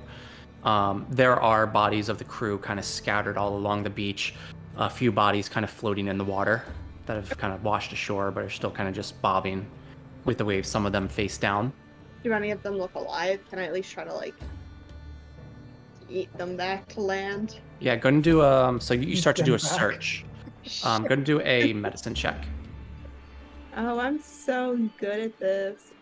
There are bodies of the crew kind of scattered all along the beach. A few bodies kind of floating in the water that have kind of washed ashore, but are still kind of just bobbing with the waves. Some of them face down. Do any of them look alive? Can I at least try to like eat them back to land? Yeah, go and do so you start to do a Stand back. search. Go and do a medicine check. Oh, I'm so good at this.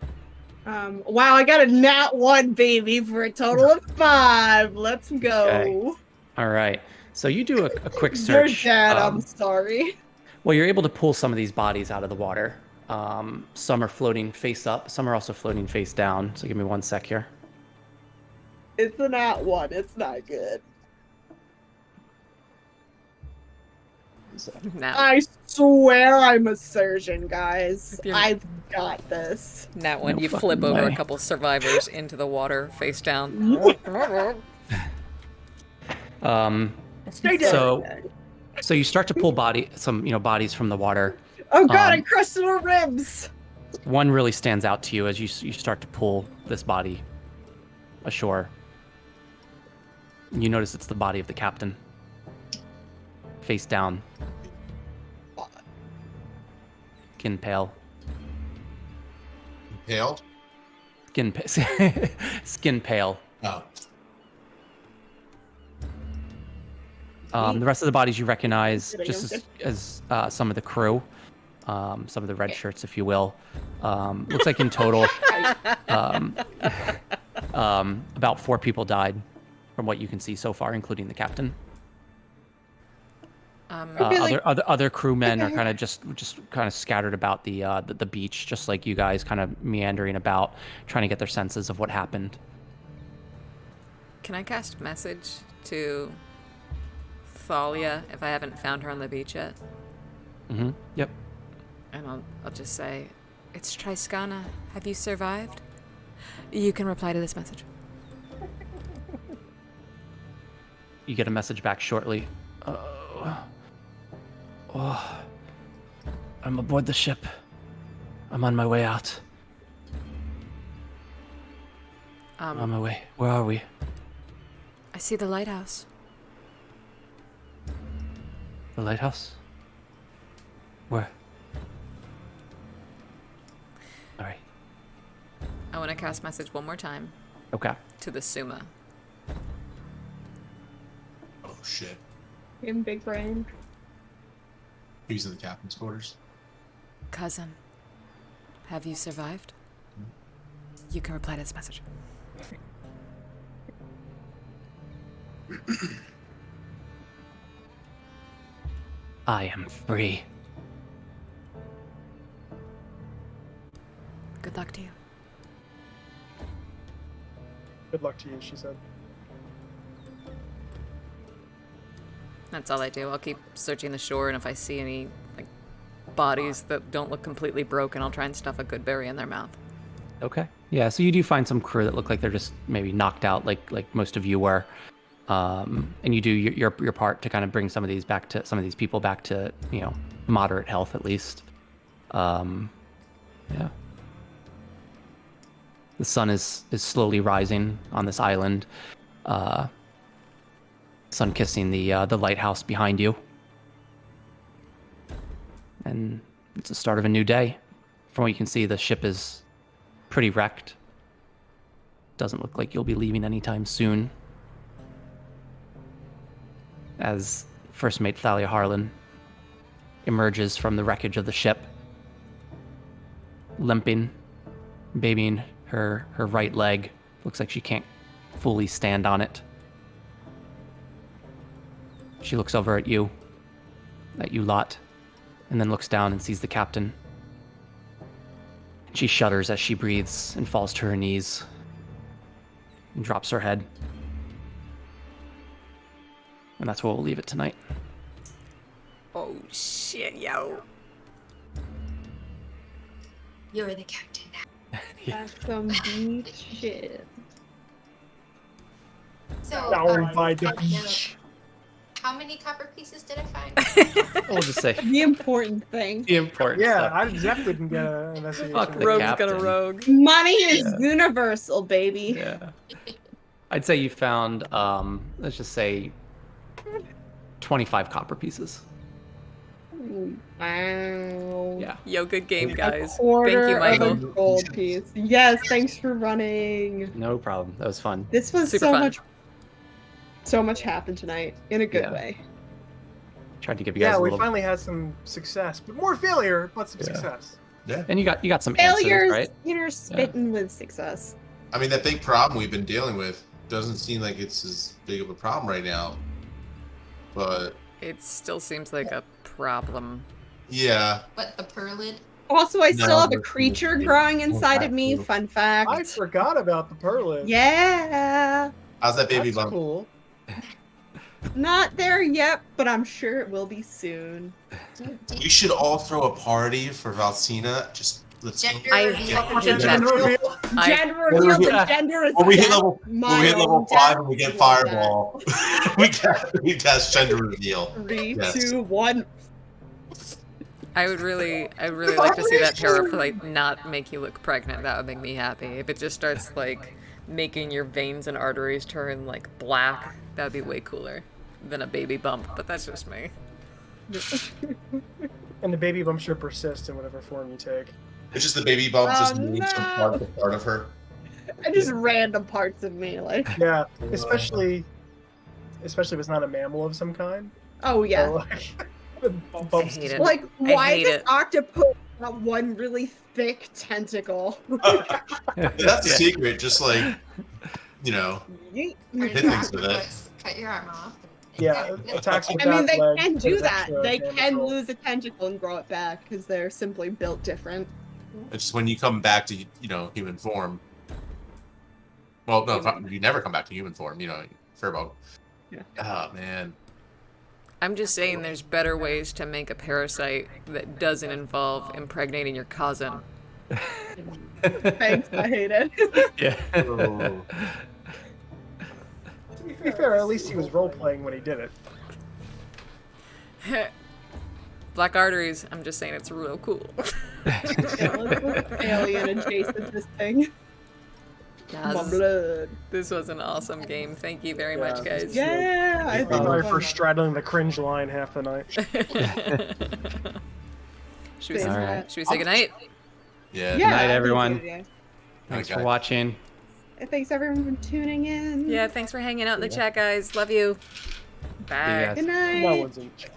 Wow, I got a nat 1, baby, for a total of 5. Let's go. Okay. All right. So you do a quick You're search. dead, I'm sorry. Well, you're able to pull some of these bodies out of the water. Some are floating face up. Some are also floating face down. So give me 1 sec here. It's a nat 1. It's not good. Nat, I swear I'm a surgeon, guys. If you're- I've got this. Nat one, No you flip fucking over way. a couple survivors into the water, face down. I did. So you start to pull bodies from the water. Oh god, I um, crushed her ribs! One really stands out to you as you start to pull this body ashore. You notice it's the body of the captain, face down, skin pale, Impaled? skin pale. Oh. The rest of the bodies you recognize Good, just good. as some of the crew, some of the red shirts, if you will. Looks like in total, about 4 people died, from what you can see so far, including the captain. feel like- Other crewmen are kind of just kind of scattered about the beach, just like you guys, kind of meandering about, trying to get their senses of what happened. Can I cast message to Thalia if I haven't found her on the beach yet? Mm-hmm. Yep. And I'll just say, it's Triskana. Have you survived? You can reply to this message. You get a message back shortly. I'm aboard the ship. I'm on my way out. I'm on my way. Where are we? I see the lighthouse. The lighthouse? Where? All right. I want to cast message one more time Okay. to the Suma. Oh, shit. In big brain. He's in the captain's quarters. Cousin, have you survived? You can reply to this message. I am free. Good luck to you. Good luck to you, she said. That's all I do. I'll keep searching the shore, and if I see any bodies that don't look completely broken, I'll try and stuff a good berry in their mouth. Okay. Yeah. So you do find some crew that look like they're just maybe knocked out, like most of you were, and you do your part to kind of bring some of these people back to moderate health at least. Yeah. The sun is slowly rising on this island. Sun kissing the lighthouse behind you, and it's the start of a new day. From what you can see, the ship is pretty wrecked. Doesn't look like you'll be leaving anytime soon. As First Mate Thalia Harlan emerges from the wreckage of the ship, limping, babying her right leg. Looks like she can't fully stand on it. She looks over at you lot, and then looks down and sees the captain. She shudders as she breathes and falls to her knees and drops her head. And that's where we'll leave it tonight. Oh shit, yo. You're the captain now. That's some beach shit. So, Down by the how do you- beach. How many copper pieces did I find? We'll just say The important thing. the important Yeah, stuff. Zep didn't get an investigation. Fuck the Rogue's captain. gonna rogue. Money is Yeah. universal, baby. Yeah. I'd say you found, let's just say, 25 copper pieces. Wow. Yeah. Yo, good game, A guys. quarter Thank you, Michael. of a gold piece. Yes, thanks for running. No problem. That was fun. This was Super so fun. much. So much happened tonight in a good Yeah. way. Tried to give you guys Yeah, a we little. finally had some success, but more failure, but some Yeah. success. Yeah. And you got some Failures, answers, right? you're spitting with success. I mean, that big problem we've been dealing with doesn't seem like it's as big of a problem right now. But It still seems like a problem. yeah, What, the perlid? Also, I No, still have a but- creature growing inside of me. Fun fact. I forgot about the perlin. Yeah. how's that baby That's bump? cool. Not there yet, but I'm sure it will be soon. We should all throw a party for Valsina. Just let's go. Gender I reveal. did Gender that. reveal. Gender reveal, the Yeah. gender is When we hit death. level, when we hit level 5 and we get fireball, we cast gender reveal. 3, Yes. 2, 1. I'd really like to see that paraflight not make you look pregnant. That would make me happy. If it just starts like making your veins and arteries turn like black, that would be way cooler than a baby bump. But that's just me. And the baby bump should persist in whatever form you take. It's just the baby bump just Oh, moves from no. part of her. And just random parts of me, like, Yeah, especially if it's not a mammal of some kind. oh yeah. So, like, the bumps I hate it. Like, I why hate does it. octopus have one really thick tentacle? That's the secret. Just like, you know, Yeet. Hit things with it. octopus. Cut your arm off. Yeah, attacks with I mean, that they leg can do does that. extra They damage can roll. lose a tentacle and grow it back because they're simply built different. it's just when you come back to human form. Well, no, you never come back to human form. Furbo. Yeah. Oh man. I'm just saying there's better ways to make a parasite that doesn't involve impregnating your cousin. Thanks, I hate it. Yeah. Oh. To be fair, at least he was role playing when he did it. Black arteries, I'm just saying it's real cool. Alien adjacent this thing. My Yes. blood. This was an awesome game. Thank you very much, Yeah. guys. Yeah, I think Sorry so. for straddling the cringe line half the night. should, we, Same All here. right. should we say goodnight? Yeah. Yeah, night, I think everyone. so, yeah. Thanks Okay. for watching. Thanks everyone for tuning in. Yeah, thanks for hanging out in the chat, guys. Love you. Bye. guys. Good night. No one's in chat.